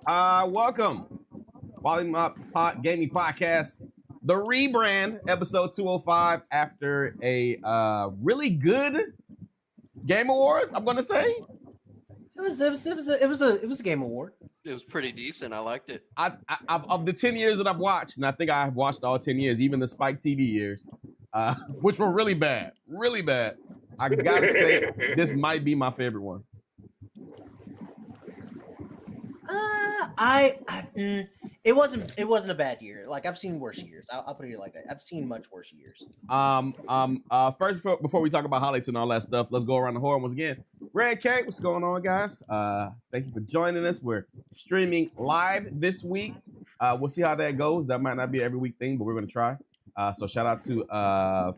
Welcome, Wollie Mopped Gaming Podcast, the rebrand, episode 205, after a really good Game Awards. I'm gonna say It was a Game Award. It was pretty decent. I liked it. of the 10 years that I've watched, and I think I've watched all 10 years, even the Spike TV years, which were really bad, really bad. I gotta say, this might be my favorite one. It wasn't a bad year. Like I've seen worse years. I'll put it like that. I've seen much worse years. First, before we talk about highlights and all that stuff, let's go around the horn once again. Red Cake, what's going on, guys? Thank you for joining us. We're streaming live this week. We'll see how that goes. That might not be an every week thing, but we're gonna try. So shout out to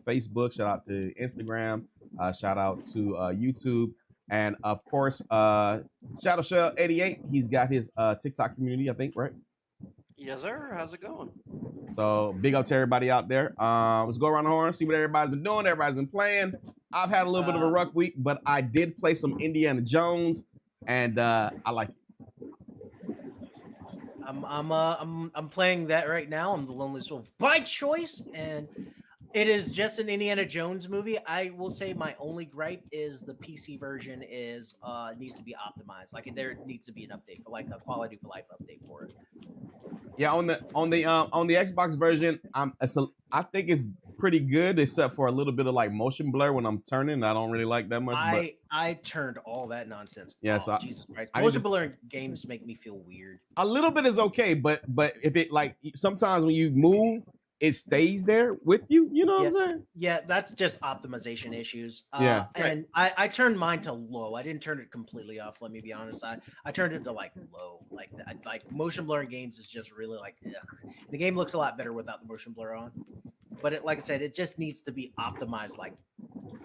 Facebook, shout out to Instagram, shout out to YouTube. And of course, Shadow Shell 88, he's got his TikTok community, I think, right? Yes, sir. How's it going? So big up to everybody out there. Let's go around the horn, see what everybody's been doing. Everybody's been playing. I've had a little bit of a rough week, but I did play some Indiana Jones, and I like it. I'm playing that right now. I'm the Loneliest Wolf by choice, and it is just an Indiana Jones movie. I will say my only gripe is the PC version is needs to be optimized. Like there needs to be an update for like a quality of life update for it. Yeah, on the Xbox version, I think it's pretty good, except for a little bit of like motion blur when I'm turning. I don't really like that much. I turned all that nonsense. Yeah, off. so Jesus Christ, motion blur in games make me feel weird. A little bit is okay, but if it like sometimes when you move, it stays there with you. You know what I'm saying? Yeah, that's just optimization issues. Yeah. And I turned mine to low. I didn't turn it completely off. Let me be honest. I turned it to like low. Like motion blur in games is just really like ugh. The game looks a lot better without the motion blur on. But like I said, it just needs to be optimized like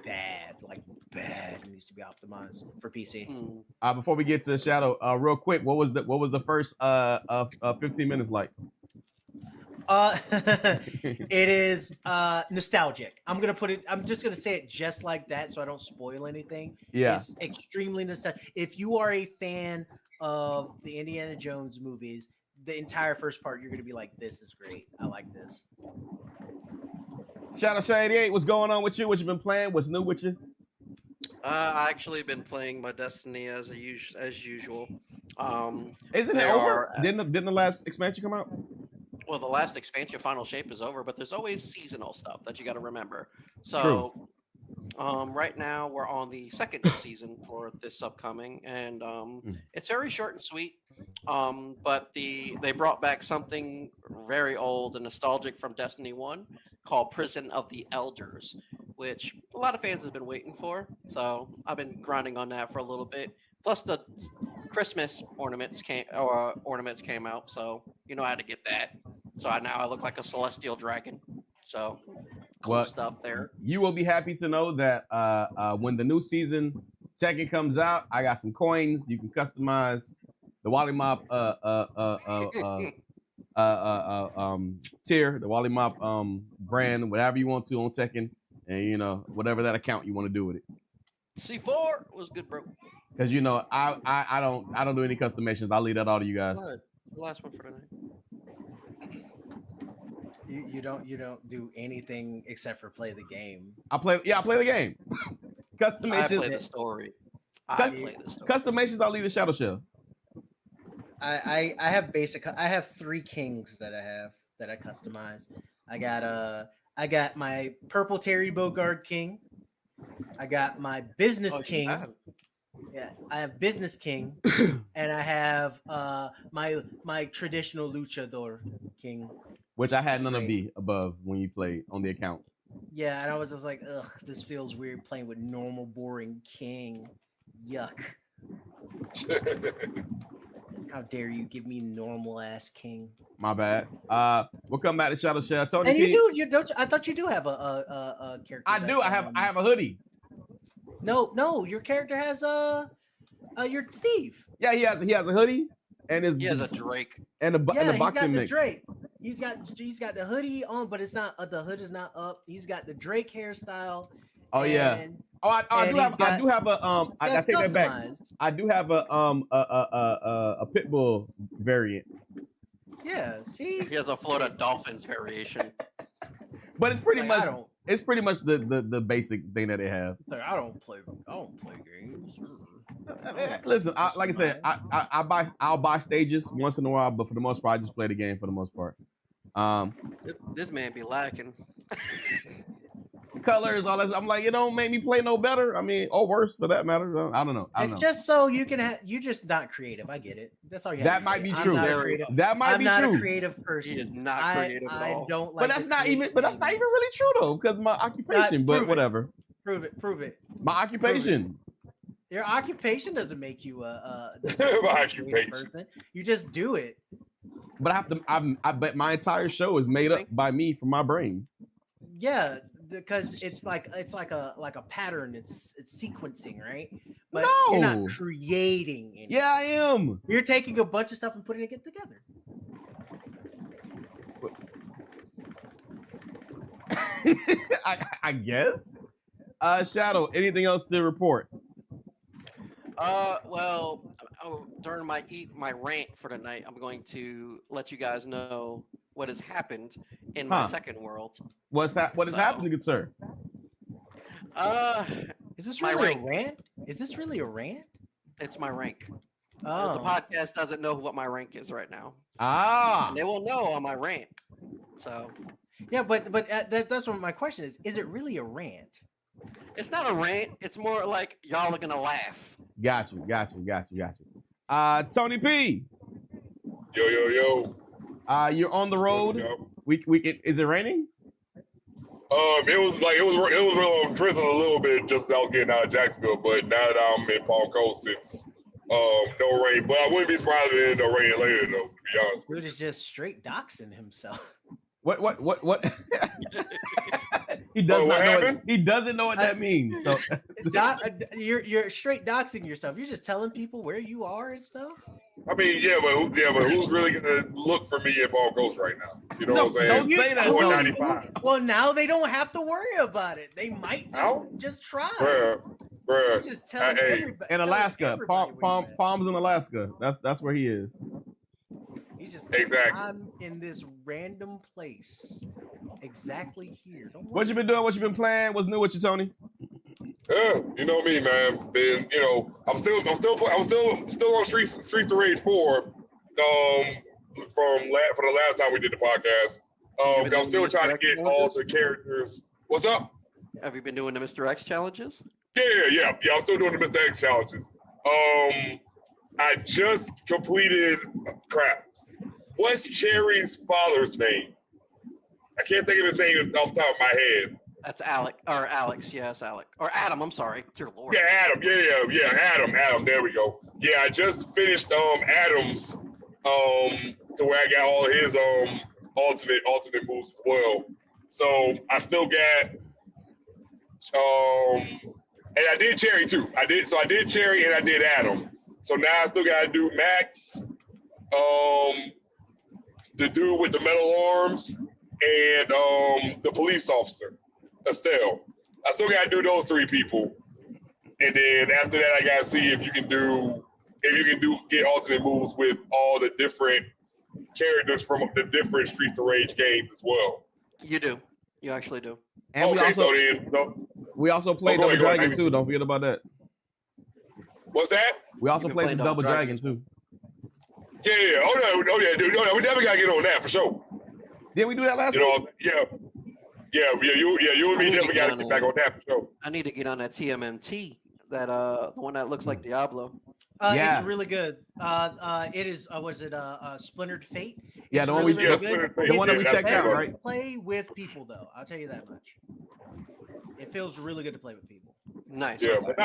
bad. It needs to be optimized for PC. Before we get to Shadow, real quick, what was the first 15 minutes like? It is nostalgic. I'm just gonna say it just like that so I don't spoil anything. Yeah, it's extremely nostalgic. If you are a fan of the Indiana Jones movies, the entire first part you're gonna be like, this is great. I like this. Shadow Shell 88, what's going on with you? What you been playing? What's new with you? I actually been playing my Destiny as usual. Isn't it over? Didn't the last expansion come out? Well, the last expansion, Final Shape, is over, but there's always seasonal stuff that you got to remember. So, right now we're on the second season for this upcoming, and it's very short and sweet. But they brought back something very old and nostalgic from Destiny 1 called Prison of the Elders, which a lot of fans have been waiting for. So I've been grinding on that for a little bit. Plus the Christmas ornaments came out, so you know how to get that. So now I look like a celestial dragon. So cool stuff there. You will be happy to know that when the new season Tekken comes out, I got some coins. You can customize the Wollie Mopped tier, the Wollie Mopped brand, whatever you want to on Tekken, and you know whatever that account you want to do with it. C4 was good, bro. Because you know I don't do any customations. I'll leave that all to you guys. The last one for tonight. You don't do anything except for play the game. I play the game. Customations. I play the story. Customations. I'll leave the Shadow Shell. I have basic. I have 3 kings that I customize. I got my purple Terry Bogard king. I got my business king. Yeah, I have business king, and I have my traditional luchador king. Which I had none of the above when you played on the account. Yeah, and I was just like, ugh, this feels weird playing with normal, boring king. Yuck. How dare you give me normal ass king? My bad. We'll come back to Shadow Shell. Tony, and you don't. I thought you do have a character. I do. I have a hoodie. No, your character has your Steve. Yeah, he has a hoodie and he has a Drake and a boxing mix. Drake. He's got the hoodie on, but it's not the hood is not up. He's got the Drake hairstyle. Oh yeah. I do have a I take that back. customized. I do have a pit bull variant, Yeah, see, He has a Florida Dolphins variation. but it's pretty Like, much I don't, the basic thing that they have. like, I don't play games. Listen, like I said, I'll buy stages once in a while, but for the most part, I just play the game for the most part. This man be lacking. Colors, all that. I'm like, it don't make me play no better. I mean, or worse for that matter. I don't know. It's just so you can you just not creative. I get it. That's all you have That to might say. be I'm true. not a creative- That might I'm be not true. a creative person. He is not creative at all. I don't like. But that's to not create even. But that's not even games. really true though, because my occupation. But prove it. whatever. Prove it. My occupation. Your occupation doesn't make you a My creative occupation. person. You just do it. But I have to. I bet my entire show is made up by me from my brain. Yeah, because it's like a pattern. It's sequencing, right? But No. you're not creating anything. Yeah, I am. You're taking a bunch of stuff and putting it together. I guess. Shadow. Anything else to report? Well, during my rant for tonight, I'm going to let you guys know what has happened in my Tekken world. What is happening, good sir? Is this My really a rank. rant? Is this really a rant? It's my rank. The Oh, podcast doesn't know what my rank is right now. Ah, And they will know on my rant. So yeah, but that's what my question is. Is it really a rant? it's not a rant. It's more like y'all are gonna laugh. got you. Tony P. Yo. You're on the road. Yo. Is it raining? It was real drizzling a little bit just as I was getting out of Jacksonville, but now that I'm in Palm Coast, it's no rain. But I wouldn't be surprised if it no rain later, though. To be honest with Dude you. is just straight doxing himself. What? He does What not know. happened? He doesn't know what that means. So You're straight doxing yourself. You're just telling people where you are and stuff. I mean, but who's really gonna look for me in Palm Coast right now? You know what I'm saying? Don't say that, Going Tony. 95. Well, now they don't have to worry about it. They might How? just try. Bruh. You're just telling Hey. everybody. in Alaska, Palm. Palms in Alaska. That's where he is. He's just saying, Exactly. I'm in this random place, exactly here. Don't What you been doing? What you been playing? What's new with you, Tony? Yeah, you know me, man. Been, I'm still on Streets of Rage 4. For the last time we did the podcast. You been I'm still doing trying to Mr. get X all challenges? the characters. What's up? Have you been doing the Mr. X challenges? Yeah. I'm still doing the Mr. X challenges. I just completed. Crap. What's Cherry's father's name? I can't think of his name off the top of my head. That's Alex. Yes, Alec. Or Adam, I'm sorry. Dear Lord. Yeah, Adam. Yeah, Adam. There we go. Yeah, I just finished Adam's to where I got all his ultimate moves as well. So I still got and I did Cherry too. I did Cherry and I did Adam. So now I still gotta do Max, the dude with the metal arms, and the police officer, Estelle. I still gotta do those three people. And then after that, I gotta see if you can get alternate moves with all the different characters from the different Streets of Rage games as well. You do. You actually do. And we also played go Double ahead, Dragon baby. too. Don't forget about that. What's that? We also been played playing some Double Double Dragon Dragon. too. Yeah. Oh yeah, dude. We definitely gotta get on that for sure. Did we do that last You week? know, you and me definitely gotta get back on that for sure. I need to get on that TMMT, the one that looks like Diablo. Yeah. It's really good. It is. Was it Splintered Fate? Yeah, It's the one really, we really yes, good. Splintered Fate, the one that we yeah, checked that's out, good. right? Play with people though. I'll tell you that much. It feels really good to play with people. Nice. Yeah, okay. but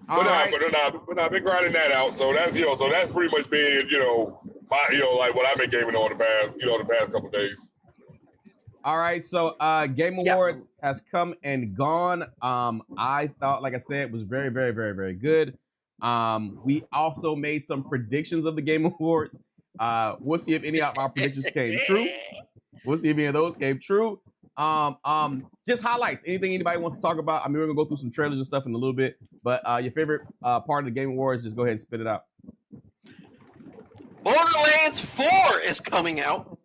I've been grinding that out. So that's pretty much been like what I've been gaming on the past couple days. All right, so Game Awards has come and gone. I thought, like I said, it was very, very, very, very good. We also made some predictions of the Game Awards. We'll see if any of our predictions came true. We'll see if any of those came true. Just highlights. Anything anybody wants to talk about. I mean, we're gonna go through some trailers and stuff in a little bit, but your favorite part of the Game Awards, just go ahead and spit it out. Borderlands 4 is coming out.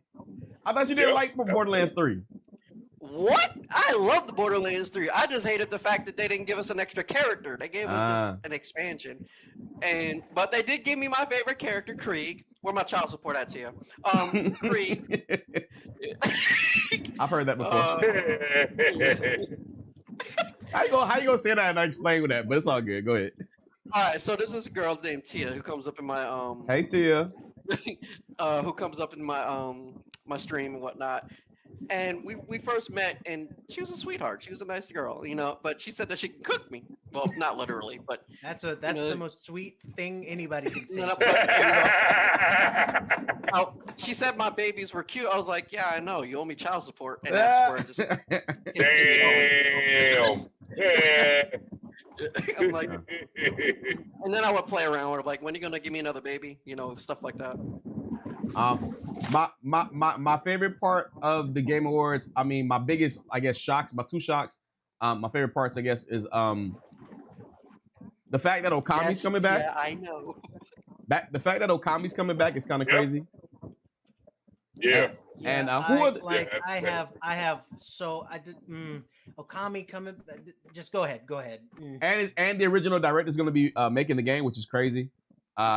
I thought you didn't like Borderlands 3. What? I love the Borderlands 3. I just hated the fact that they didn't give us an extra character. They gave us just an expansion. But they did give me my favorite character, Krieg. Where my child support at to you? Krieg. I've heard that before. How you gonna say that and I explain with that? But it's all good. Go ahead. All right, so this is a girl named Tia who comes up in my Hey Tia. who comes up in my my stream and whatnot. And we first met, and she was a sweetheart. She was a nice girl, you know. But she said that she can cook me. Well, not literally, but that's the most sweet thing anybody can say. She said my babies were cute. I was like, yeah, I know. You owe me child support, and that's where it just damn. I'm like, and then I would play around with her, like, when are you gonna give me another baby? You know, stuff like that. My favorite part of the Game Awards, I mean, my biggest, I guess, shocks, my two shocks, my favorite parts, I guess, is the fact that Okami's coming back. Yeah, I know. The fact that Okami's coming back is kind of crazy. Yeah. And who are Okami coming? Just go ahead. And the original director is going to be making the game, which is crazy.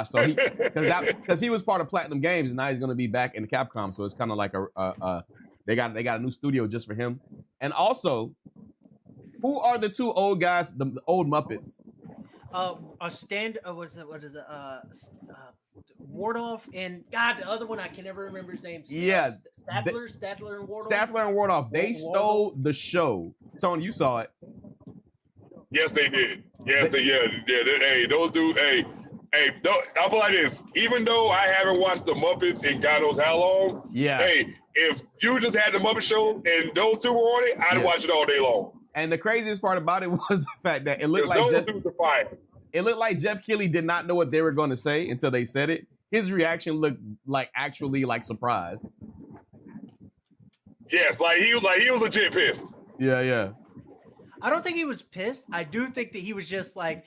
So because he was part of Platinum Games, and now he's going to be back in Capcom. So it's kind of like they got a new studio just for him. And also, who are the two old guys, the old Muppets? Wardoff and God, the other one I can never remember his name. Yeah, Statler and Wardoff. Statler and Wardoff. They stole the show. Tony, you saw it. Yes, they did. Yes, hey, those dudes. Hey, I feel like this. Even though I haven't watched the Muppets in God knows how long. Yeah. Hey, if you just had the Muppet Show and those two were on it, I'd watch it all day long. And the craziest part about it was the fact that it looked like Jeff Keighley did not know what they were going to say until they said it. His reaction looked like actually like surprised. Yes, like he was legit pissed. Yeah. I don't think he was pissed. I do think that he was just like,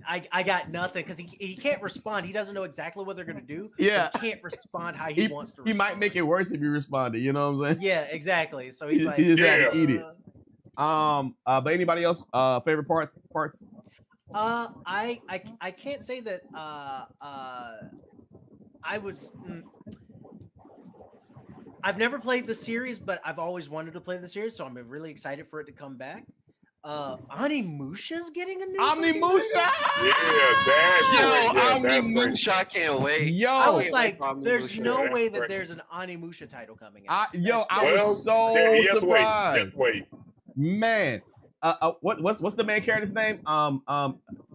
I got nothing, because he can't respond. He doesn't know exactly what they're going to do. Yeah. He can't respond how he wants to respond. He might make it worse if he responded. You know what I'm saying? Yeah, exactly. So he's like, he just had to eat it. But anybody else favorite parts? I can't say that I've never played the series, but I've always wanted to play the series, so I'm really excited for it to come back. Onimusha's getting a new Onimusha! Onimusha, I can't wait. Yo, I was like, there's no way that there's an Onimusha title coming out. I was so surprised. Just wait. Man, what's the main character's name? From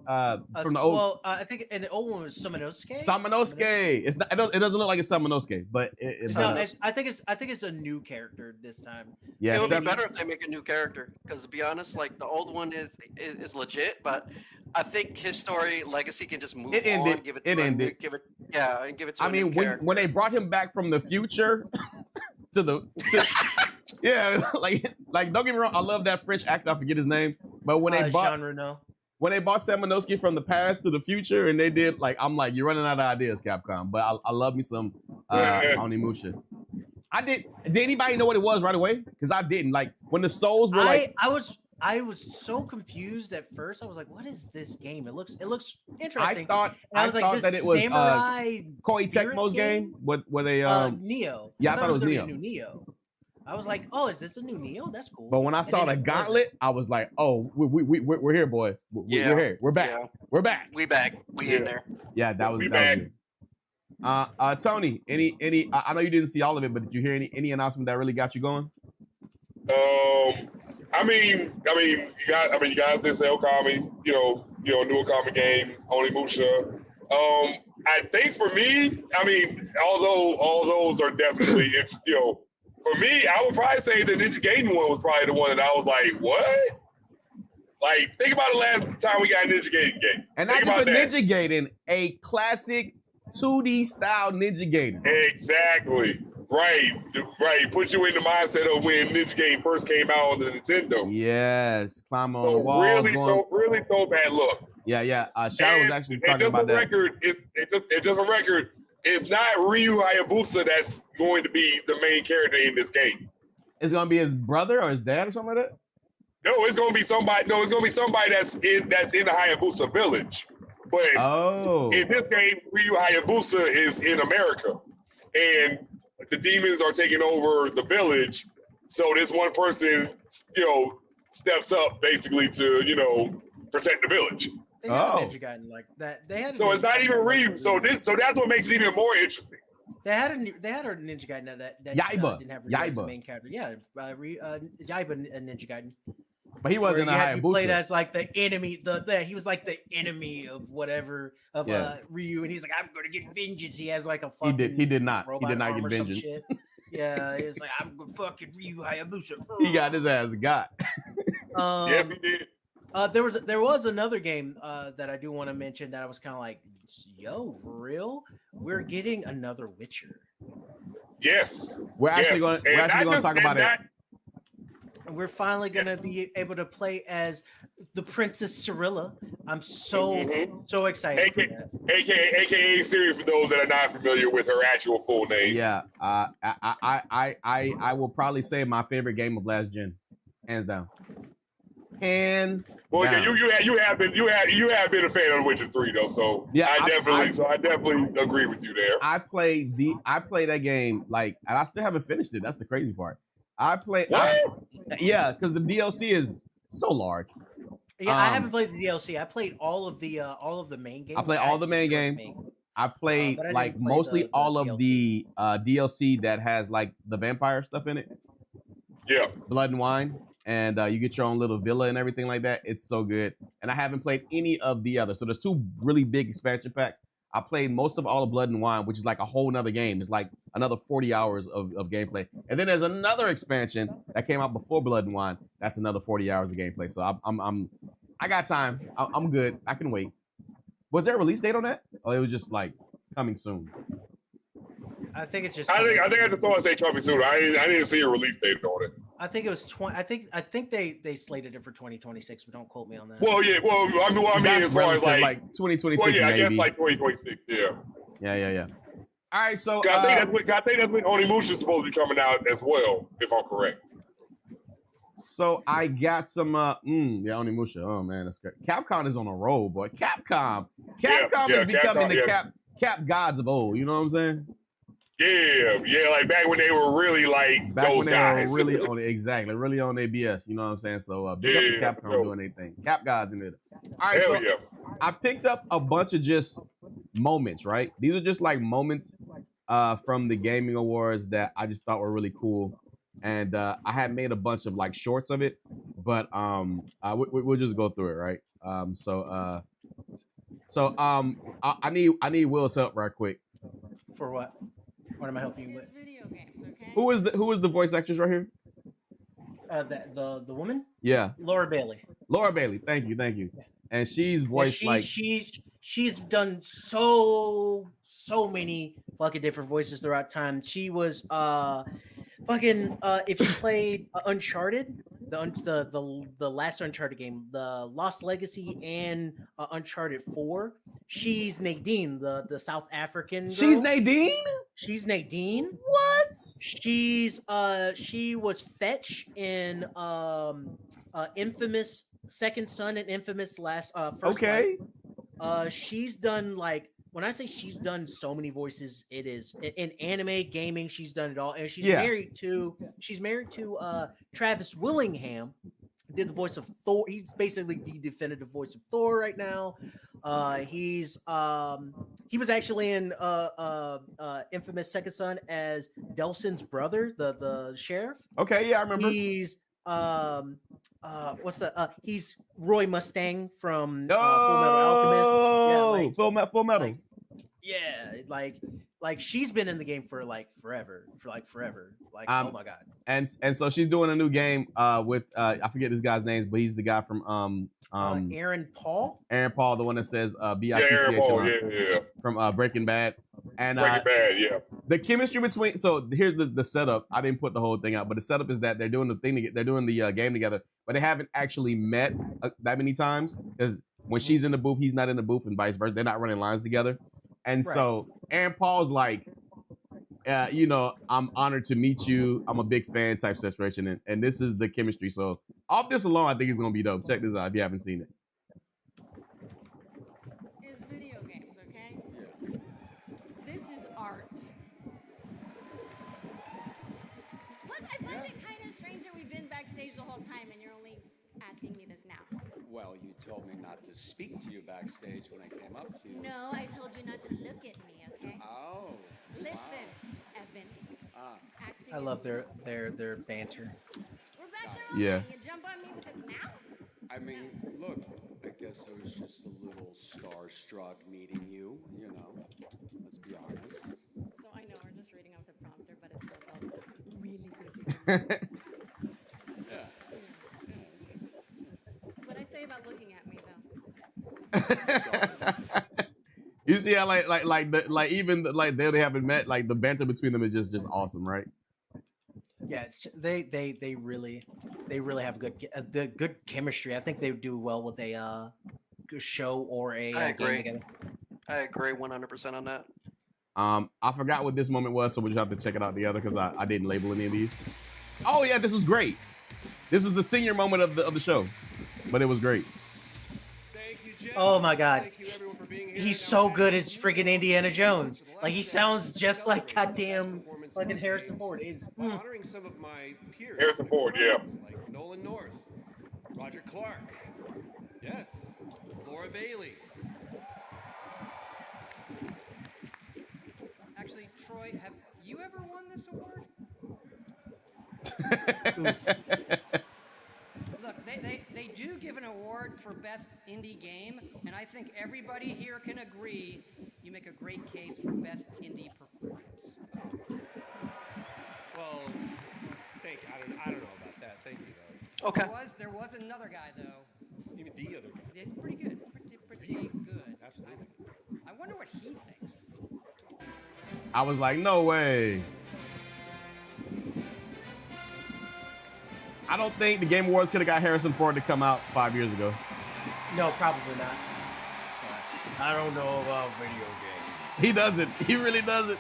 the old. Well, I think in the old one was Samanosuke. Samanosuke. It's not. It doesn't look like a Samanosuke, but I think it's a new character this time. Yeah, it would be better if they make a new character, because to be honest, like the old one is legit, but I think his story legacy can just move on. Give it ended. Give it to I mean, when they brought him back from the future yeah, like don't get me wrong, I love that French actor. I forget his name, but when they bought Samanosuke from the past to the future, and they did I'm like, you're running out of ideas, Capcom. But I love me some Onimusha. Did anybody know what it was right away? Because I didn't. Like when the souls were I was so confused at first. I was like, "What is this game? It looks interesting." I thought that it was Koei Tecmo's game. What they Neo? Yeah, I thought it was Neo. New Neo. I was like, "Oh, is this a new Neo? That's cool." But when I saw the gauntlet, I was like, "Oh, we're here, boys. We're here. We're back. Yeah. We're back. We back. We in there." Yeah, that was good. Tony, any? I know you didn't see all of it, but did you hear any announcement that really got you going? I mean, you guys did say Okami, new Okami game, Onimusha. I think for me, although all those are definitely, for me, I would probably say the Ninja Gaiden one was probably the one that I was like, what? Like, think about the last time we got a Ninja Gaiden game. And not just a Ninja Gaiden, a classic 2D style Ninja Gaiden. Exactly. Right. Put you in the mindset of when Ninja Game first came out on the Nintendo. Yes, climb on the So walls. really throwback look. Yeah. Shadow was actually talking about that. It's just a record. It's not Ryu Hayabusa that's going to be the main character in this game. It's gonna be his brother or his dad or something like that. No, it's gonna be somebody. No, it's gonna be somebody that's in the Hayabusa village. But in this game, Ryu Hayabusa is in America, and the demons are taking over the village. So this one person, steps up basically to protect the village. They had a Ninja Gaiden like that. They had. So it's not even Ryu. So that's what makes it even more interesting. They had a Ninja Gaiden that Yaiba. didn't have Ryu as the main character. Yeah, Yaiba Ninja Gaiden. But he wasn't a Hayabusa. He played as like the enemy. He was like the enemy of whatever Ryu, and he's like, I'm going to get vengeance. He has like a fucking. He did not get vengeance. Yeah, it's like I'm gonna fucking Ryu Hayabusa. He got his ass got. Yes, he did. There was another game that I do want to mention that I was kind of like, yo, for real? We're getting another Witcher. Yes, we're actually going to talk about it. And we're finally going to be able to play as the Princess Cirilla. I'm so excited for that. AKA Siri, for those that are not familiar with her actual full name. Yeah, I will probably say my favorite game of last gen, hands down. Well, down. You have been a fan of The Witcher 3 though, so yeah, I definitely agree with you there. I played that game and I still haven't finished it. That's the crazy part. Because the DLC is so large. Yeah, I haven't played the DLC. I played all of the main game. I played all the main game. I played mostly all of the DLC that has like the vampire stuff in it. Yeah, Blood and Wine. And you get your own little villa and everything like that. It's so good. And I haven't played any of the others. So there's 2 really big expansion packs. I played most of all of Blood and Wine, which is like a whole nother game. It's like another 40 hours of gameplay. And then there's another expansion that came out before Blood and Wine. That's another 40 hours of gameplay. So I got time. I'm good. I can wait. Was there a release date on that? Or it was just like coming soon? I think it's just. I just saw it say coming soon. I didn't see a release date on it. I think it was 20. I think they slated it for 2026, but don't quote me on that. Well, yeah. Well, I mean, as far as like 2026, well, yeah, maybe. I guess like 2026. Yeah. Yeah. All right, so I think that's when Onimusha is supposed to be coming out as well, if I'm correct. So I got some Onimusha. Oh man, that's great. Capcom is on a roll, boy. Capcom is becoming the Cap gods of old. You know what I'm saying? Yeah, like back when they were really like those guys. Were really on it, exactly, really on their BS. You know what I'm saying? So big up to Capcom doing their thing. Cap gods in it. All right, I picked up a bunch of just moments. Right, these are just like moments from the gaming awards that I just thought were really cool, and I had made a bunch of like shorts of it, but we'll just go through it. Right. I need Will's help right quick. For what? What am I helping you with? Video games, okay? Who is the voice actress right here? The woman? Yeah. Laura Bailey. Laura Bailey. Thank you. Yeah. And she's voiced she's done so many fucking different voices throughout time. She was if you played Uncharted, the last Uncharted game, the Lost Legacy and Uncharted 4, she's Nadine, the South African girl. She's Nadine? She's Nadine. What? She was Fetch in Infamous Second Son and Infamous First Okay. Light. She's done when I say she's done so many voices, it is in anime, gaming. She's done it all, and she's married to Travis Willingham. Did the voice of Thor. He's basically the definitive voice of Thor right now. He was actually in Infamous Second Son as Delsin's brother, the sheriff. Okay, yeah, I remember. He's he's Roy Mustang from Full Metal Alchemist. Yeah, Full Metal. Like she's been in the game for forever. Oh my god. And so she's doing a new game with I forget this guy's names, but he's the guy from Aaron Paul. Aaron Paul, the one that says BITCH yeah. from Breaking Bad. And Breaking Bad, yeah. The chemistry between here's the setup. I didn't put the whole thing out, but the setup is that they're doing the thing. They're doing the game together, but they haven't actually met that many times because when she's in the booth, he's not in the booth, and vice versa. They're not running lines together, and so Aaron Paul's like, I'm honored to meet you. I'm a big fan type situation, and this is the chemistry. So off this alone, I think it's gonna be dope. Check this out if you haven't seen it. Is video games, okay? Yeah. This is art. Plus, I find it kind of strange that we've been backstage the whole time and you're only asking me this now. Well, you told me not to speak to you backstage when I came up to you. No, I told you not to look at me, okay? Oh. Listen, Evan. Acting I love is- their banter. We're back there Yeah. already. You jump on me with this now? I mean, look, I guess I was just a little starstruck meeting you, let's be honest. So I know we're just reading off the prompter, but it still felt really good. Yeah. What I say about looking at me, though. You see how they haven't met, like the banter between them is just awesome, right? Yeah, they really have good chemistry. I think they do well with a show or a I game agree. together. I agree 100% on that. I forgot what this moment was, so we'll just have to check it out together because I didn't label any of these. Oh yeah, this was great. This is the senior moment of the show, but it was great. Oh my God, he's so good as friggin' Indiana Jones. Like he sounds just like goddamn fucking Harrison Ford. Honoring some of my peers. Harrison Ford, yeah. Like Nolan North, Roger Clark. Yes. Laura Bailey. Actually, Troy, have you ever won this award? Look, they do give an award for best indie game, and I think everybody here can agree you make a great case for best indie performance. Well, thank you. I don't know about that. Thank you, though. Okay. There was another guy though. Even the other guy. It's pretty good. Pretty good. Absolutely. I wonder what he thinks. I was like, no way. I don't think the Game Awards could have got Harrison Ford to come out 5 years ago. No, probably not. I don't know about video games. He doesn't. He really doesn't.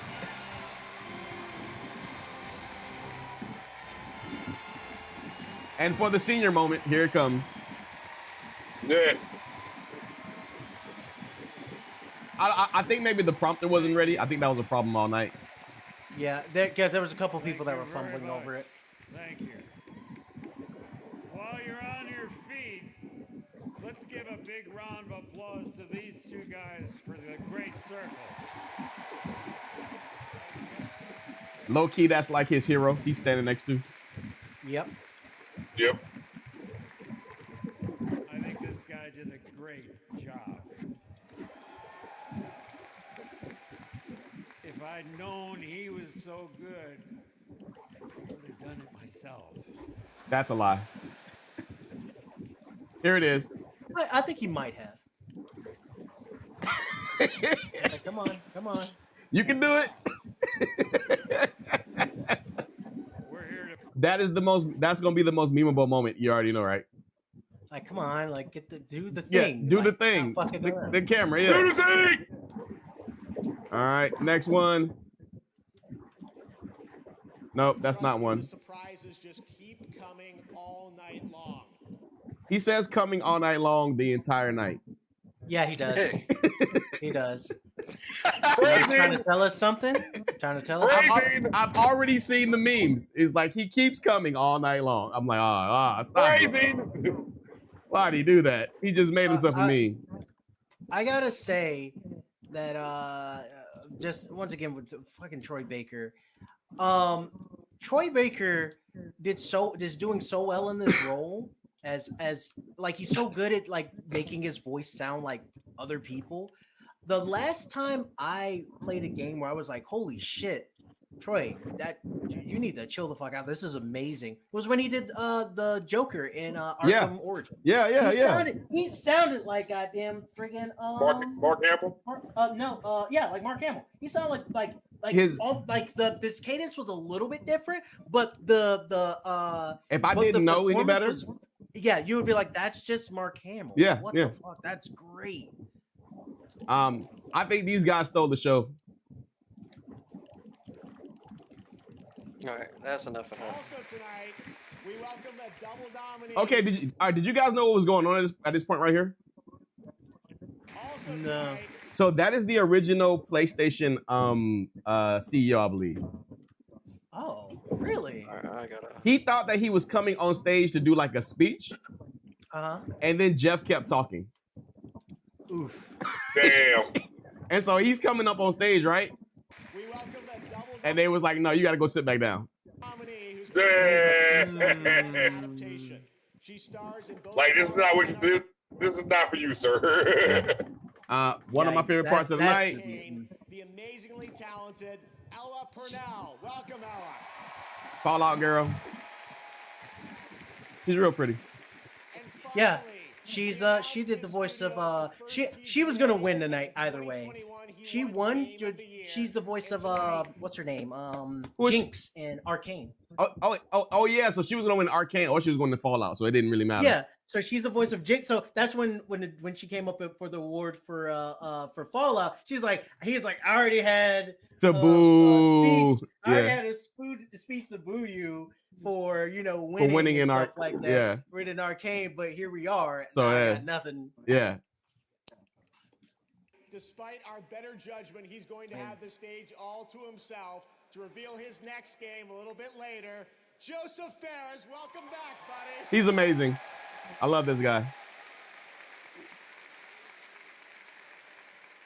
And for the senior moment, here it comes. Yeah. I think maybe the prompter wasn't ready. I think that was a problem all night. Yeah, there was a couple people that were fumbling over it. Thank you. While you're on your feet, let's give a big round of applause to these two guys for the great circle. Low key, that's like his hero. He's standing next to. Yep. Yep. I think this guy did a great job. If I'd known he was so good, I would have done it myself. That's a lie. Here it is. I think he might have. Like, come on. You can do it. We're here to That's gonna be the most memeable moment. You already know, right? Like, come on, like do the Yeah, thing. do the Like, thing. stop fucking around. The camera, Do yeah. the thing! All right, next one. Nope, that's not one. The surprises just keep coming all night long. He says coming all night long the entire night. Yeah, he does. Hey. He does. Phrasing! Trying to tell us something? Trying to tell us? Phrasing! I've already seen the memes. It's like he keeps coming all night long. I'm like, stop it. Phrasing! Why'd he do that? He just made himself a meme. I gotta say that just once again with fucking Troy Baker, Troy Baker is doing so well in this role as like he's so good at like making his voice sound like other people. The last time I played a game where I was like, holy shit, Troy, you need to chill the fuck out. This is amazing. Was when he did the Joker in Arkham Origins. Yeah. He sounded like goddamn friggin' Mark Hamill? like Mark Hamill. He sounded like this cadence was a little bit different, but the if I didn't know any better, you would be like, that's just Mark Hamill. Yeah, what yeah. the fuck? That's great. I think these guys stole the show. All right, that's enough of that. Also tonight, we welcome the double domination. Okay, did you guys know what was going on at this point right here? Also No. tonight, So that is the original PlayStation CEO, I believe. Oh, really? All right, I gotta. He thought that he was coming on stage to do like a speech, and then Jeff kept talking. Oof. Damn. And so he's coming up on stage, right? we welcome the double And they was like, "No, you got to go sit back down." nominee who's Damn. adaptation. She stars in both. Like this is not what this is not for you, sir. One of my favorite parts of the night. The amazingly talented Ella Purnell. Welcome, Ella. Fallout Girl. She's real pretty. Yeah, she's she did the voice of she was gonna win tonight either way. She won. She's the voice of what's her name? Who is she? Jinx in Arcane. Oh yeah. So she was gonna win Arcane, or she was going to Fallout. So it didn't really matter. Yeah. So she's the voice of Jinx. So that's when she came up for the award for Fallout. He's like, I already had To boo. speech. I already Yeah. had a speech to boo you for winning, winning and in stuff like that. yeah. We're in Arcane, but here we are. So, I yeah. got nothing. Yeah. Despite our better judgment, he's going to have the stage all to himself to reveal his next game a little bit later. Joseph Ferris, welcome back, buddy. He's amazing. I love this guy.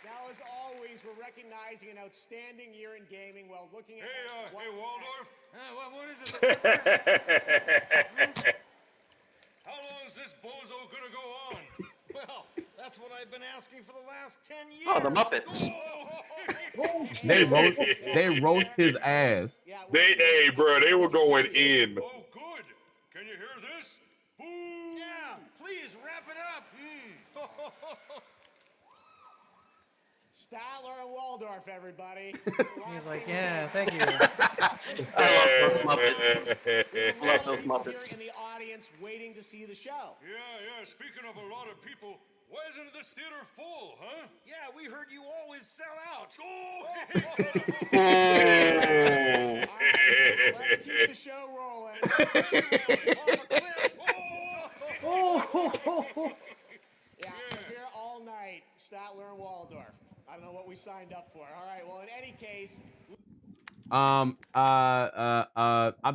Now, as always, we're recognizing an outstanding year in gaming while looking at Hey, Waldorf. What is it? How long is this bozo gonna go on? Well, that's what I've been asking for the last 10 years. Oh, the Muppets. They roast his ass. Yeah, Hey, bro, they were going in. Oh, good. Can you hear this? Boo! Yeah, please wrap it up. Statler and Waldorf, everybody. He's like, yeah, thank you. I love Muppets. Love those People Muppets. here in the audience waiting to see the show. Yeah. Speaking of a lot of people, why isn't this theater full, huh? Yeah, we heard you always sell out. All right, let's keep the show rolling. Yeah, we're here all night, Statler and Waldorf. I don't know what we signed up for. All right, well, in any case. I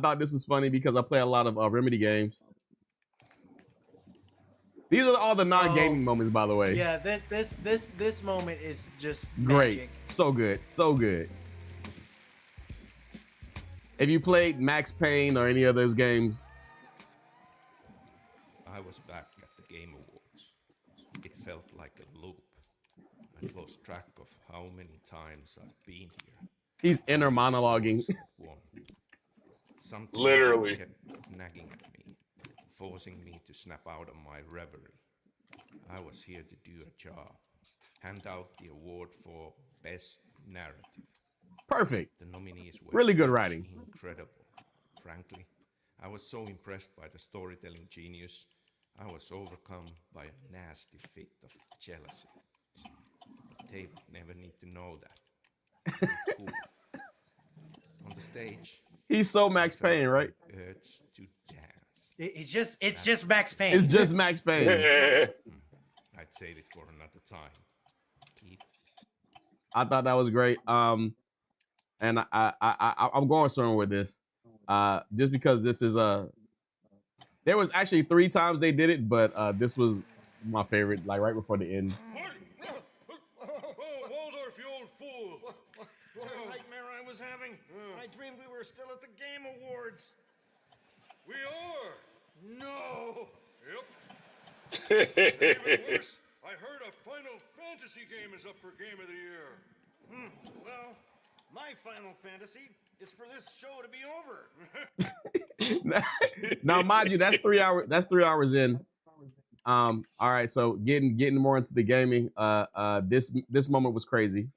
thought this was funny because I play a lot of Remedy games. These are all the non-gaming moments, by the way. Yeah, this moment is just Great. magic. So good. So good. If you played Max Payne or any of those games. I was back at the Game Awards. It felt like a loop. I lost track of how many times I've been here. He's inner monologuing. Something Literally. kept nagging at me, forcing me to snap out of my reverie. I was here to do a job, hand out the award for Best Narrative. Perfect. The nominees were Really good writing. incredible. Frankly, I was so impressed by the storytelling genius, I was overcome by a nasty fit of jealousy. But they would never need to know that. Cool. On the stage, He's so Max Payne, right? urge to dance. It's just Max Payne. It's just Max Payne. I'd save it for another time. Keep. I thought that was great. And I'm going somewhere with this. Just because this is there was actually 3 times they did it, but this was my favorite, like right before the end. Oh, Waldorf, you old fool. What a nightmare I was having. I dreamed we were still at the Game Awards. We are. No. Yep. Even worse, I heard a Final Fantasy game is up for Game of the Year. Well, my Final Fantasy is for this show to be over. Now, mind you, that's 3 hours. That's 3 hours in. All right, so getting more into the gaming. This moment was crazy.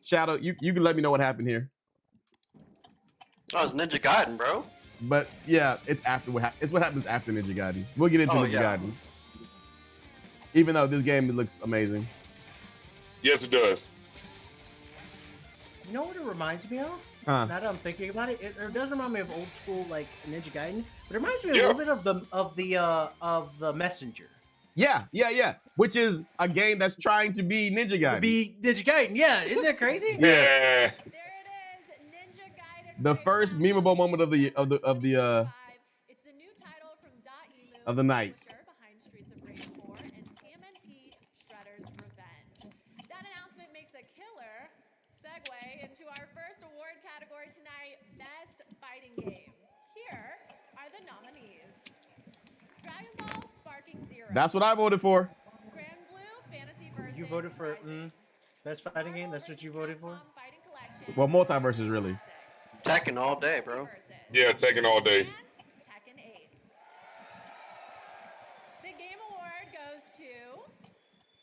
Shadow, you can let me know what happened here. Oh, it's Ninja Gaiden, bro. But yeah, it's it's what happens after Ninja Gaiden. We'll get into Ninja Gaiden. Even though this game looks amazing. Yes, it does. You know what it reminds me of? Huh. Now that I'm thinking about it, it does remind me of old school like Ninja Gaiden, but it reminds me a little bit of the Messenger. Yeah. Which is a game that's trying to be Ninja Gaiden. Yeah, isn't that crazy? Yeah. There it is, Ninja Gaiden. The first memeable moment of the It's the new title from .emu, of the night. publisher behind Streets of Rage 4 and TMNT Shredder's Revenge. That announcement makes a killer segue into our first award category tonight, Best Fighting Game. Here are the nominees. Dragon Ball Sparking Zero. That's what I voted for. Grand Blue Fantasy Versus. You voted for Best Fighting Game? That's what you voted for? Fighting Collection. Well, multiverses really. Tekken all day, bro. Yeah, Tekken all day. And Tekken 8. The Game Award goes to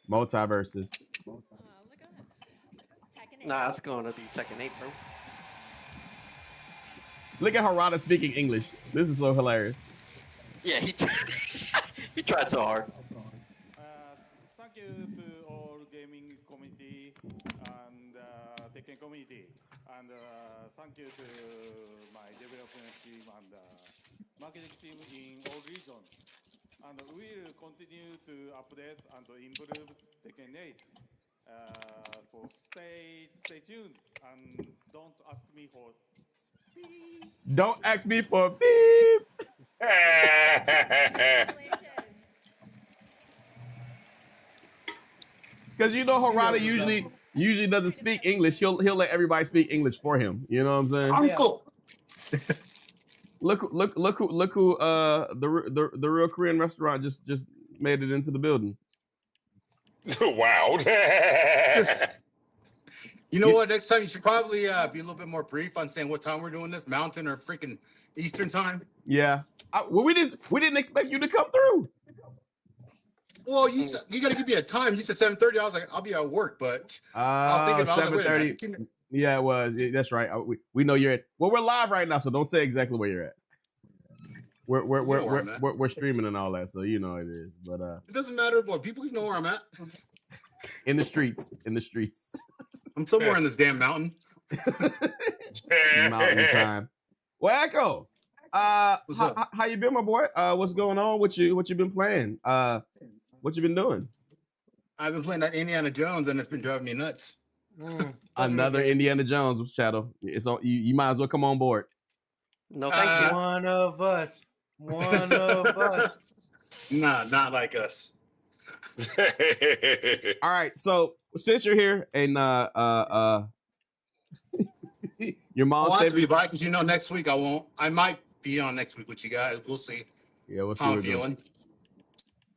Multiverses. look at that. Tekken 8. Nah, it's going to be Tekken 8, bro. Look at Harada speaking English. This is so hilarious. Yeah, he tried so hard. Thank you to all gaming community and Tekken community, and thank you to my development team and marketing team in all regions. And we will continue to update and improve Tekken 8. So stay tuned and don't ask me for. Don't ask me for beep. Because you know Harada usually doesn't speak English. He'll let everybody speak English for him. You know what I'm saying? Uncle. Look who the real Korean restaurant just made it into the building. Wow. You know what? Next time you should probably be a little bit more brief on saying what time we're doing this, Mountain or freaking Eastern time. Yeah. Well, we didn't expect you to come through. Well, you got to give me a time. You said 7:30. I was like, I'll be at work, but I was thinking about 7:30. Yeah, it was. That's right. We know you're at. Well, we're live right now, so don't say exactly where you're at. We're streaming and all that, so you know it is. But it doesn't matter. Boy, people know where I'm at. In the streets. I'm somewhere in this damn mountain. Mountain time. Well, Echo, how you been, my boy? What's going on? What you been playing? What you been doing? I've been playing that Indiana Jones, and it's been driving me nuts. Another Indiana Jones with Shadow. It's all, you might as well come on board. No, thank you. One of us. Nah, not like us. All right, so since you're here and your mom's I'll have to be back because next week I won't. I might be on next week with you guys. We'll see. Yeah, we'll see how I'm feeling.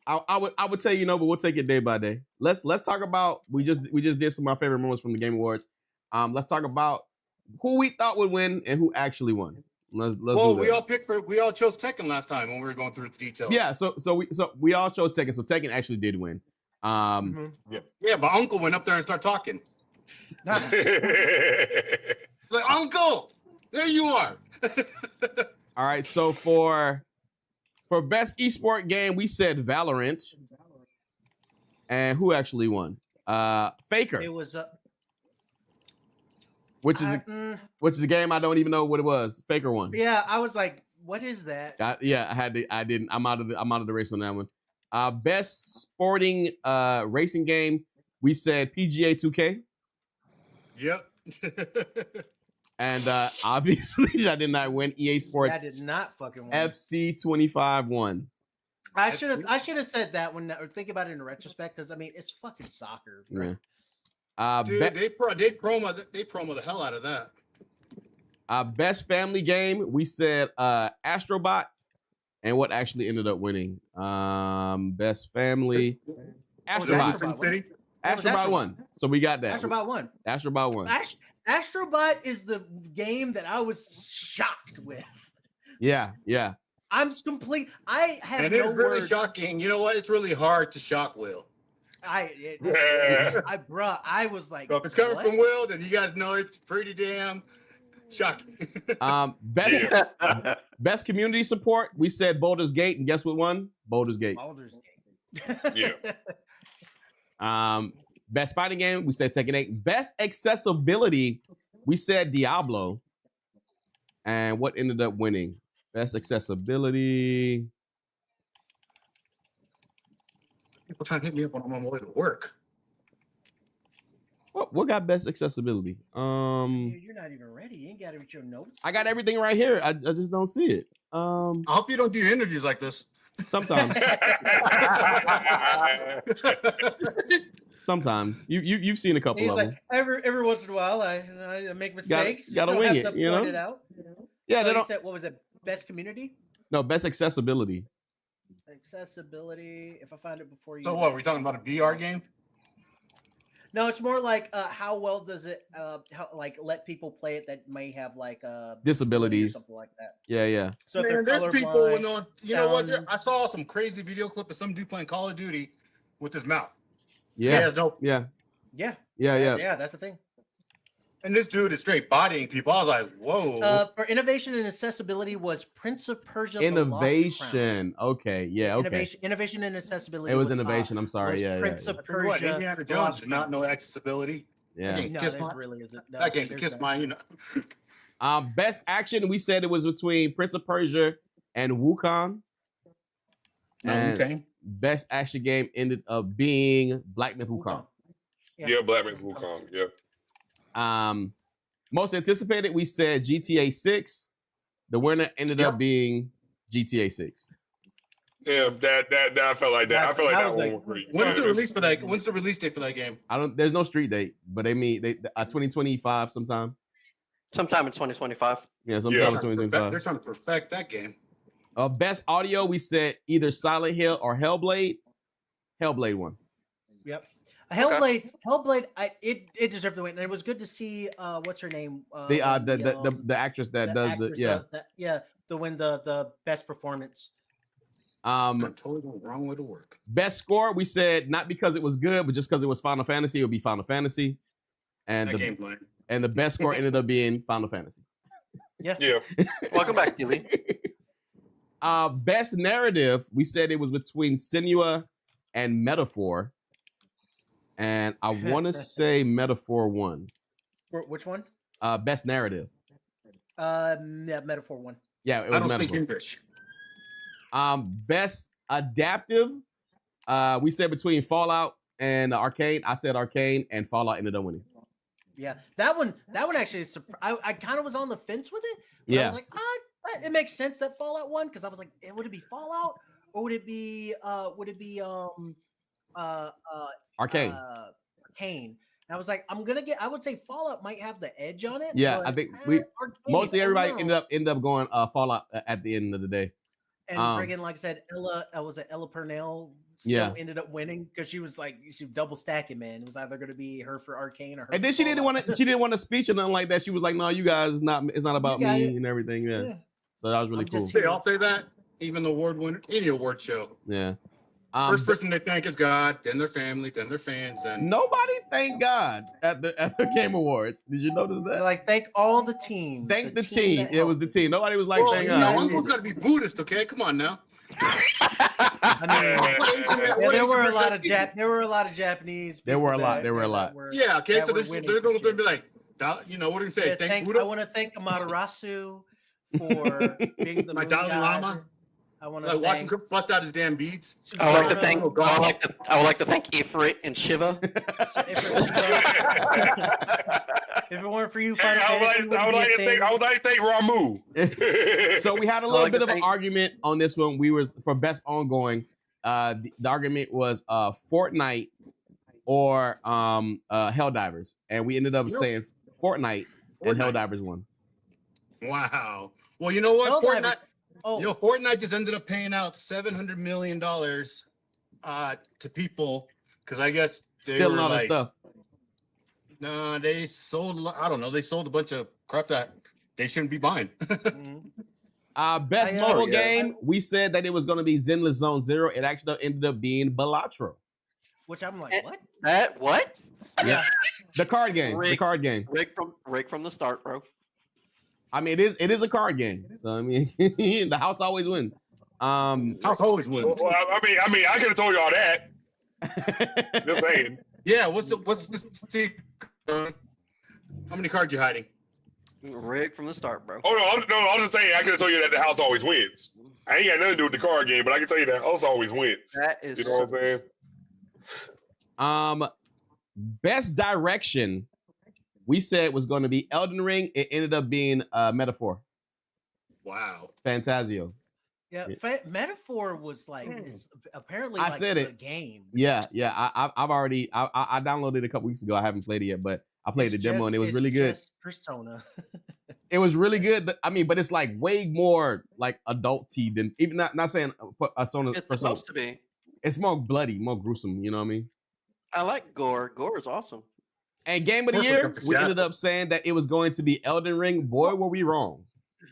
I would tell you no, but we'll take it day by day. Let's talk about we just did some of my favorite moments from the Game Awards. Let's talk about who we thought would win and who actually won. Let's well, do that. we all chose Tekken last time when we were going through the details. Yeah, so we all chose Tekken. So Tekken actually did win. Yeah, but Uncle went up there and started talking. Like, Uncle, there you are. All right, so for best esport game, we said Valorant. And who actually won? Faker. It was which is a game I don't even know what it was. Faker won. Yeah, I was like, what is that? I'm out of the race on that one. Best sporting racing game, we said PGA 2K. Yep. And obviously I did not win. EA Sports. That did not fucking win. FC 25 won. I should have said that when or think about it in retrospect, because I mean it's fucking soccer. Right? Yeah. Dude, they promo the hell out of that. Best family game, we said Astrobot, and what actually ended up winning? Best family, Astrobot. Astrobot won. So we got that. Astrobot won. Astrobot won. Astrobot is the game that I was shocked with. Yeah. I'm complete. I have and no it's really words. shocking. You know what? It's really hard to shock Will. I was like, So if it's coming what? from Will, then you guys know it's pretty damn shocking. Best community support. We said Baldur's Gate, and guess what won? Baldur's Gate. Baldur's Gate. Yeah. Best fighting game. We said Tekken 8. Best accessibility. We said Diablo. And what ended up winning? Best accessibility. People trying to hit me up when I'm on my way to work. What got best accessibility? You're not even ready. You ain't got it with your notes. I got everything right here. I just don't see it. I hope you don't do interviews like this. Sometimes. Sometimes. You've seen a couple He's of like, them. every once in a while I make mistakes. Gotta You don't wing have it, to you know? point it out. Yeah, So they you don't. said, what was it? Best community? No, best accessibility. Accessibility. If I find it before you. So what? Are we talking about a VR game? No, it's more like how well does it let people play it that may have like Disabilities. or something like that. Yeah. So if Man, they're there's people colorblind, you know what? sound- I saw some crazy video clip of some dude playing Call of Duty with his mouth. Yeah. He has no, Yeah. Yeah. Yeah. That's the thing. and this dude is straight bodying people. I was like, whoa. For innovation and accessibility was Prince of Persia. The Lost Crown. Innovation. Okay. Yeah. Okay. Innovation and accessibility. It was innovation. I'm sorry. was Yeah. Prince Yeah. of I tell you what, Persia. Indiana The Jones Lost does not know accessibility. Yeah. That game No, kiss there my, really isn't. No, that game there's kiss not. my, you know. Best action. We said it was between Prince of Persia and Wukong. And Okay. best action game ended up being Black Myth Wukong. Yeah, Black Myth Wukong. Yeah. Most anticipated, we said GTA 6. The winner ended up being GTA 6. Yeah, that I felt like that. I felt like that one was great. When's the release for that? When's the release date for that game? There's no street date, but they 2025 sometime. Sometime in 2025. Yeah, sometime in 2025. They're trying to perfect that game. Best audio, we said either Silent Hill or Hellblade. Hellblade won. Yep. Hellblade, it deserved the win. And it was good to see what's her name? The actress that does the win the best performance. I'm totally going wrong way to work. Best score, we said not because it was good, but just because it was Final Fantasy, it would be Final Fantasy. And That game playing. And the best score ended up being Final Fantasy. Yeah. Welcome back, Keely. Best narrative, we said it was between Senua and Metaphor. And I want to say Metaphor won. Which one? Best narrative. Yeah, Metaphor one. Yeah, it was I don't Metaphor. speak English. Best adaptive, we said between Fallout and Arcane. I said Arcane, and Fallout ended up winning. Yeah, that one actually is. I kind of was on the fence with it. But Yeah. I was like, it makes sense that Fallout won because I was like, would it be Fallout or would it be Arcane. Arcane? And I was like, I would say Fallout might have the edge on it. Yeah, but, I think Arcane, mostly I don't everybody know. ended up going Fallout at the end of the day. And friggin', like I said, Ella Purnell still ended up winning because she was double stacking, man. It was either going to be her for Arcane or her. And then she didn't want a speech or nothing like that. She was like, "No, you guys, it's not about me and everything." Yeah. So that was really cool. They all say that, even the award winner, any award show. Yeah. First person they thank is God, then their family, then their fans, and nobody thanked God at the Game Awards. Did you notice that? They're like, thank all the team. Thank the team. It was the team. Nobody was like, thank you know, God. I'm supposed to be Buddhist, okay? Come on now. I mean, there were a lot of Japanese. There were a lot. Yeah. Okay. So they're going to be like, you know, what do you say? Thank Buddha. I want to thank Amaterasu for being the my Dalai Lama. I want to watch him flush out his damn beads. I would like to thank Ifrit and Shiva. If it weren't for you, I would like to thank Ramu. So we had a little bit of an argument on this one. We was for best ongoing. The argument was Fortnite or Helldivers, and we ended up saying Fortnite, and Helldivers won. Wow. Well, you know what? Helldivers. Fortnite just ended up paying out $700 million to people because I guess they stealing were all their stuff. No, they sold. I don't know. They sold a bunch of crap that they shouldn't be buying. Best mobile game. We said that it was going to be Zenless Zone Zero. It actually ended up being Balatro. which I'm like, what? That what? Yeah. The card game. The Rick- card game. Rick from the start, bro. I mean, it is a card game. So I mean, the house always wins. House always wins. Well, I mean, I could have told y'all that. Just saying. Yeah, what's the secret? How many cards you hiding? Rick from the start, bro. Oh no, I'm just saying I could have told you that the house always wins. I ain't got nothing to do with the card game, but I can tell you that house always wins. That is, you know what I'm saying? Best direction we said was going to be Elden Ring. It ended up being Metaphor. Wow. Fantasio. Yeah, Metaphor was like apparently I like said the it. game. Yeah. I've already I downloaded it a couple weeks ago. I haven't played it yet, but I played the demo and it was really good. Persona. It was really good. I mean, but it's like way more like adult-y than even not saying Persona. It's supposed to be. It's more bloody, more gruesome. You know what I mean? I like gore. Gore is awesome. And game of the year, we ended up saying that it was going to be Elden Ring. Boy, were we wrong.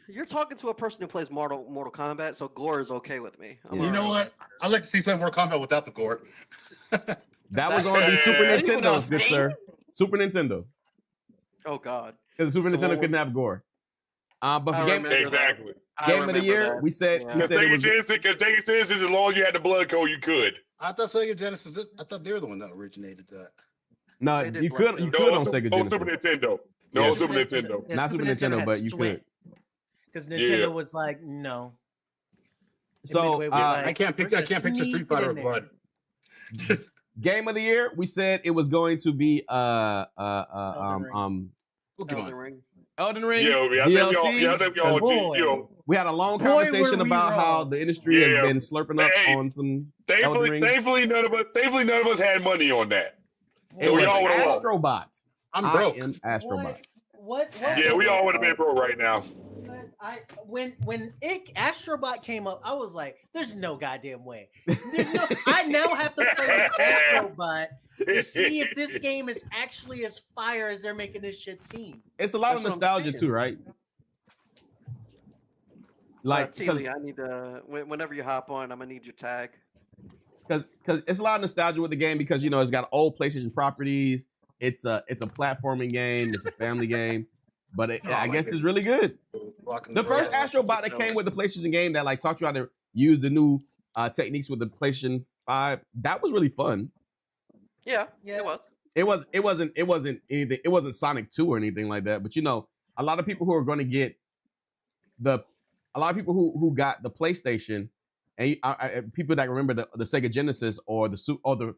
You're talking to a person who plays Mortal Kombat, so gore is okay with me. You know what? I like to see play Mortal Kombat without the gore. That was on the Super Nintendo, good sir. Super Nintendo. Oh God. Because the Super Nintendo couldn't have gore. But for game of the year, we said it was because Sega Genesis, as long as you had the blood code, you could. I thought Sega Genesis. I thought they were the one that originated that. No, you could on Sega Genesis. Super Nintendo. No, Super Nintendo. Not Super Nintendo, but you could. Because Nintendo was like, no. So I can't picture Street Fighter with blood. Game of the year, we said it was going to be Elden Ring, DLC. We had a long conversation about how the industry has been slurping up on some Elden Ring. Thankfully, none of us had money on that. So we all Astrobot. I'm broke. I am Astrobot. What? Yeah, we all would have been broke right now. When Astrobot came up, I was like, "There's no goddamn way." I now have to play Astrobot to see if this game is actually as fire as they're making this shit seem. It's a lot of nostalgia too, right? Like, Teely, I need to. Whenever you hop on, I'm gonna need your tag. Because it's a lot of nostalgia with the game because it's got old PlayStation properties. It's a platforming game. It's a family game. But I guess it's really good. The first Astrobot that came with the PlayStation game that like taught you how to use the new techniques with the PlayStation 5, that was really fun. Yeah, it was. It wasn't anything. It wasn't Sonic 2 or anything like that. But a lot of people who are going to get a lot of people who got the PlayStation and people that remember the Sega Genesis or the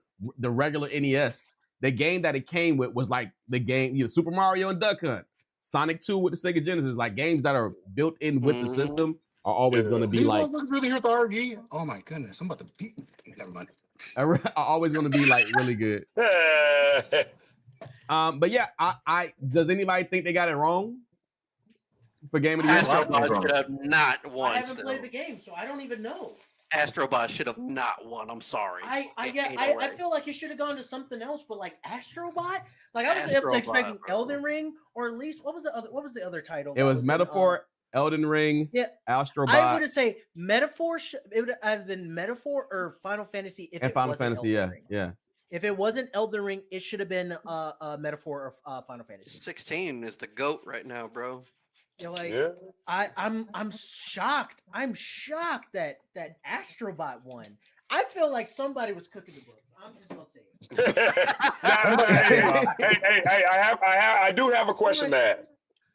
regular NES, the game that it came with was like the game Super Mario and Duck Hunt. Sonic 2 with the Sega Genesis, like games that are built in with the system are always going to be like. Really here at the RG? Oh my goodness, I'm about to beat. Never mind. Are always going to be like really good. But yeah, I does anybody think they got it wrong for game of the year? Astrobot should have not won. I haven't played the game, so I don't even know. Astrobot should have not won. I'm sorry. I feel like it should have gone to something else, but like Astrobot, like I was expecting Elden Ring, or at least what was the other title? It was Metaphor, Elden Ring, Astrobot. I would say Metaphor. It would have been Metaphor or Final Fantasy. Final Fantasy, yeah. If it wasn't Elden Ring, it should have been Metaphor or Final Fantasy. 16 is the GOAT right now, bro. I'm shocked. I'm shocked that Astrobot won. I feel like somebody was cooking the books. I'm just gonna say it. I do have a question to ask,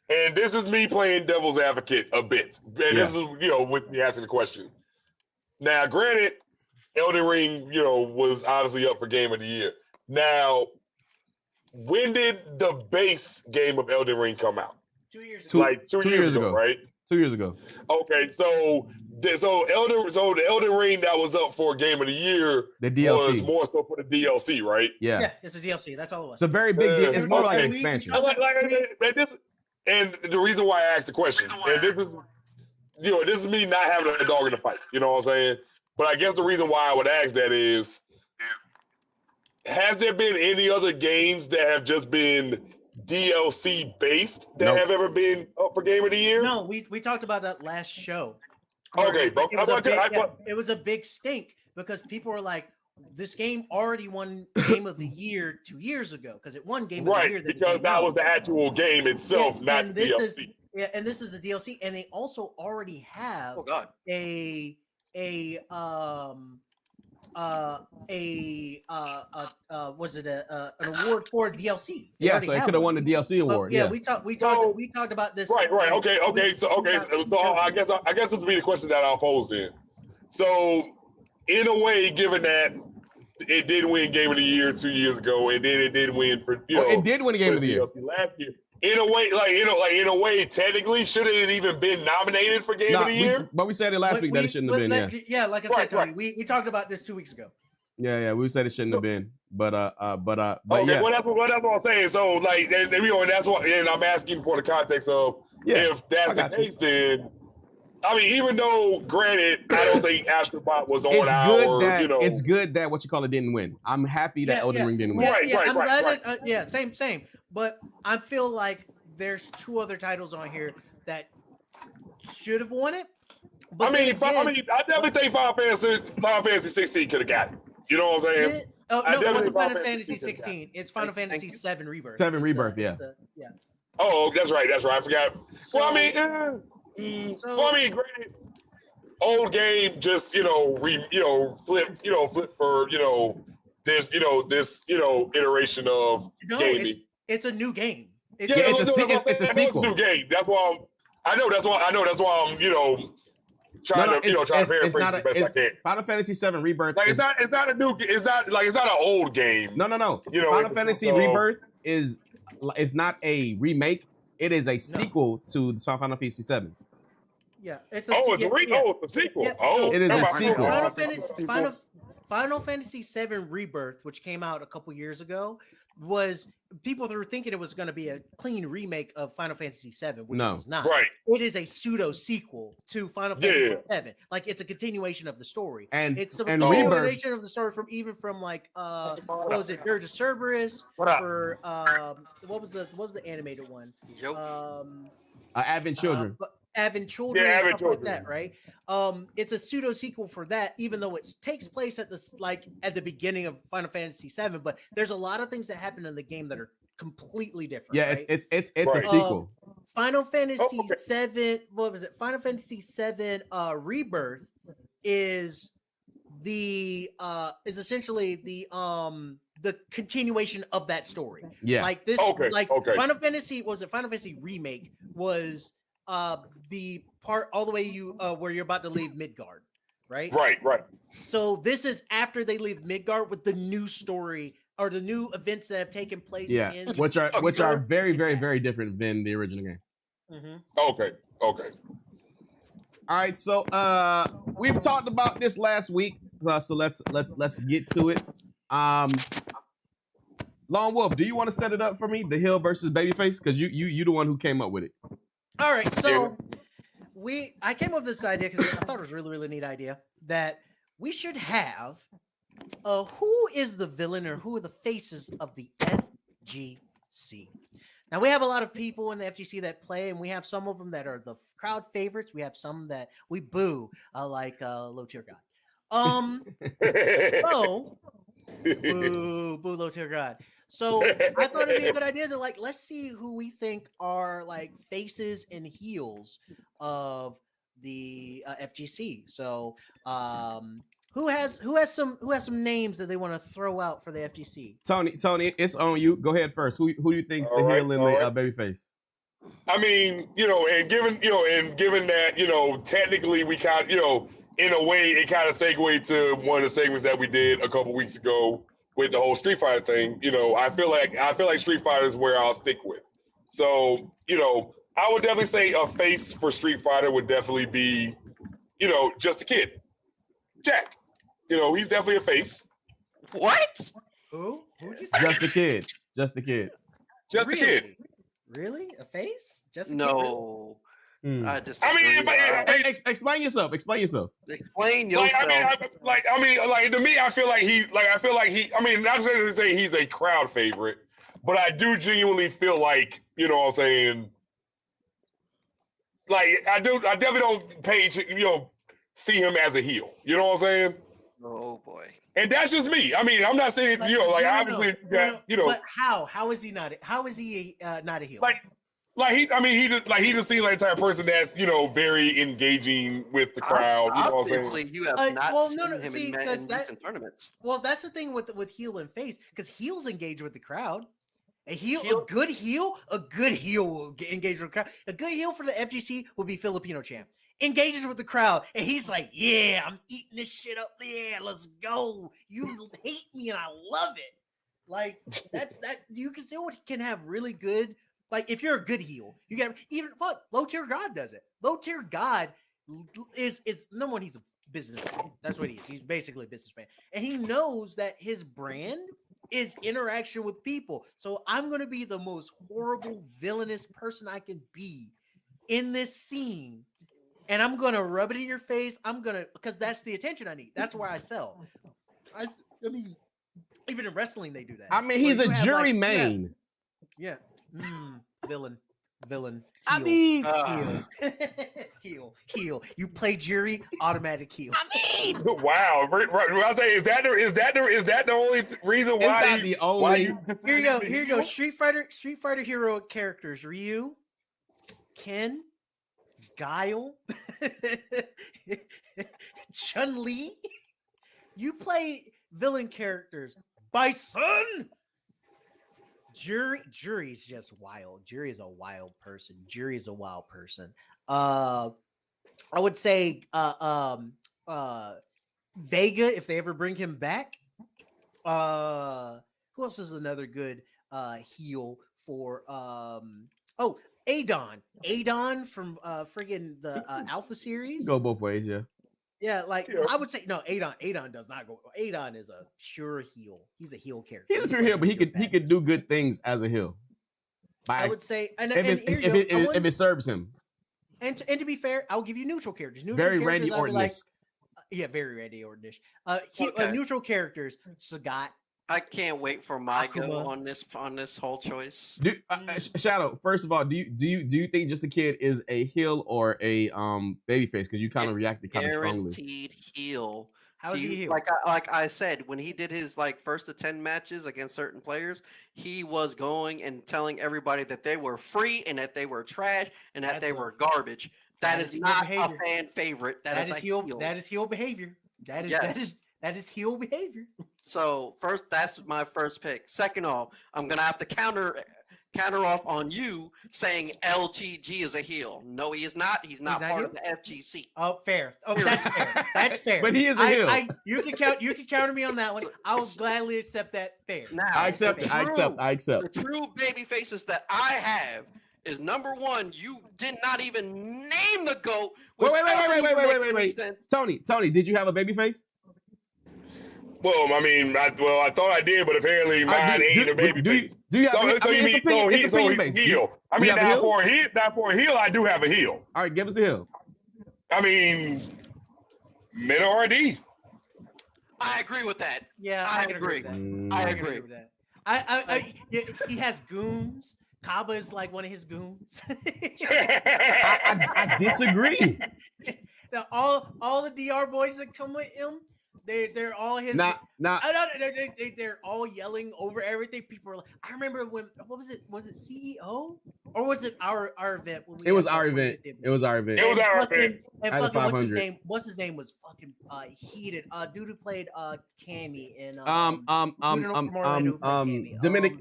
and this is me playing devil's advocate a bit. And this is with me asking the question. Now, granted, Elden Ring was obviously up for Game of the Year. Now, when did the base game of Elden Ring come out? 2 years ago. Like 2 years ago, right? 2 years ago. Okay, so the Elden Ring that was up for Game of the Year, the DLC was more so for the DLC, right? Yeah, it's a DLC. That's all it was. It's a very big deal. It's more like an expansion. And the reason why I asked the question, and this is me not having a dog in the fight. You know what I'm saying? But I guess the reason why I would ask that is, has there been any other games that have just been DLC based that have ever been up for Game of the Year? No, we talked about that last show. Okay, it was a big stink because people were like, this game already won Game of the Year 2 years ago because it won Game of the Year. Right, because that was the actual game itself, not the DLC. And this is the DLC, and they also already have Oh God. an award for DLC. They Yeah, already so it have could have one. won the DLC award. Yeah, Yeah. we talked about this. Right. Okay. So I guess this would be the question that I'll pose then. So, in a way, given that it did win Game of the Year 2 years ago, and then it did win for it did win a Game of the Year last year. In a way, technically, shouldn't it even been nominated for Game of the Year? But we said it last week that it shouldn't have been. Yeah, like I said, Tony, we talked about this 2 weeks ago. Yeah, we said it shouldn't have been, but okay, yeah. Well, that's what I'm saying. So, like, and that's what, and I'm asking for the context of if that's the case, then. I mean, even though, granted, I don't think Astrobot was on It's good that what you call it didn't win. I'm happy that Elden Ring didn't win. Right. Same. But I feel like there's 2 other titles on here that should have won it. But I definitely think Final Fantasy 16 could have got it. You know what I'm saying? No, it wasn't Final Fantasy 16. It's Final Fantasy 7 Rebirth. 7 Rebirth, yeah. Oh, that's right. I forgot. Well, granted, old game just flip for this iteration of gaming. It's a new game. It's a sequel. It's a new game. That's why I'm trying to paraphrase the best I can. Final Fantasy 7 Rebirth. Like it's not an old game. No. Final Fantasy Rebirth is not a remake. It is a sequel to the Final Fantasy 7. Yeah, it's a sequel. Yeah. It is a sequel. Final Fantasy 7 Rebirth, which came out a couple years ago, was people were thinking it was going to be a clean remake of Final Fantasy 7, which it was not. Right. It is a pseudo sequel to Final Fantasy 7. Like it's a continuation of the story. And it's a continuation of the story from like what was it, Dirge of Cerberus? What was the animated one? Advent Children. Advent Children, and stuff like that, right? It's a pseudo sequel for that, even though it takes place at the beginning of Final Fantasy VII. But there's a lot of things that happen in the game that are completely different. Yeah, right? it's a sequel. Final Fantasy VII. What was it? Final Fantasy VII Rebirth is essentially the continuation of that story. Yeah, like this. Final Fantasy Final Fantasy Remake was the part all the way where you're about to leave Midgard, right? Right. So this is after they leave Midgard with the new story or the new events that have taken place. Yeah, which are very, very, very different than the original game. Mm-hmm. Okay. All right, so we've talked about this last week, so let's get to it. Lone Wolf, do you want to set it up for me? The Hill versus Babyface, because you the one who came up with it. All right, so I came up with this idea because I thought it was a really, really neat idea that we should have who is the villain or who are the faces of the FGC. Now we have a lot of people in the FGC that play, and we have some of them that are the crowd favorites. We have some that we boo, like Low Tier God. So boo Low Tier God. So I thought it'd be a good idea to let's see who we think are faces and heels of the FGC. So who has some names that they want to throw out for the FGC? Tony, it's on you. Go ahead first. Who do you think's the heel and the Babyface? I mean, and given that, technically we kind of, in a way, it kind of segued to one of the segments that we did a couple weeks ago with the whole Street Fighter thing. I feel like Street Fighter is where I'll stick with. So, I would definitely say a face for Street Fighter would definitely be, Just a Kid. Jack. He's definitely a face. What? Who'd you say? Just a Kid. Just a Kid. Just a Kid. Really? A face? Just a no. Kid? I disagree. Explain yourself. Explain yourself. Explain yourself. To me, I feel like he. I mean, not to say he's a crowd favorite, but I do genuinely feel like, what I'm saying. I definitely don't see him as a heel. You know what I'm saying? Oh boy. And that's just me. I mean, I'm not saying, But, you know, like no, no, obviously, no, you got, no. you know, But how is he not? How is he not a heel? Like he just seems like the type of person that's, you know, very engaging with the crowd. You know what I'm saying? Obviously, you have not seen him see, in recent tournaments. Well, that's the thing with heel and face, because heels engage with the crowd. A good heel will engage with the crowd. A good heel for the FGC would be Filipino champ. Engages with the crowd, and he's like, "Yeah, I'm eating this shit up. Yeah, let's go. You hate me, and I love it." Like that. You can still can have really good. Like if you're a good heel, you get even low tier God does it. Low tier God is number one. He's a businessman. That's what he is. He's basically a businessman, and he knows that his brand is interaction with people. So I'm going to be the most horrible, villainous person I can be in this scene. And I'm going to rub it in your face. Because that's the attention I need. That's where I sell. I mean, even in wrestling, they do that. I mean, he's a jury main. Yeah. Villain. Heel. I mean, heel. You play jury, automatic heel. I mean, wow. I say, is that the only reason why? It's not the only. Here you go. Street Fighter hero characters: Ryu, Ken, Guile, Chun-Li. You play villain characters. Bison. Jury's just wild. Jury is a wild person. I would say Vega, if they ever bring him back. Who else is another good heel for Adon. Adon from friggin' the Alpha series. Go both ways, yeah. Yeah, I would say no. Adon does not go. Adon is a pure heel. He's a heel character. He's a pure heel, but he could do good things as a heel. I would say, if it serves him. And to be fair, I'll give you neutral characters. Very Randy Orton-esque. Very Randy Orton-ish. Neutral characters. Sagat. I can't wait for my go on this whole choice. Shadow, first of all, do you think Just a Kid is a heel or a babyface? Because you kind of reacted kind of strongly. Guaranteed heel. How is he heel? Like I said, when he did his first to 10 matches against certain players, he was going and telling everybody that they were free and that they were trash and that they were garbage. That is not a fan favorite. That is heel. That is heel behavior. That is heel behavior. So first, that's my first pick. Second off, I'm gonna have to counter off on you saying LTG is a heel. No, he is not. He's not part of the FGC. Oh, fair. Oh, that's fair. That's fair. But he is a heel. You can counter me on that one. I will gladly accept that. Fair. Now, I accept. The true baby faces that I have is number one. You did not even name the GOAT. Wait. Tony, did you have a baby face? Well, I mean, I thought I did, but apparently mine ain't a baby face. Do you have? It's opinion based. Heel. I mean, now for a heel, I do have a heel. All right, give us a heel. I mean, Meta RD. I agree with that. Yeah, I agree. I agree with that. He has goons. Kaba is like one of his goons. I disagree. All the DR boys that come with him. They're all his. They're all yelling over everything. People are like, I remember when. What was it? Was it CEO or was it our event? When it was our event. It was our event. And fucking, what's his name was fucking heated. Dude who played Cammy in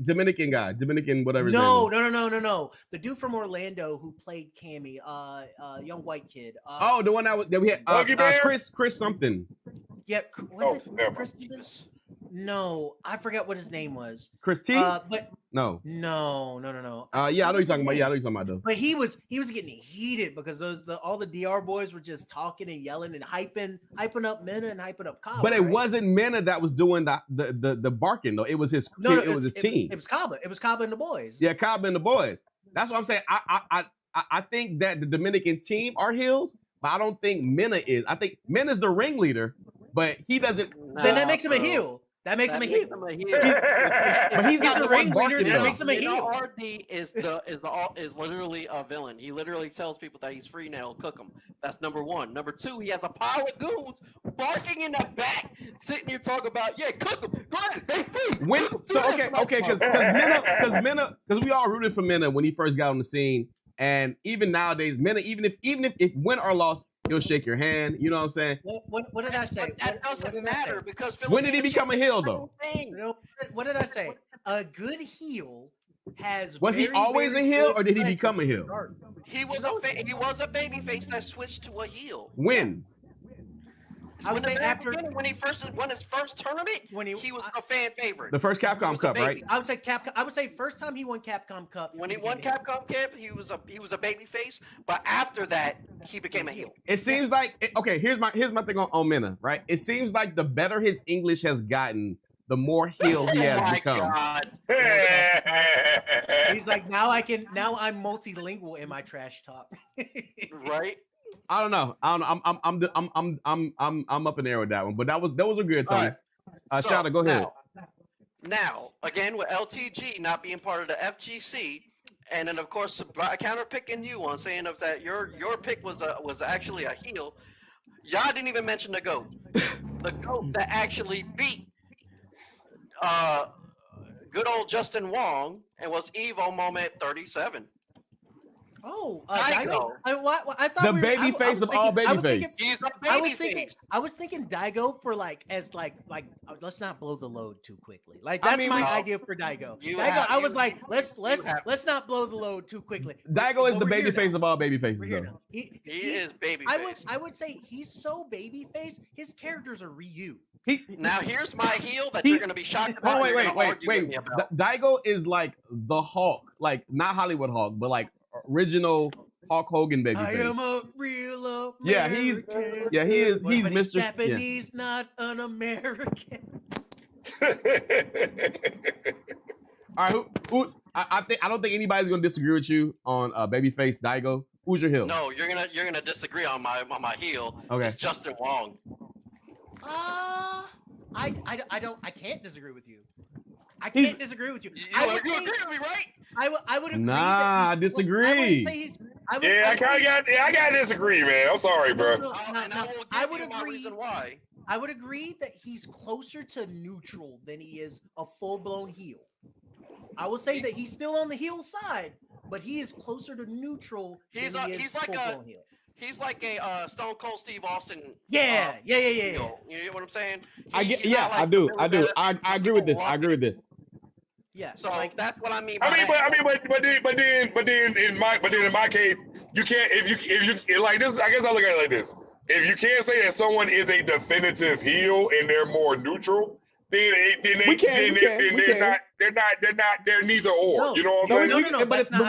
Dominican guy, Dominican whatever. No. The dude from Orlando who played Cammy, young white kid. The one that we had. Chris something. Yeah, was it Chris? No, I forgot what his name was. Chris T? But no. Yeah, I know you're talking about. Though. But he was getting heated because all the DR boys were just talking and yelling and hyping up Mena and hyping up Kaba. But it wasn't Mena that was doing the barking though. It was his. It was his team. It was Kaba. It was Kaba and the boys. Yeah, Kaba and the boys. That's what I'm saying. I think that the Dominican team are heels, but I don't think Mena is. I think Mena's the ringleader. But he doesn't. Then that makes him a heel. That makes him a makes heel. him a heel. But he's not the one ringleader. barking That though. makes him a You know, heel. RD is literally a villain. He literally tells people that he's free now. Cook him. That's number one. Number two, he has a pile of goons barking in the back, sitting here talking about, yeah, cook them. Go ahead, they free. When Cook 'em. so Do okay, this. okay, because we all rooted for Minna when he first got on the scene, and even nowadays, Minna, even if win or loss, he'll shake your hand. You know what I'm saying? What did I say? But that What doesn't did I say? matter because When did he Filipinos become a do heel, the though? same thing. You know, what did I say? A good heel has. Was he very, always very a heel, good or did he friends become a with heel? regard. He was a baby face that switched to a heel. When? I would In the say very after beginning, when he first won his first tournament, when he was a fan favorite. The first He Capcom was a Cup, baby. right? I would say Capcom. I would say first time he won Capcom Cup. When he became won a heel. Capcom Cup, he was a baby face, but after that, he became a heel. It seems like okay. Here's my thing on Minna, right? It seems like the better his English has gotten, the more heel he has Oh my become. God. He's like now I'm multilingual in my trash talk. Right? I don't know. I'm up in the air with that one, but that was a good All Tony. right. So, Shada, go ahead. Now, again with LTG not being part of the FGC, and then of course counter picking you on saying of that your pick was actually a heel. Y'all didn't even mention the GOAT. The GOAT that actually beat good old Justin Wong and was Evo Moment 37. Oh, Daigo. I thought The we were, baby face of all baby face. He's the I baby was thinking, face. I was thinking Daigo for let's not blow the load too quickly. Like I that's mean, my we- idea for Daigo. You Daigo, have- I you- was like, let's have- not blow the load too quickly. Daigo is But the we're baby here face now. of all baby faces, We're here though. now. He he's- is baby I face. would say he's so baby face. His characters are Ryu. Now here's my heel that He's- you're gonna be shocked about. Oh and you're gonna argue with me wait. about. Daigo is like the Hulk, like not Hollywood Hulk, but like original Hulk Hogan baby I face. am a real American. Yeah, he is. He's But Mr. Yeah. Japanese, not an American. All right, I don't think anybody's gonna disagree with you on babyface Daigo. Who's your heel? No, you're gonna disagree on my heel. Okay. It's Justin Wong. I can't disagree with you. I He's- can't disagree with you. You I would agree say- with me, right? I would agree. Nah, that I disagree. Yeah, I gotta disagree, man. I'm sorry, bro. And I will give I would you my agree. reason why. I would agree that he's closer to neutral than he is a full-blown heel. I will say that he's still on the heel side, but he is closer to neutral He's than he is he's like full-blown heel. He's like a Stone Cold Steve Austin. Yeah. heel. You know what I'm saying? I get. He's Yeah, not like I do. the I do. villain that I agree with this. people I agree with this. Yeah. So that's what I mean. I by mean, that. but then in my case, you can't if you like this. I guess I look at it like this: if you can't say that someone is a definitive heel and they're more neutral, then they're neither or. No, you know what No, I'm saying? we- but it's-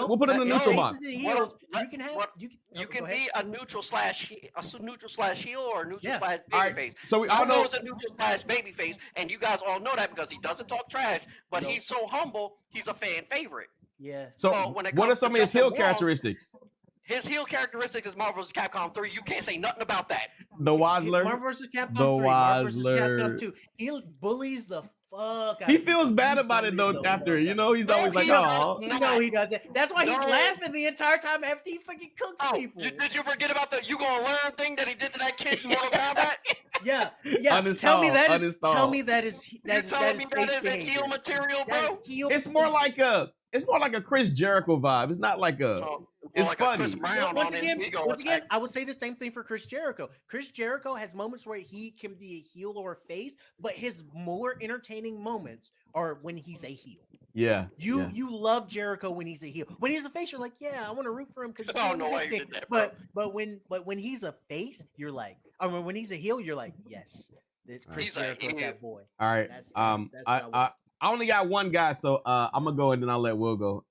we'll put it in the neutral box. Faces and heels, What- you can have. what- You You can go ahead. be a neutral slash heel or a neutral Yeah. slash All right, babyface. so we all know- is a neutral slash babyface, and you guys all know that because he doesn't talk trash, but he's so humble. He's a fan favorite. Yeah. So, when it what are comes some to of his Justin heel Wong, characteristics? His heel characteristics is Marvel vs. Capcom 3. You can't say nothing about that. The Wazler. Marvel vs. Capcom The 3, Marvel vs. Wazler. Capcom 2. He bullies the fuck out He of feels people. bad He about it though. bullies the After fuck you know, he's No, always like, he "Oh, does You know he doesn't. That's why he's No. laughing the entire time after he fucking cooks people. Did you forget about the "you gonna learn" thing that he did to that kid in Mortal Kombat? Yeah. Uninstall, Tell me that is. uninstall. Tell me that is. You That is. telling That is me that face isn't behavior. heel material, That bro? is heel It's more like a Chris Jericho vibe. It's not like a. So, It's like funny. A Chris Brown Once on his again, ego once again, attack. I would say the same thing for Chris Jericho. Chris Jericho has moments where he can be a heel or a face, but his more entertaining moments are when he's a heel. Yeah. You love Jericho when he's a heel. When he's a face, you're like, yeah, I want to root for him because Oh, no way you did that, bro. but when he's a face, you're like, I mean, when he's a heel, you're like, yes, it's Chris He's a Jericho's heel. that boy. All right. That's what I want. I only got one guy, so I'm gonna go and then I'll let Will go.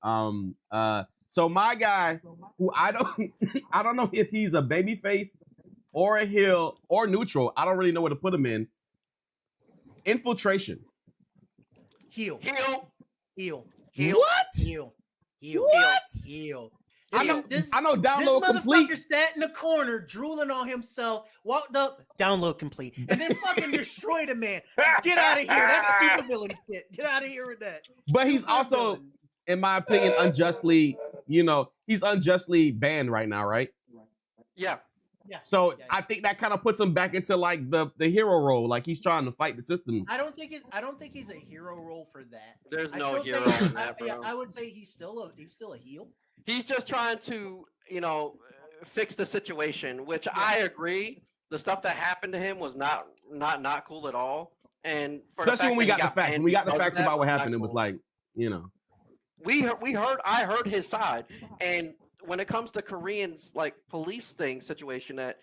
So my guy, who I don't know if he's a babyface or a heel or neutral. I don't really know where to put him in. Infiltration. Heel. Heel. Heel. Heel. What? Heel. Heel. What? Heel. I know. This Download complete. motherfucker sat in the corner drooling on himself, walked up, download complete, and then fucking destroyed a man. Get out of here. That's super villain shit. Get out of here with that. But he's Super also, villain. in my opinion, unjustly. He's unjustly banned right now, right? Yeah. Yeah. So Yeah. I think that kind of puts him back into like the hero role, like he's trying to fight the system. I don't think he's a hero role for that. There's I no still hero think- in that, bro. I would say he's still a heel. He's just trying to, fix the situation, which I agree. The stuff that happened to him was not cool at all. And Especially when we got the facts. When we got the because of facts that, about what was not happened, it was cool. like, I heard his side. And when it comes to Koreans like police thing situation that,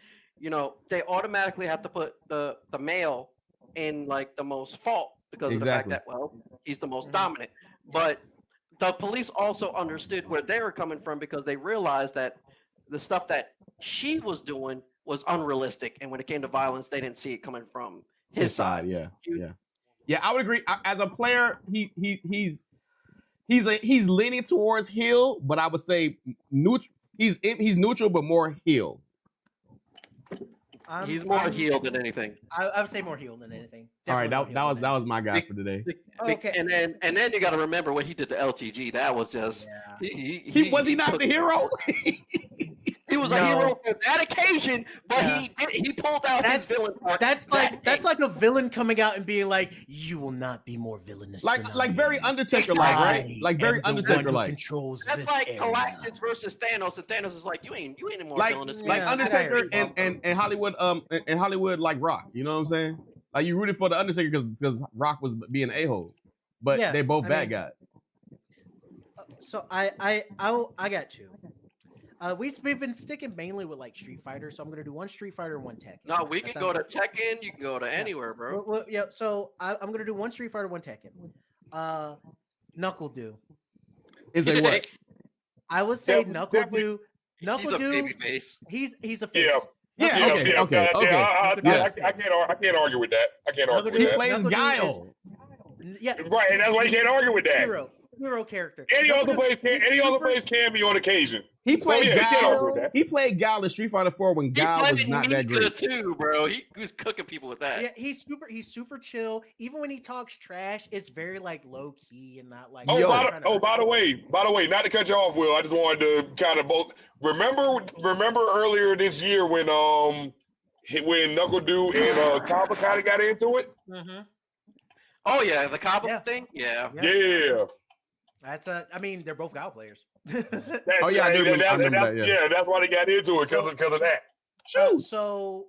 they automatically have to put the male in like the most fault because of the fact that, well, he's the most dominant. But the police also understood where they were coming from because they realized that the stuff that she was doing was unrealistic. And when it came to violence, they didn't see it coming from his side. Yeah, I would agree. As a player, he's leaning towards heel, but I would say neutral. He's neutral, but more heel. He's more heel than anything. I would say more heel than anything. All right, Definitely that more heel was my guy for today. Okay. And then you got to remember what he did to LTG. That was just He was he not the hero? He was a hero for that occasion, but he pulled out his villain part. That's like a villain coming out and being like, "You will not be more villainous." Like very Undertaker like, right? Like very Undertaker like. That's like Galactus versus Thanos, and Thanos is like, you ain't any more villainous than me." Like Undertaker and Hollywood like Rock. You know what I'm saying? Like you rooted for the Undertaker because Rock was being an a-hole, but they both bad guys. So I got two. We've been sticking mainly with like Street Fighter, so I'm gonna do one Street Fighter and one Tekken. No, we can go to Tekken. You can go to anywhere, bro. Well, yeah. So I'm gonna do one Street Fighter, one Tekken. Knuckle Do. Is a what? I would say Knuckle Do. He's a baby face. He's a face. Okay. I can't argue with that. I can't argue with He that. plays Guile. Yeah, right, and that's why you can't argue with that. Hero character. Any other place can be on occasion. He played you can't argue with Guile. that. He played Guile in Street Fighter 4 when Guile was not that great. Too, bro. He was cooking people with that. Yeah, he's super chill. Even when he talks trash, it's very like low key and not like. By the way, not to cut you off, Will. I just wanted to kind of both remember earlier this year when Knuckle Do and Kaba kind of got into it. Mm-hmm. Oh yeah, the Kaba thing. Yeah. I mean, they're both Guile players. I do remember that. Yeah, that's why they got into it because of that. So,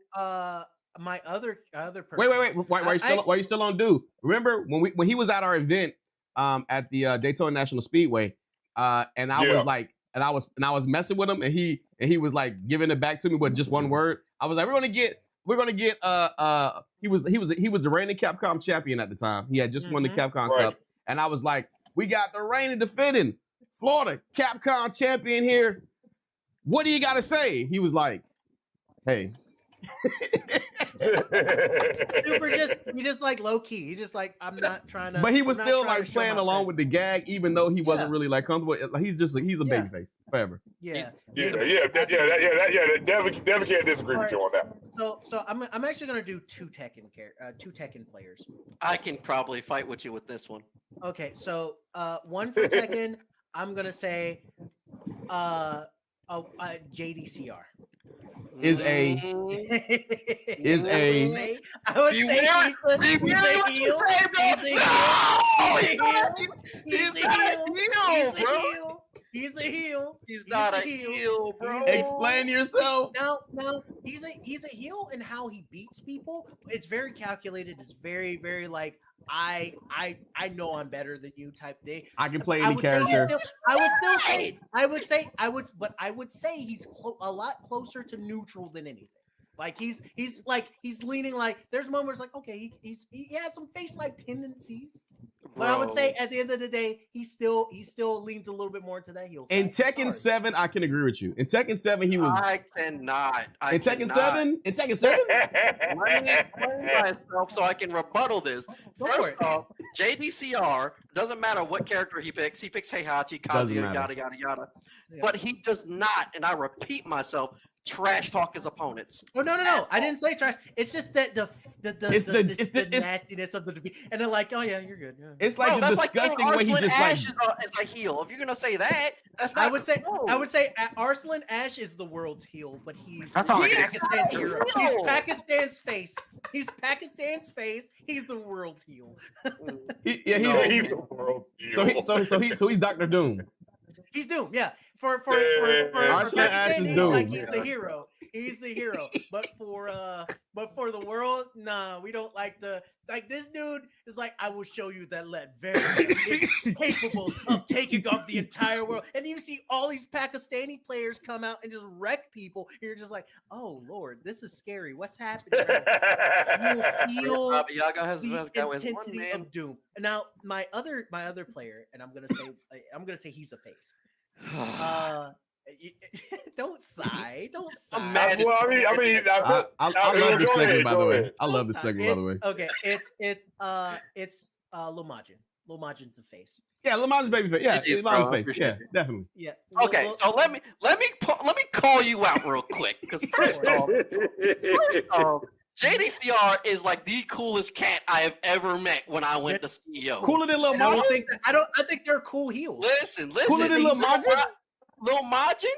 my other person. Wait. Why you still on Do? Remember when he was at our event at the Daytona National Speedway, and I was messing with him, and he was like giving it back to me with just one word. I was like, we're gonna get he was the reigning Capcom champion at the time. He had just won the Capcom Cup, and I was like, we got the reigning defending Florida Capcom champion here. What do you got to say? He was like, hey. He just like low key. He's just like, I'm not trying to. But he was still like playing along with the gag, even though he wasn't really like comfortable. He's a baby face forever. Definitely can't disagree with you on that. So I'm actually gonna do two Tekken players. I can probably fight with you with this one. Okay, so one for Tekken, I'm gonna say JDCR. Is a I would say he's a heel. He's not a heel, bro. Explain yourself. No, he's a heel in how he beats people. It's very calculated. It's very, very like I know I'm better than you type thing. I can play any character. I would say he's a lot closer to neutral than anything. Like he's leaning like there's moments like okay he has some face like tendencies, But I would say at the end of the day, he still leans a little bit more into that heel side. In Tekken 7, I can agree with you. In Tekken 7, he was. I cannot. In Tekken 7? In Tekken 7? Let me explain myself so I can rebuttal this. First off, JDCR, doesn't matter what character he picks Heihachi, Kazuya, yada, yada, yada. Yeah. But he does not, and I repeat myself, trash talk his opponents. Oh no! I didn't say trash. It's just that the nastiness of the defeat, and they're like, oh yeah, you're good. Yeah. It's like the disgusting way he just like. Is a heel. If you're gonna say that, that's not. I would say Arslan Ash is the world's heel, but he's Pakistan's hero. He's Pakistan's face. He's Pakistan's face. He's the world's heel. He's the world's heel. So he's Dr. Doom. He's Doom, yeah. For Arslan Ash is Doom. Like he's the hero. He's the hero. But for the world, nah, we don't like this dude is like, I will show you that Latveria is capable of taking off the entire world. And you see all these Pakistani players come out and just wreck people. You're just like, oh Lord, this is scary. What's happening? You feel the intensity of Doom. And now my other player, and I'm gonna say he's a face. Don't sigh. I love this segment, by the way. I love this segment, by the way. Okay, it's Lil Majin. Lil Majin's a face. Yeah, Lil Majin's baby face. Yeah, Lil Majin's face. Yeah, definitely. Yeah. Okay, so let me call you out real quick, because first off, JDCR is like the coolest cat I have ever met when I went to CEO. Cooler than Lil Majin? I think they're cool heels. Listen. Cooler than Lil Majin? Lil Majin,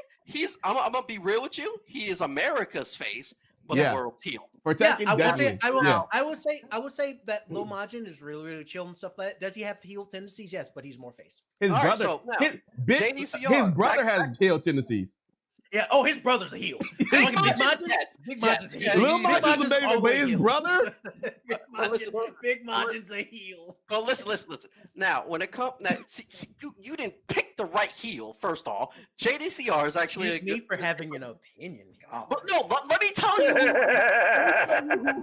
I'm gonna be real with you. He is America's face, but the world's heel. For Tekken, I would say that Lil Majin is really, really chill and stuff like that. Does he have heel tendencies? Yes, but he's more face. His brother has heel tendencies. Yeah. Oh, his brother's a heel. Big Majin's a heel. Lil Majin's a baby, but his brother. Big Majin's a heel. Well, listen. Now, when it comes, you didn't pick the right heel. First off, JDCR is actually me for having an opinion. But let me tell you who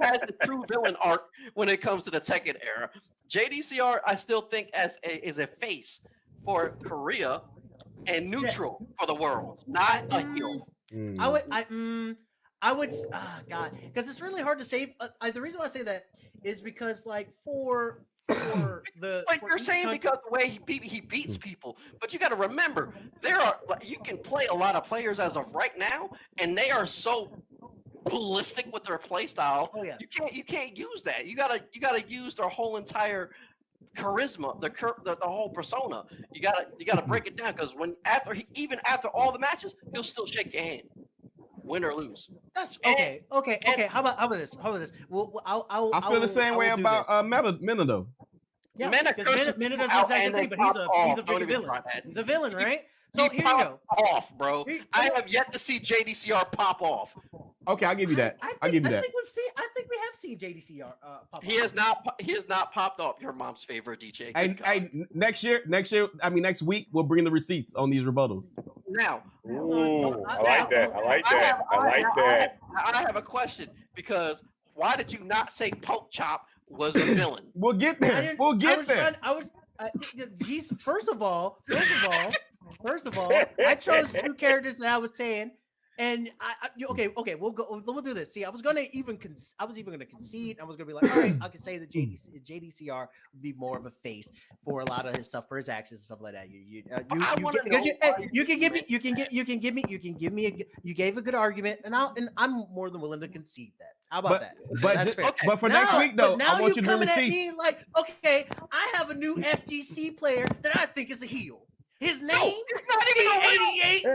has the true villain arc when it comes to the Tekken era. JDCR, I still think is a face for Korea. And neutral for the world, not a heel. I would, God, because it's really hard to say. The reason why I say that is because, like, for the. But you're saying because the way he beats people, but you got to remember you can play a lot of players as of right now, and they are so ballistic with their play style. Oh yeah. You can't use that. You gotta use their whole entire charisma, the whole persona. You gotta break it down, because even after all the matches, he'll still shake your hand, win or lose. That's okay. How about this? Well, I feel the same way about Mena though. Yeah, Mena does the exact same thing, but he's a big villain. He's a villain, right? So here you go. Off, bro. I have yet to see JDCR pop off. Okay, I'll give you that. I think we have seen JDCR pop off. He has not popped off. Your mom's favorite DJ. Hey, next week we'll bring the receipts on these rebuttals. Now, I like that. I have a question, because why did you not say Poke Chop was a villain? We'll get there. He's first of all, I chose two characters that I was saying, and we'll do this. See, I was even gonna concede. I was gonna be like, all right, I could say that JDCR would be more of a face for a lot of his stuff, for his actions and stuff like that. You gave a good argument, and I'm more than willing to concede that. How about that? But for next week though, I want you to bring receipts. Like, okay, I have a new FGC player that I think is a heel. His name is not even 88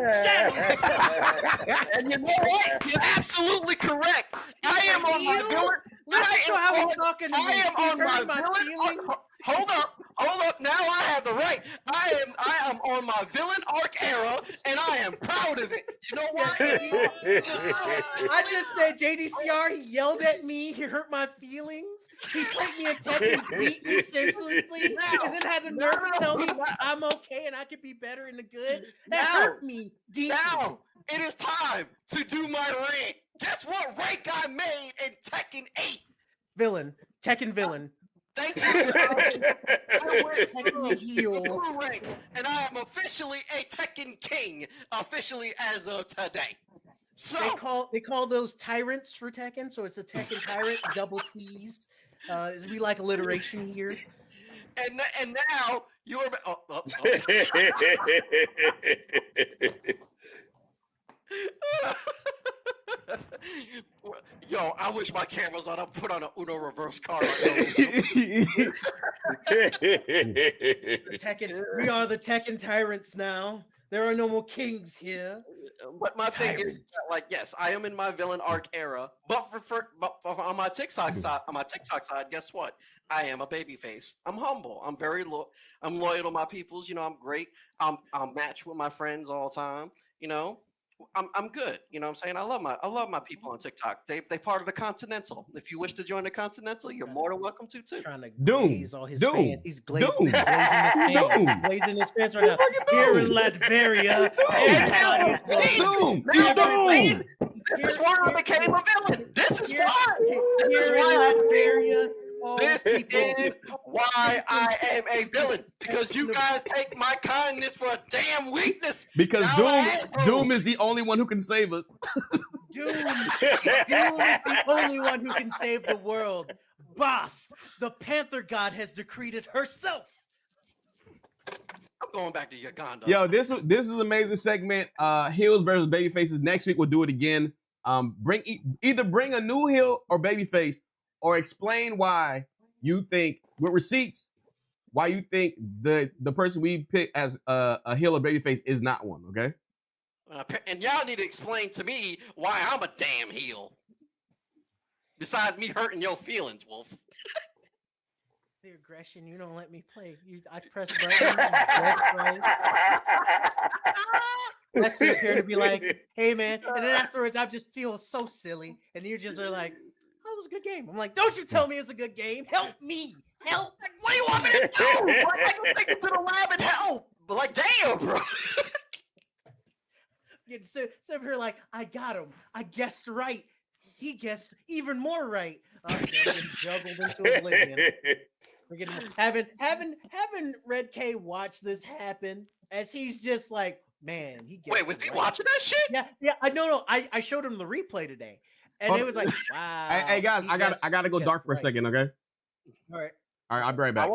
And you know what? You're absolutely correct. I am on my villain. I am on my villain. Hold up. Now I have the right. I am on my villain arc era, and I am proud of it. You know what? I just said JDCR. He yelled at me. He hurt my feelings. He played me in Tekken, beat me senselessly, and then had the nerve to tell me I'm okay and I could be better in the good. That hurt me deeply. Now it is time to do my rank. Guess what rank I made in Tekken 8? Tekken villain. Thank you. I went Tekken heel. Blue ranks, and I am officially a Tekken King, officially as of today. So They call those tyrants for Tekken, so it's a Tekken tyrant, double T's. We like alliteration here. And now you are. Yo, I wish my camera's on. I'll put on an Uno reverse card. Tekken, we are the Tekken tyrants now. There are no more kings here. But my thing is, like, yes, I am in my villain arc era. But on my TikTok side, guess what? I am a babyface. I'm humble. I'm very I'm loyal to my peoples. You know, I'm great. I'm matched with my friends all the time. You know, I'm good. You know what I'm saying? I love my people on TikTok. They part of the Continental. If you wish to join the Continental, you're more than welcome to too. Trying to Doom. glaze all his Doom. fans. He's glazing, Doom. blazing his fans. Doom. Blazing his fans right now. Here in Latveria. everybody is Doom. This is why I became a villain. This is why. Here in Latveria. This is why I am a villain, because you guys take my kindness for a damn weakness. Because Now Doom is the only one who can save us. Doom is the only one who can save the world. Boss, the Panther God has decreed it herself. I'm going back to Uganda. Yo, this is an amazing segment. Heels versus babyfaces. Next week we'll do it again. Either bring a new heel or babyface, or explain why you think, with receipts, why you think the person we pick as a heel or babyface is not one. Okay. And y'all need to explain to me why I'm a damn heel. Besides me hurting your feelings, Wolf. The aggression, you don't let me play. I press buttons. Right. I sit here to be like, hey man, and then afterwards I just feel so silly, and you just are like, oh, it was a good game. I'm like, don't you tell me it's a good game. Help me. Help. Like, what do you want me to do? Like, I can take it to the lab and help. But like, damn, bro. Sit here like, I got him. I guessed right. He guessed even more right. Getting juggled into oblivion. We're getting having Red K watch this happen as he's just like, man, he gets. Wait, was he watching that shit? Yeah. I showed him the replay today, and it was like, wow. Hey guys, I gotta go dark for a second, okay? All right, I'll be right back.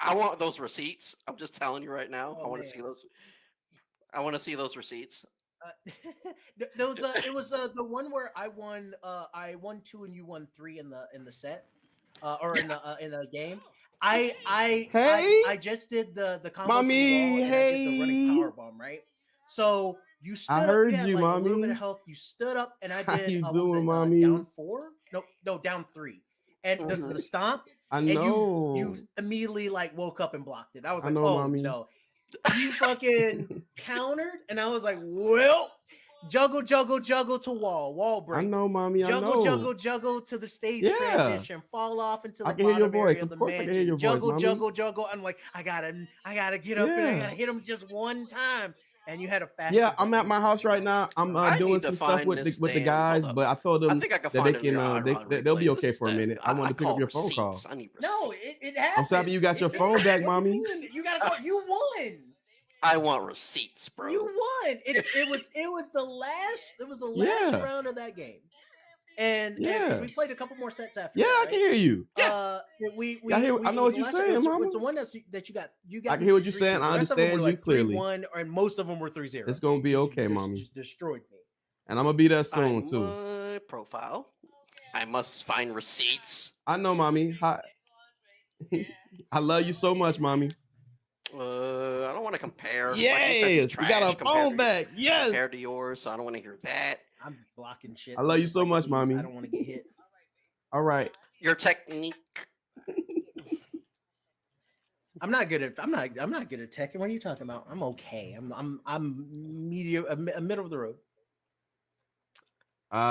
I want those receipts. I'm just telling you right now. Oh, I want to see those. I want to see those receipts. There was it was the one where I won 2 and you won 3 in the set, or in the game. I just did the combo Mommy, and I did the running power bomb, right? So you stood I heard up, you, like mommy. a little bit of health. You stood up, and I did. How you what doing, was it, mommy? Down 4? No, down 3. And the stomp. I and know. you immediately like woke up and blocked it. I was I like, know, oh mommy. no. You fucking countered, and I was like, well, juggle to wall break. I know, mommy. I know. Juggle to the stage Yeah. transition, fall off into the I can hear your bottom area voice. of the Of course I mansion. can hear your voice, mommy. Juggle. I'm like, I gotta get up and I Yeah. gotta hit him just one time. And you had a fast. Yeah, I'm at my house right now. I'm doing some stuff with the guys, but I told them that they can they'll be okay for a minute. I want to pick up your phone call. No, it happened. I'm so happy you got your phone back, mommy. You gotta go. You won. I want receipts, bro. You won. It was the last round of that game. And we played a couple more sets after. Yeah, that, I can hear you. I know what you're saying, mama. It's the one that you got. I can hear what you're saying. I understand you clearly. 3-1, and most of them were 3-0. It's gonna be okay, mommy. Just destroyed me. And I'm gonna be there soon too. My profile. I must find receipts. I know, mommy. Hi. I love you so much, mommy. I don't want to compare. Yes, you got a phone back. Yes. Compared to yours, so I don't want to hear that. I'm just blocking shit. I love you so much, mommy. I don't want to get hit. All right. Your technique. I'm not good at Tekken. What are you talking about? I'm okay. I'm middle of the road.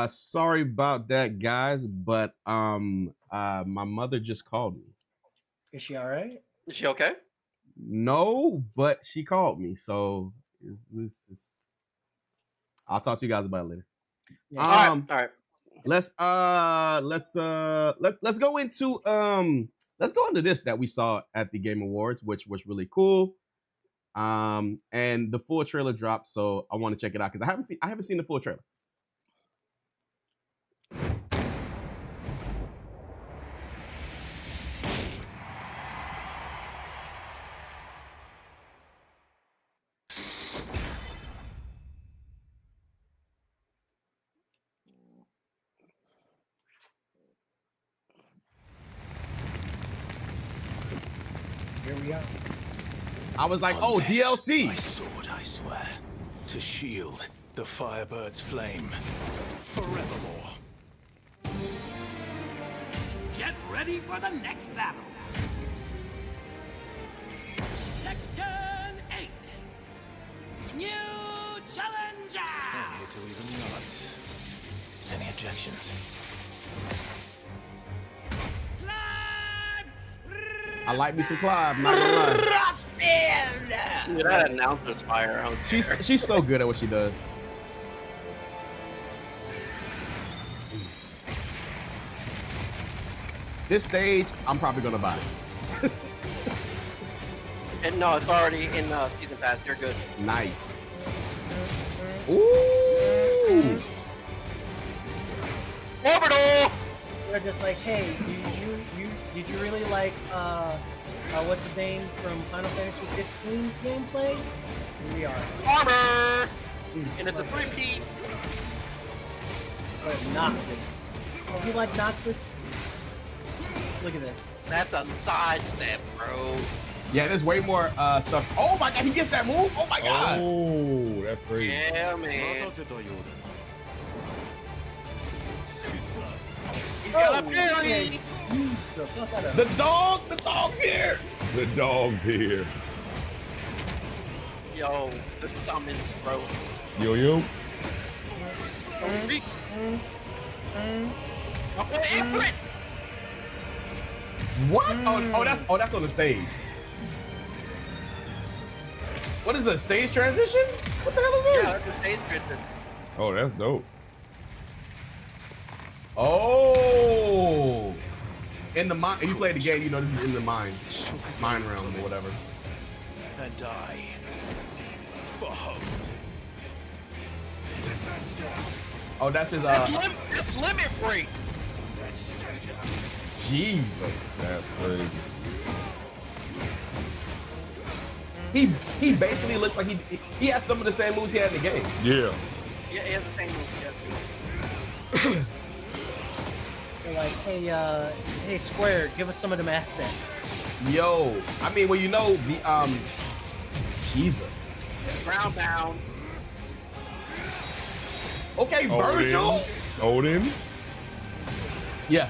Sorry about that, guys, but my mother just called me. Is she all right? Is she okay? No, but she called me, so I'll talk to you guys about it later. Yeah. All right. Let's go into let's go into this that we saw at the Game Awards, which was really cool. And the full trailer dropped, so I want to check it out because I haven't seen the full trailer. Here we are. I was like, oh, DLC. My sword, I swear, to shield the Firebird's flame forevermore. Get ready for the next battle. Section 8. New challenger. I'm here to leave in the odds. Any objections? I like me some Clive, not gonna lie. Dude, that announcer's fire. I don't care. She's so good at what she does. This stage, I'm probably gonna buy. And no, it's already in season pass. You're good. Nice. Ooh. Orbital. They're just like, hey, did you really like what's his name from Final Fantasy 15 gameplay? Here we are. Armor. And it's a 3-piece. Noctis. Oh, you like Noctis? Look at this. That's a sidestep, bro. Yeah, there's way more stuff. Oh my god, he gets that move? Oh my god. Oh, that's crazy. Yeah, man. He's got a parry. The dog's here. The dog's here. Yo, the summon, bro. Yo. What? Oh, that's on the stage. What is a stage transition? What the hell is this? Yeah, that's a stage transition. Oh, that's dope. Oh, in the mind. If you play the game, you know this is in the mind realm or whatever. And die for hope. Oh, that's his. That's limit break. Jesus, that's crazy. He basically looks like he has some of the same moves he had in the game. Yeah. Yeah, he has the same moves. Yeah. They're like, hey, Square, give us some of them assets. Yo, I mean, well, you know the Jesus. Ground bound. Okay, Virgil. Odin. Yeah.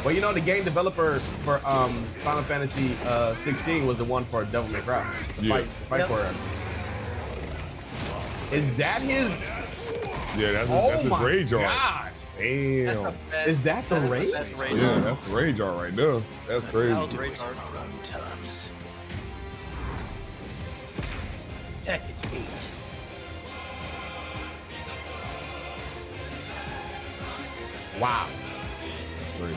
Well, you know the game developer for Final Fantasy 16 was the one for Devil May Cry. Fight choreography. Is that his? Yeah, that's his rage art. Gosh. Damn. Is that the rage? Yeah, that's the rage art right there. That's crazy. I'll do it on our own terms. Second 8. Wow. That's crazy.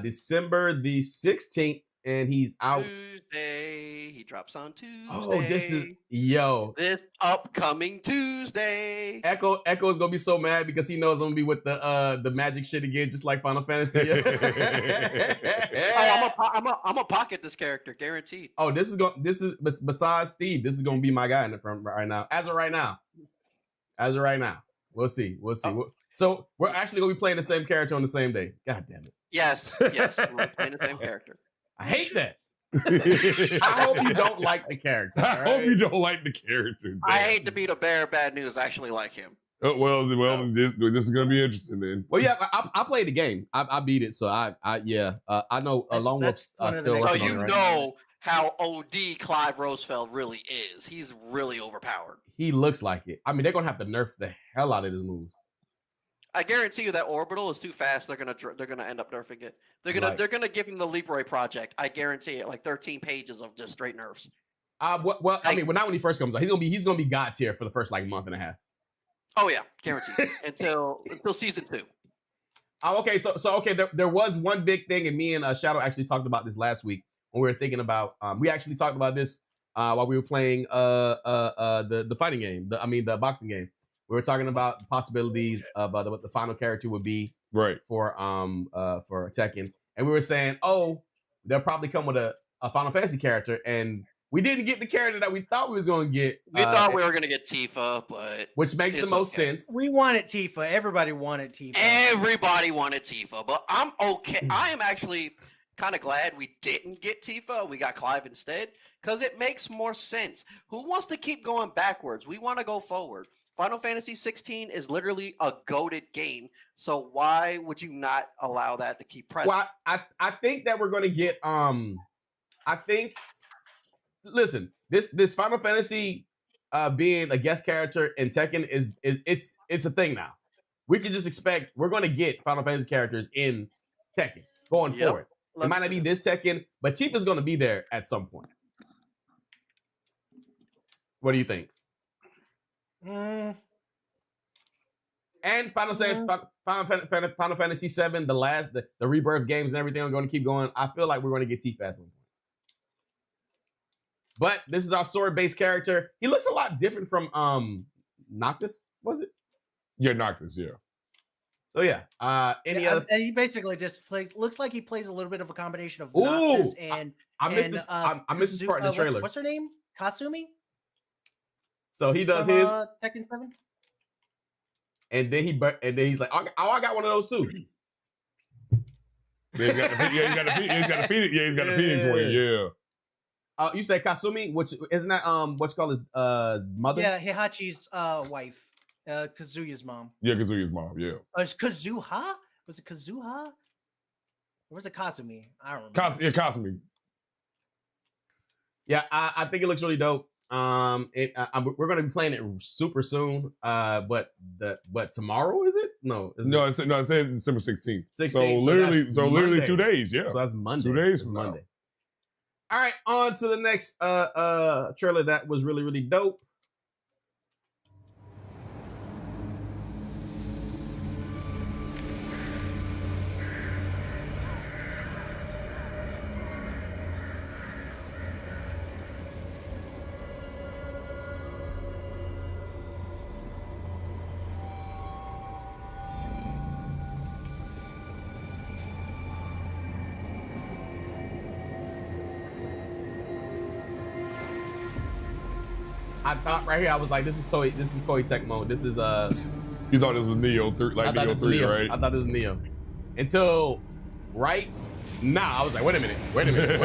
December the 16th, and he's out. Tuesday. He drops on Tuesday. Oh, this upcoming Tuesday. Echo's gonna be so mad because he knows I'm gonna be with the magic shit again, just like Final Fantasy. I'm a pocket this character, guaranteed. Oh, this is besides Steve, this is gonna be my guy in the front right now. As of right now, we'll see. So we're actually gonna be playing the same character on the same day. God damn it. Yes, we're playing the same character. I hate that. I hope you don't like the character. I hope you don't like the character. Damn. I hate to be the bearer of bad news. I actually like him. Well, this is gonna be interesting then. Well, yeah, I played the game. I beat it, so I know Lone Wolf's still So working you on it right know how OD Clive Rosefeld really is. He's really overpowered. He looks like it. I mean, they're gonna have to nerf the hell out of his moves. I guarantee you that Orbital is too fast. They're gonna end up nerfing it. They're gonna give him the Leroy project. I guarantee it. Like 13 pages of just straight nerfs. Well, I mean, not when he first comes out. He's gonna be god tier for the first like month and a half. Oh yeah, guaranteed. until season 2. Oh, okay. So okay. There was one big thing, and me and Shadow actually talked about this last week when we were thinking about. We actually talked about this while we were playing the fighting game. The boxing game. We were talking about possibilities of what the final character would be right for Tekken, and we were saying, oh, they'll probably come with a Final Fantasy character, and we didn't get the character that we thought we was going to get. We thought we were going to get Tifa, but which makes the most sense. We wanted Tifa. Everybody wanted Tifa. Everybody wanted Tifa, but I'm okay. I am actually kind of glad we didn't get Tifa. We got Clive instead because it makes more sense. Who wants to keep going backwards? We want to go forward. Final Fantasy 16 is literally a goated game, so why would you not allow that to keep present? Well, I think that we're going to get listen, this Final Fantasy being a guest character in Tekken is it's a thing now. We can just expect we're going to get Final Fantasy characters in Tekken going forward. It might not be this Tekken, but Tifa's going to be there at some point. What do you think? And Final Fantasy 7, the rebirth games and everything are going to keep going. I feel like we're going to get Tifa at some point. But this is our sword-based character. He looks a lot different from Noctis, was it? Yeah, Noctis, yeah. So yeah. Any other? And he basically just looks like he plays a little bit of a combination of Noctis and I missed this. I missed this part in the trailer. What's her name? Kasumi. So he does his Tekken 7. And then he's like, oh, I got one of those too. He's got the Phoenix. Yeah, he's got the Phoenix one. Yeah. You say Kasumi, which isn't that what you call his mother? Yeah, Heihachi's wife, Kazuya's mom. Yeah, Kazuya's mom. Yeah. Was Kazuha? Was it Kazuha? Or was it Kasumi? I don't remember. Kasumi. Yeah, I think it looks really dope. We're gonna be playing it super soon. But tomorrow is it? No, it said December 16th. So literally 2 days. Yeah. So that's Monday. 2 days from Monday. All right, on to the next trailer that was really, really dope. I thought right here, I was like, this is Koei Tech mode. This is You thought this was Neo 3, like Neo 3, right? I thought it was Neo. Until right now, I was like, wait a minute. Oh, wait a minute.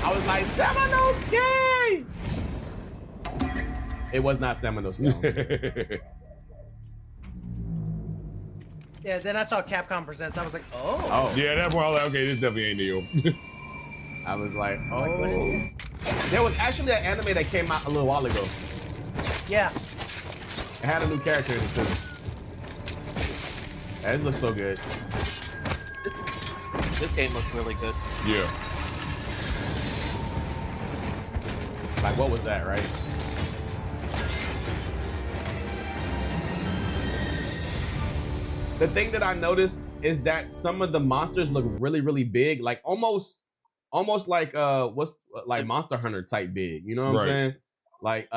I was like, Samanosuke! It was not Samanosuke. Yeah, then I saw Capcom Presents. I was like, oh. Yeah, that's why I was like, okay, this definitely ain't Neo. I was like, oh. What is this? There was actually an anime that came out a little while ago. Yeah. It had a new character in it too. This looks so good. This game looks really good. Yeah. Like, what was that, right? The thing that I noticed is that some of the monsters look really, really big, like almost like like Monster Hunter type big. You know what I'm saying? Like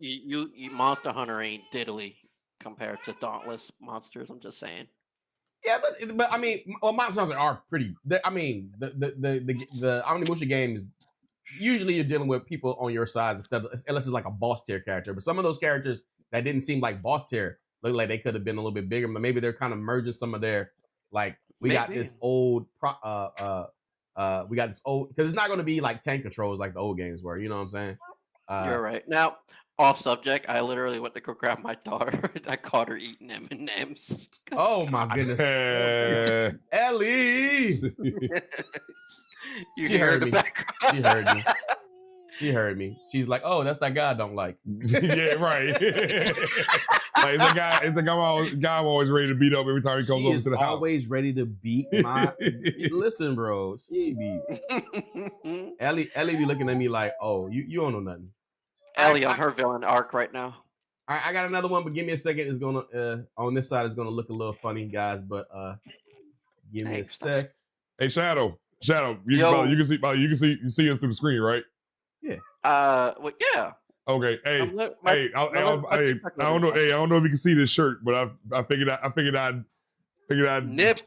you Monster Hunter ain't diddly compared to Dauntless monsters. I'm just saying. Yeah, but I mean, Monster Hunter are pretty. I mean, the Onimusha games usually you're dealing with people on your side unless it's like a boss tier character. But some of those characters that didn't seem like boss tier look like they could have been a little bit bigger. But maybe they're kind of merging some of their got this old we got this old because it's not going to be like tank controls like the old games were. You know what I'm saying? You're right. Now, off subject, I literally went to go grab my daughter. I caught her eating M&Ms. Oh my goodness, Ellie! She heard me. She heard me. She heard me. She's like, "Oh, that's that guy I don't like." Yeah, right. Like it's the guy I'm always ready to beat up every time he comes over to the house. Always ready to beat my. Listen, bro. She be Ellie be looking at me like, "Oh, you don't know nothing." Ellie on her villain arc right now. All right, I got another one, but give me a second. It's gonna on this side. It's gonna look a little funny, guys. But give me a sec. Hey, Shadow, you Yo. can see us through the screen, right? Yeah. Well, yeah. Okay. Hey, I don't know. Hey, I don't know if you can see this shirt, but I figured I'd Nipsey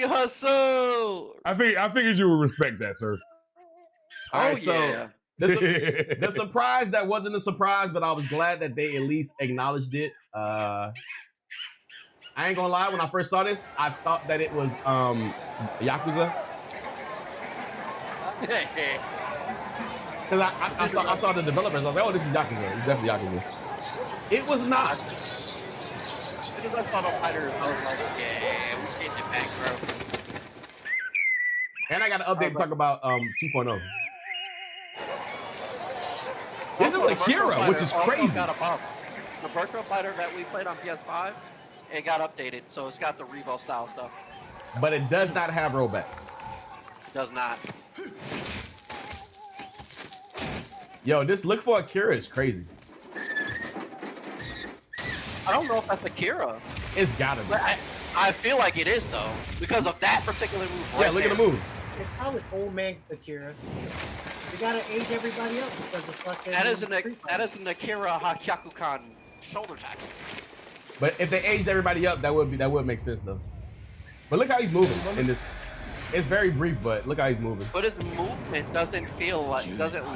Hussle. I figured you would respect that, sir. All right, so yeah. the surprise that wasn't a surprise, but I was glad that they at least acknowledged it. I ain't gonna lie, when I first saw this, I thought that it was Yakuza. Because I saw the developers, I was like, oh, this is Yakuza. It's definitely Yakuza. It was not. Because I saw the fighters, I was like, yeah, we're getting it back, bro. And I got an update to talk about 2.0. This is Akira, which is crazy. The virtual fighter that we played on PS5, it got updated, so it's got the Revo style stuff. But it does not have rollback. It does not. Yo, this look for Akira is crazy. I don't know if that's Akira. It's gotta be. I feel like it is though, because of that particular move. Yeah, look at the move. It's probably old man Akira. You gotta age everybody up because of fucking. That is an Akira Hyakukan shoulder tackle. But if they aged everybody up, that would make sense though. But look how he's moving in this. It's very brief, but look how he's moving. But his movement doesn't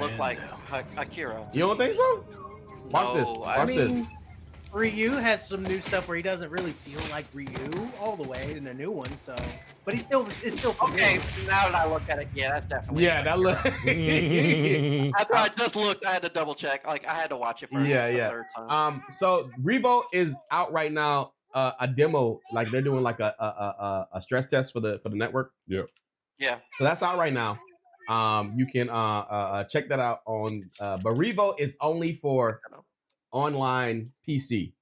look like Akira. You don't think so? Watch this. Watch this. Ryu has some new stuff where he doesn't really feel like Ryu all the way in the new one, so but it's still okay. Now that I look at it, yeah, that's definitely that look. After I just looked, I had to double check. Like I had to watch it first. The third time. So Revo is out right now. A demo, like they're doing like a stress test for the network. Yeah. Yeah. So that's out right now. You can check that out on. But Revo is only for online PC.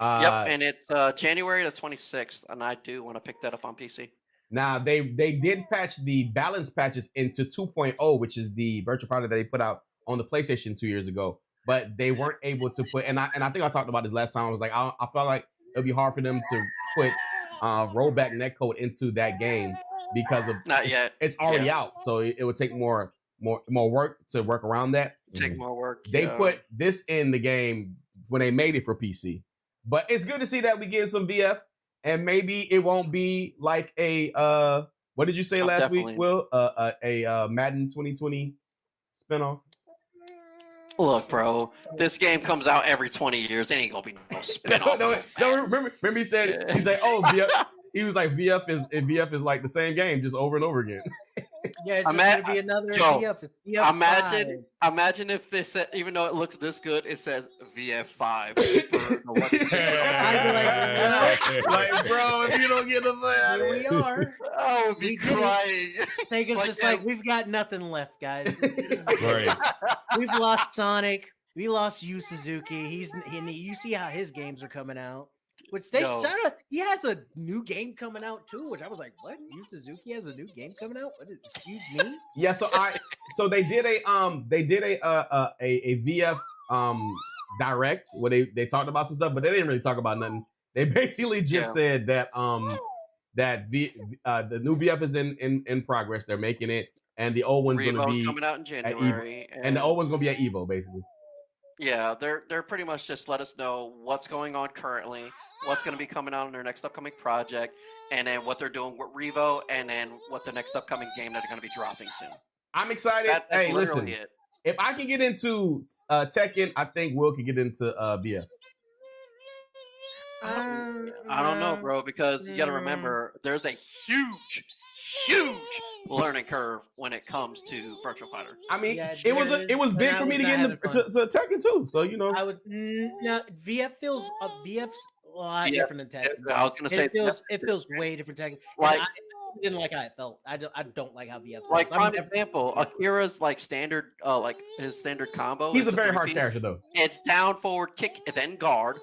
Yep, and it's January the 26th, and I do want to pick that up on PC. Now they did patch the balance patches into 2.0, which is the virtual fighter that they put out on the PlayStation 2 years ago. But they weren't able to put, and I think I talked about this last time. I was like, I felt like it'd be hard for them to put rollback netcode into that game because of it's already out, so it would take more work to work around that. Take more work. They put this in the game when they made it for PC, but it's good to see that we get some VF, and maybe it won't be like a what did you say last week, Will? A Madden 2020 spinoff. Look, bro, this game comes out every 20 years. It ain't gonna be no spinoff. no, remember he said, oh, VF. He was like, VF is like the same game, just over and over again. Yeah, it's gonna be another VF. It's VF Imagine if they said, even though it looks this good, it says VF5. Like, bro, if you don't get the here we are. I would be crying. Sega's like just like, we've got nothing left, guys. Right. We've lost Sonic. We lost Yu Suzuki. You see how his games are coming out. Which he has a new game coming out too, which I was like, what? Yu Suzuki has a new game coming out? Excuse me? Yeah, so they did a VF direct where they talked about some stuff, but they didn't really talk about nothing. They basically just said that the new VF is in progress. They're making it, and the old one's going to be coming out in January, and the old one's going to be at Evo, basically. Yeah, they're pretty much just let us know what's going on currently, what's going to be coming out in their next upcoming project, and then what they're doing with Revo, and then what the next upcoming game that they're going to be dropping soon. I'm excited. Hey, listen, if I can get into Tekken, I think Will can get into VF. I don't know, bro, because you got to remember, there's a huge learning curve when it comes to Virtual Fighter. I mean, it was big for me to get into Tekken too. So I would. VF feels VF's a lot different than Tekken. I was gonna say it feels way different Tekken. Like I didn't like how it felt. I don't like how VF feels. Like prime example, Akira's like standard, like his standard combo. He's a very hard character though. It's down, forward, kick, then guard,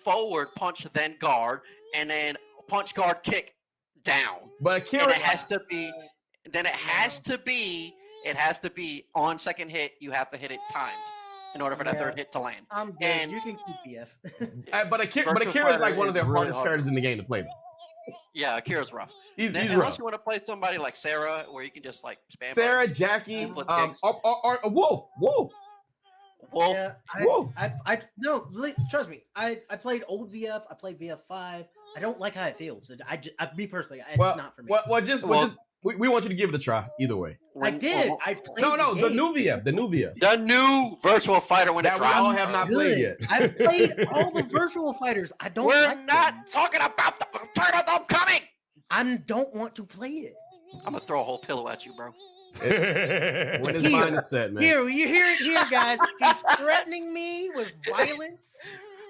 forward, punch, then guard, and then punch, guard, kick, down. But Akira, and it has to be. Then it has to be on second hit. You have to hit it timed, in order for that third hit to land. I'm good. And You can keep BF. But Akira is Fighter like one of the is really hardest hard. characters in the game to play. Though. Yeah, Akira's rough. He's Unless rough. you want to play somebody like Sarah, where you can just like spam Sarah, buttons Jackie, and flip or kicks. Wolf. Wolf. Yeah, no, trust me. I played old VF. I played VF5. I don't like how it feels. Me personally, it's not for me. We want you to give it a try. Either way. I did. I played the new VF. The new Virtual Fighter when it that we drops. all have not played yet. I played all the Virtual Fighters. I don't. We're like not them. talking about the turtle upcoming. I don't want to play it. I'm gonna throw a whole pillow at you, bro. When his mind is set, man. Here, you hear it here, guys. He's threatening me with violence.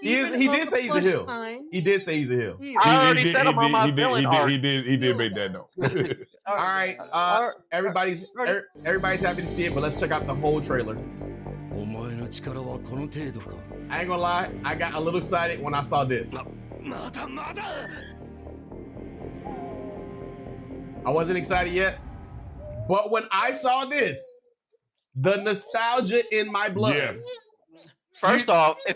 He did say he's a heel. He did say he's a heel. I already said him on my villain arc. He did make that note. All right, everybody's happy to see it, but let's check out the whole trailer. I ain't gonna lie, I got a little excited when I saw this. I wasn't excited yet, but when I saw this, the nostalgia in my blood. Yes. First off, the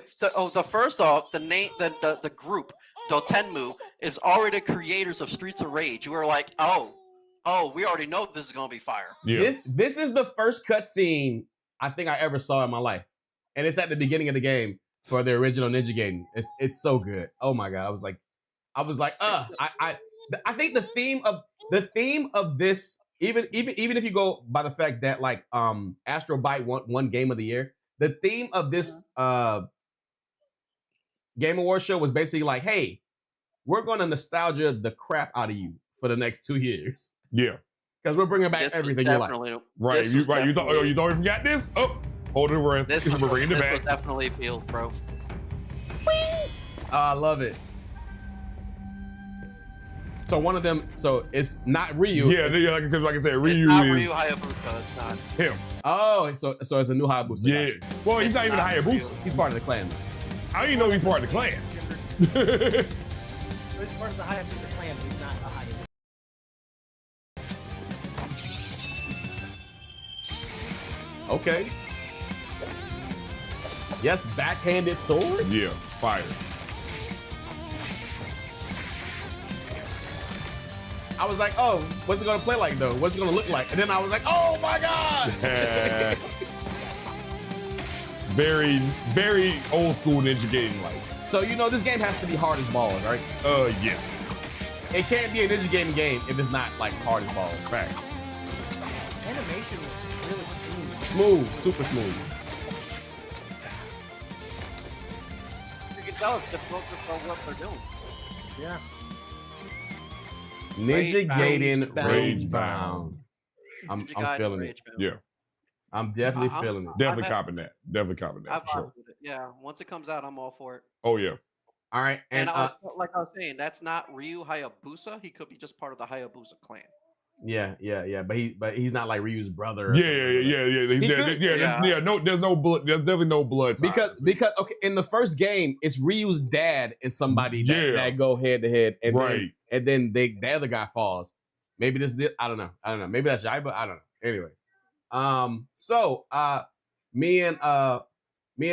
group Dotemu is already the creators of Streets of Rage. You were like, oh, we already know this is gonna be fire. Yeah. This is the first cutscene I think I ever saw in my life, and it's at the beginning of the game for the original Ninja Gaiden. It's so good. Oh my god, I was like, I think the theme of this, even if you go by the fact that like Astro Bite won Game of the Year, the theme of this Game Awards show was basically like, hey, we're going to nostalgia the crap out of you for the next 2 years. Yeah. Because we're bringing back everything you like. Right. You thought we forgot this? Oh, hold your breath. We're bringing it back. Definitely feels, bro. I love it. So one of them, so it's not Ryu. Yeah, because like I said, Ryu not is Ryu Hayabusa. It's not him. Oh, so it's a new Hayabusa. Yeah. Well, he's not even a Hayabusa. He's part of the clan. I didn't know he's part of the clan. He's part of the Hayabusa clan, but he's not a Hayabusa. Okay. Yes, backhanded sword? Yeah, fire. I was like, oh, what's it gonna play like though? What's it gonna look like? And then I was like, oh my god! Very, very old school Ninja Gaiden like. So you know this game has to be hard as balls, right? Yeah. It can't be a Ninja Gaiden game if it's not like hard as balls. Facts. Animation was really clean. Smooth, super smooth. You can tell it's difficult to know what they're doing. Yeah. Ninja Gaiden Rage Bound. I'm feeling it. Yeah. I'm definitely feeling it. Definitely copping that. Definitely copping that. I've For sure. with it. Yeah, once it comes out, I'm all for it. Oh yeah. All right, And like I was saying, that's not Ryu Hayabusa. He could be just part of the Hayabusa clan. Yeah. But he's not like Ryu's brother. Or Yeah. No, there's no blood. There's definitely no blood. Because okay, in the first game, it's Ryu's dad and somebody that go head to head, and then the other guy falls. Maybe this is I don't know. Maybe that's Jaiba. I don't know. Anyway, me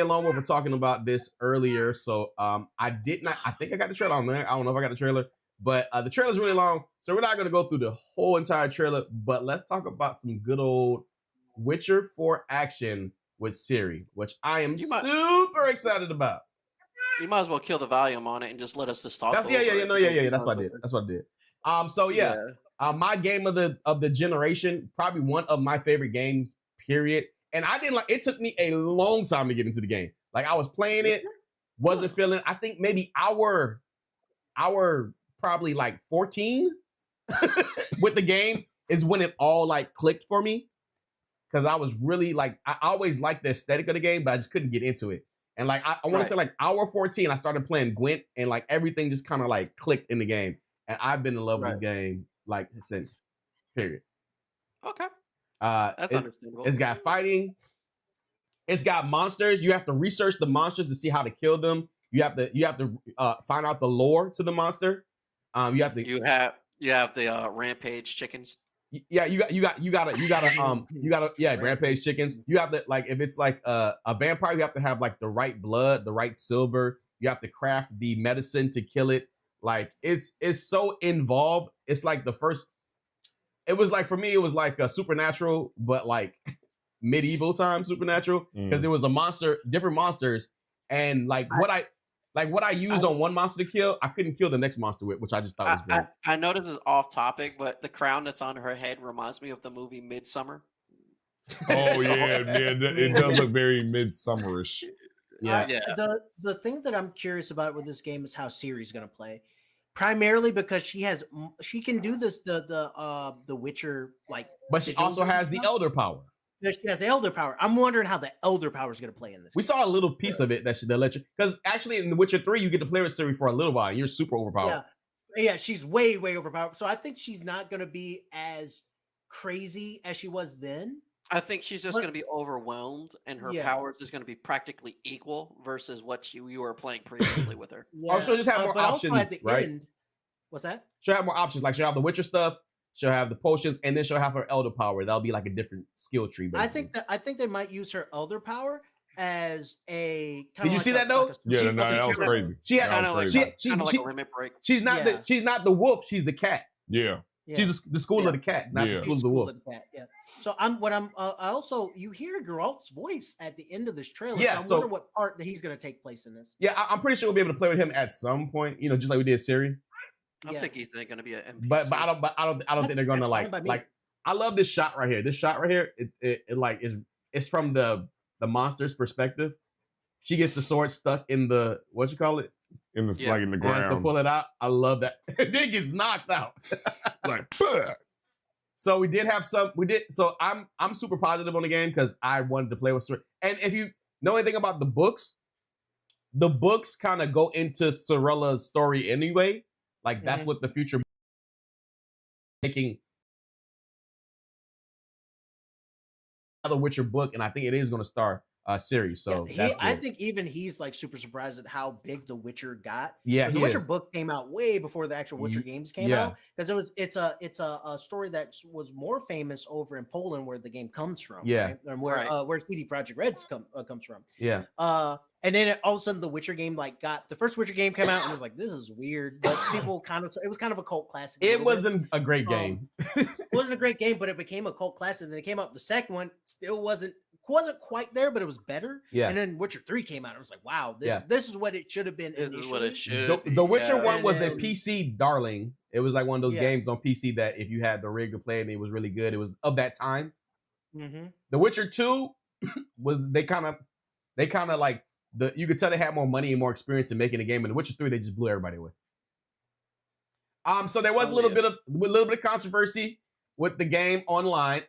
and Lone Wolf were talking about this earlier. So I think I got the trailer on there. I don't know if I got the trailer, but the trailer's really long, so we're not gonna go through the whole entire trailer. But let's talk about some good old Witcher 4 action with Ciri, which I am super excited about. You might as well kill the volume on it and just let us just talk. That's That's what I did. That's what I did. My game of the generation, probably one of my favorite games, period. And I didn't it took me a long time to get into the game. Like I was playing it, wasn't feeling, I think maybe hour probably like 14 with the game is when it all like clicked for me. Cause I was really like, I always liked the aesthetic of the game, but I just couldn't get into it. And like, I want to say like hour 14, I started playing Gwent and like everything just kind of like clicked in the game. And I've been in love with this game like since, period. Okay. That's understandable. It's got fighting. It's got monsters. You have to research the monsters to see how to kill them. You have to find out the lore to the monster. You have the rampage chickens. Yeah, you gotta Rampage chickens. You have to, like, if it's like a vampire, you have to have like the right blood, the right silver. You have to craft the medicine to kill it. Like it's so involved. It's like the first. It was like, for me, it was like a Supernatural, but like medieval time Supernatural, because it was a monster, different monsters, and like what I used on one monster to kill, I couldn't kill the next monster with, which I just thought was great. I know this is off topic, but the crown that's on her head reminds me of the movie Midsummer. Oh yeah, man, it does look very midsummerish. Yeah. The thing that I'm curious about with this game is how Ciri's going to play. Primarily because she can do this the Witcher, like, but she also has the Elder power. Yeah, she has the Elder power. I'm wondering how the Elder power is going to play in this. We saw a little piece of it that let you, because actually in The Witcher 3 you get to play with Ciri for a little while and you're super overpowered. Yeah, she's way overpowered. So I think she's not going to be as crazy as she was then. I think she's just going to be overwhelmed, and her powers is going to be practically equal versus what you were playing previously with her. Oh, she'll just have more options, right? End, what's that? She'll have more options. Like she'll have the Witcher stuff, she'll have the potions, and then she'll have her Elder power. That'll be like a different skill tree. Basically. I think they might use her Elder power as a. Did you see that though? Yeah, that was crazy. She had kind of like a limit break. She's not the wolf. She's the cat. Yeah. She's the school of the cat, not the school of the wolf. So I also, you hear Geralt's voice at the end of this trailer. Yeah, so I wonder what part that he's going to take place in this. Yeah, I'm pretty sure we'll be able to play with him at some point. You know, just like we did Ciri. I think he's going to be an NPC. But I don't think they're going to like. I love this shot right here. This shot right here, it's from the monster's perspective. She gets the sword stuck in the what you call it. Like in the ground. Has to pull it out. I love that. It then gets knocked out. Like, so we did have some. So I'm super positive on the game because I wanted to play with Ciri. And if you know anything about the books kind of go into Cirella's story anyway. Like that's what the future making another Witcher book, and I think it is going to star Ciri. So I think even he's like super surprised at how big The Witcher got. Yeah, the Witcher book came out way before the actual Witcher games came out, because it's a story that was more famous over in Poland where the game comes from. Yeah, right? And where CD Projekt Red comes from. Yeah. And then all of a sudden the Witcher game the first Witcher game came out and was like, this is weird, but people it was kind of a cult classic. It wasn't a great game. It wasn't a great game, but it became a cult classic. And then it came out, the second one still wasn't quite there, but it was better. Yeah. And then Witcher 3 came out. It was like, wow, this is what it should have been. This is what it should be. The Witcher 1 was a PC darling. It was like one of those games on PC that if you had the rig to play and it was really good, it was of that time. The Witcher 2 was they kind of like you could tell they had more money and more experience in making a game. And The Witcher 3, they just blew everybody away. So there was a little bit of controversy with the game online.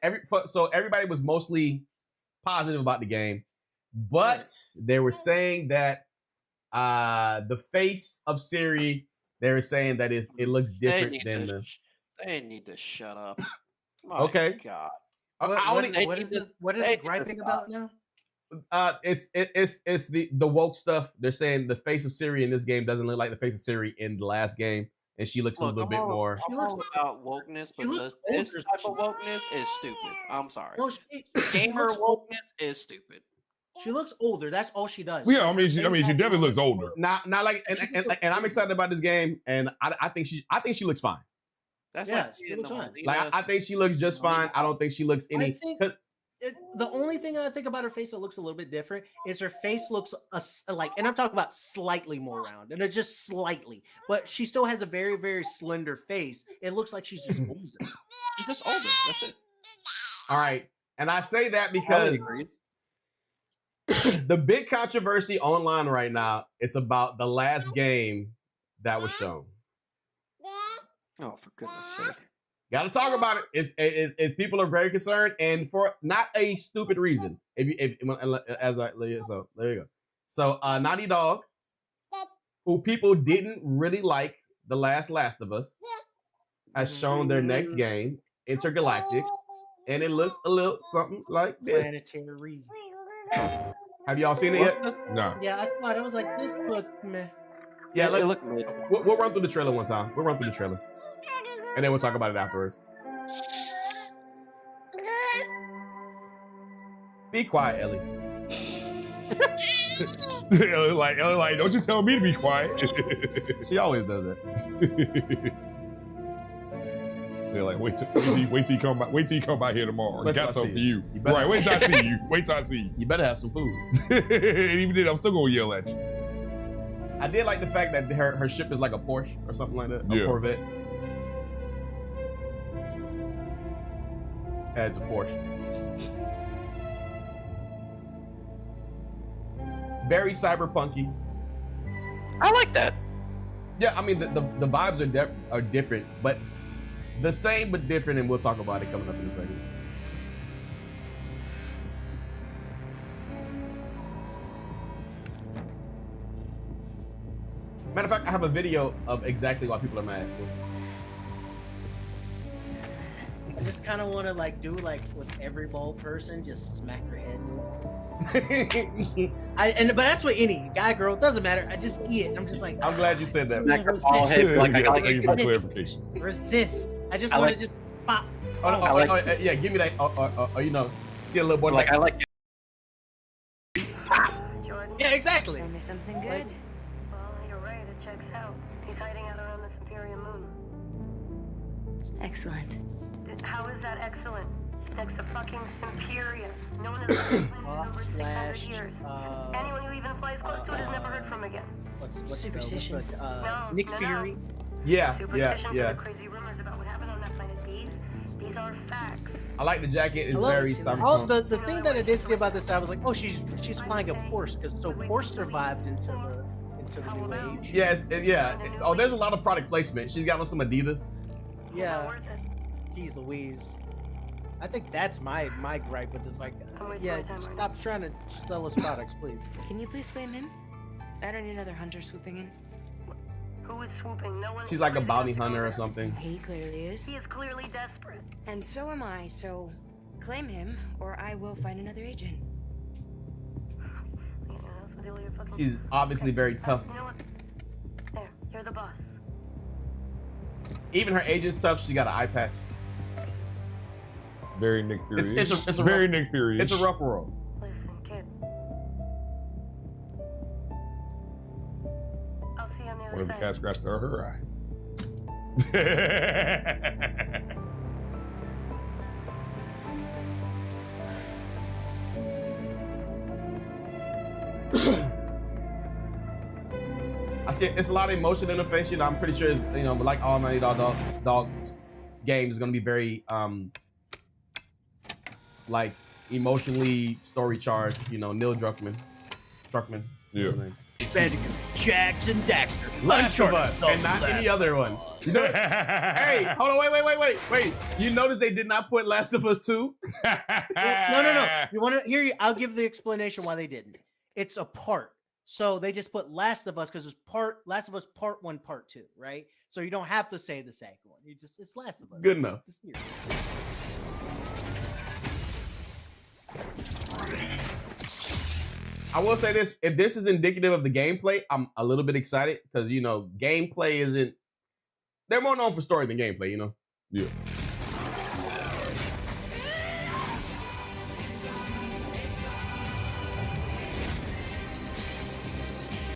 So everybody was mostly positive about the game, but they were saying that the face of Ciri, they were saying that it looks different than They need to shut up. Okay. God. What is it griping about now? It's the woke stuff. They're saying the face of Ciri in this game doesn't look like the face of Ciri in the last game, and she looks a little bit more. I'm all about wokeness, but this type of wokeness is stupid. I'm sorry. No, gamer wokeness is stupid. She looks older. That's all she does. Yeah, I mean, she definitely looks older. Not like, and I'm excited about this game, and I think she looks fine. That's she looks fine. Like I think she looks just fine. I don't think she looks any. The only thing I think about her face that looks a little bit different is her face looks like, and I'm talking about slightly more round, and it's just slightly, but she still has a very, very slender face. It looks like she's just older. She's just older. That's it. All right, and I say that because the big controversy online right now, it's about the last game that was shown. Oh, for goodness sake. Got to talk about it. It's people are very concerned, and for not a stupid reason. So there you go. So Naughty Dog, who people didn't really like the Last of Us, has shown their next game, Intergalactic, and it looks a little something like this. Planetary. Have y'all seen it yet? No. Yeah, I saw it. I was like, this looks meh. Yeah, we'll run through the trailer one time. We'll run through the trailer. And then we'll talk about it afterwards. Be quiet, Ellie. Ellie like, don't you tell me to be quiet. She always does that. They're like, wait till you come by here tomorrow. Wait till Got I something see for you. you. better- Right, wait till I see you. Wait till I see you. You better have some food. And even then, I'm still gonna yell at you. I did like the fact that her ship is like a Porsche or something like that. A Yeah. Corvette. Yeah, it's a Porsche. Very cyberpunky. I like that. Yeah, I mean the vibes are different, but the same but different, and we'll talk about it coming up in a second. Matter of fact, I have a video of exactly why people are mad. I just kind of want to like do like with every bald person, just smack her head. But that's what any guy, girl, doesn't matter. I just see it. I'm just like, I'm glad you said that. Smack her bald head like I Thank you for the clarification. resist. I just I want like- to just pop. Yeah, give me that. You know, see a little boy Like I like. Yeah, exactly. Tell me something good. Well, you're right, it checks out. He's hiding out around this Imperium moon. Excellent. How is that excellent? He's next to fucking Imperia. No one has ever been in over 600 years. Anyone who even flies close to it is never heard from again. What's Superstitions. Nick No. Fury. Yeah, Superstitions yeah. are the crazy rumors about what happened on that planet. These are facts. I like the jacket. It's I love very it. cyberpunk. The thing that I did see about this, I was like, oh, she's flying a Porsche, because so Porsche survived into the new age. Yes, yeah. Oh, there's a lot of product placement. She's got on some Adidas. Yeah. Jeez Louise. I think that's my gripe with this. Like, yeah, stop trying to sell us products, please. Can you please claim him? I don't need another hunter swooping in. Who is swooping? No one. She's like a bounty hunter or something. He clearly is. He is clearly desperate. And so am I, so claim him, or I will find another agent. She's obviously very tough. You know what? There, you're the boss. Even her agent's tough. She got an eye patch. Very Nick Fury. It's a very rough, Nick Fury. It's a rough world. Listen, kid. I'll see you on the What other if the side. cat scratched her eye? I see it's a lot of emotion in the face. You know, I'm pretty sure it's, you know, like all Naughty Dog's games is gonna be very like emotionally story charged. You know, Neil Druckmann. Yeah. Bandicoot, Jackson Daxter, Last of Us, Uncharted, and not Last any other one. You know, hey, hold on, wait. You notice they did not put Last of Us 2? No. You want to hear? I'll give the explanation why they didn't. It's a part. So they just put Last of Us because it's Last of Us Part 1, Part 2, right? So you don't have to say the second one. It's Last of Us. Good enough. It's here. I will say this: if this is indicative of the gameplay, I'm a little bit excited because you know gameplay isn't. They're more known for story than gameplay, you know. Yeah.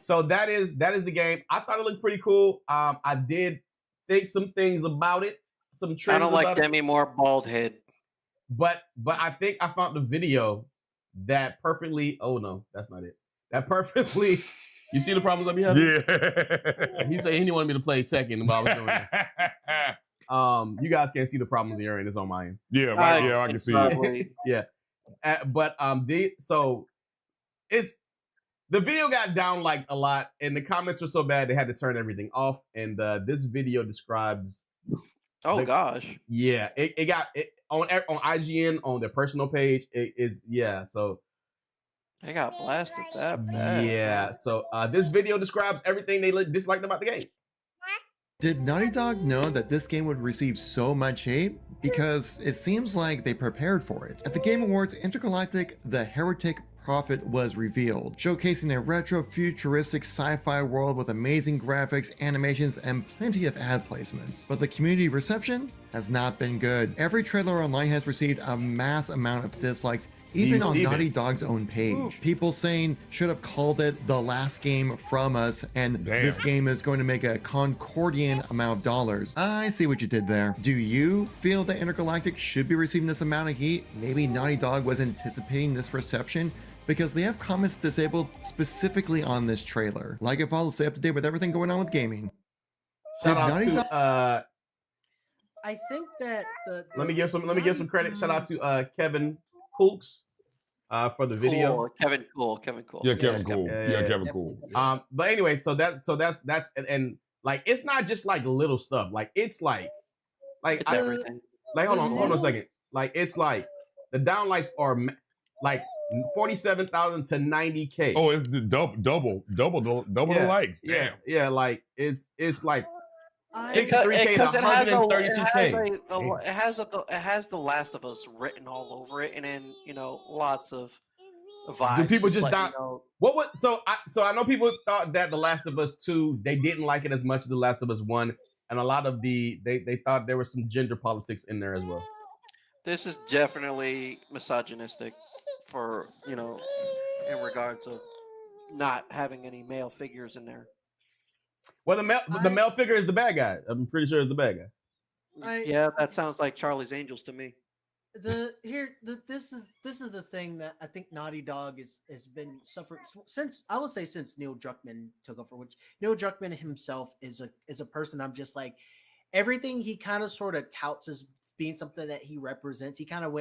So that is the game. I thought it looked pretty cool. I did think some things about it, some trends. I don't like about it. Demi Moore bald head. But I think I found the video that perfectly. Oh no, that's not it. That perfectly. You see the problems I be having? Yeah. He said he didn't want me to play Tekken while I was doing this. You guys can't see the problems in your end. It's on my end. Yeah, I can see it. Yeah. So it's the video got down like a lot, and the comments were so bad they had to turn everything off. And this video describes. Oh gosh. Yeah, it got it on IGN on their personal page. So They got blasted that bad. yeah. So this video describes everything they disliked about the game. Did Naughty Dog know that this game would receive so much hate? Because it seems like they prepared for it. At the Game Awards, Intergalactic: The Heretic Prophet was revealed, showcasing a retro futuristic sci-fi world with amazing graphics, animations, and plenty of ad placements. But the community reception has not been good. Every trailer online has received a mass amount of dislikes, Even on see Naughty this? Dog's own page, people saying should have called it the last game from us, and this game is going to make a Concordian amount of dollars. I see what you did there. Do you feel that Intergalactic should be receiving this amount of heat? Maybe Naughty Dog was anticipating this reception, because they have comments disabled specifically on this trailer. Like and follow, stay up to date with everything going on with gaming. Shout out Naughty Dog- to I think that let me give some credit. Shout out to Kevin Cooks for the video. Cool. Kevin Cool. Yeah, Kevin Cool. Yeah, Kevin Cool. But anyway, so that's and like it's not just like little stuff. Like it's It's everything. Like hold on a second. Like it's like the downlikes are like 47,000 to 90K. Oh, it's the double the likes. Damn. Yeah, like it's like Because 63K to 132K. It has The Last of Us written all over it, and then lots of vibes. Do people just like, not? What would so I know people thought that The Last of Us 2 they didn't like it as much as The Last of Us 1, and a lot of they thought there was some gender politics in there as well. This is definitely misogynistic for in regards of not having any male figures in there. Well, the male figure is the bad guy. I'm pretty sure it's the bad guy. Yeah, that sounds like Charlie's Angels to me. This is the thing that I think Naughty Dog has been suffering since Neil Druckmann took over. Which Neil Druckmann himself is a person I'm just like everything he kind of sort of touts as being something that he represents. He kind of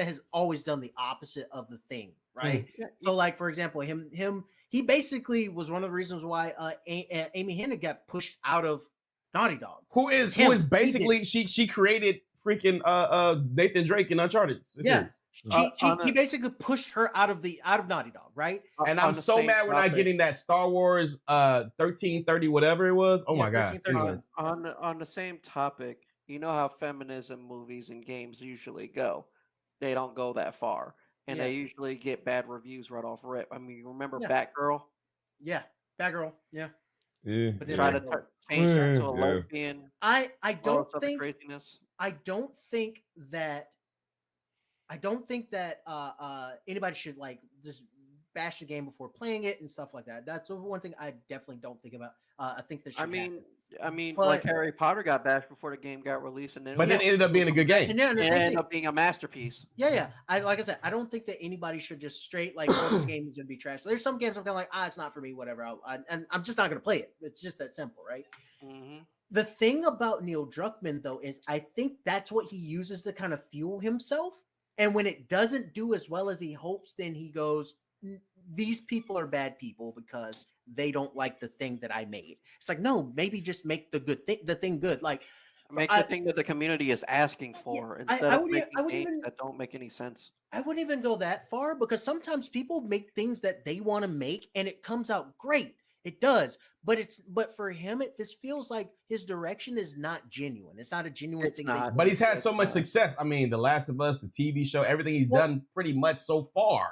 has always done the opposite of the thing, right? So like for example, he basically was one of the reasons why Amy Hennig got pushed out of Naughty Dog. Who is basically she created freaking Nathan Drake in Uncharted. Yeah. He basically pushed her out of Naughty Dog, right? And I'm so mad we're not getting that Star Wars 1330 whatever it was. Oh my god. On the same topic, you know how feminism movies and games usually go. They don't go that far. And they usually get bad reviews right off rip. I mean, you remember Batgirl? Yeah, Batgirl. Yeah. Yeah. But try to change her into a lesbian. I don't think craziness. I don't think that anybody should like just bash the game before playing it and stuff like that. That's the one thing I definitely don't think about. I think that should happen. But, like Harry Potter got bashed before the game got released, and then it ended up being a good game. And it ended up being a masterpiece. Yeah. Like I said, I don't think that anybody should just straight like this game is gonna be trash. There's some games I'm kind of like, it's not for me, whatever. And I'm just not gonna play it. It's just that simple, right? Mm-hmm. The thing about Neil Druckmann though is I think that's what he uses to kind of fuel himself. And when it doesn't do as well as he hopes, then he goes, "These people are bad people because they don't like the thing that I made." It's like, no, maybe just make the thing good. Like make the thing that the community is asking for instead of making games that don't make any sense. I wouldn't even go that far because sometimes people make things that they want to make and it comes out great. It does, but for him, it just feels like his direction is not genuine. It's not a genuine thing. But he's had so much success. I mean, The Last of Us, the TV show, everything he's done pretty much so far.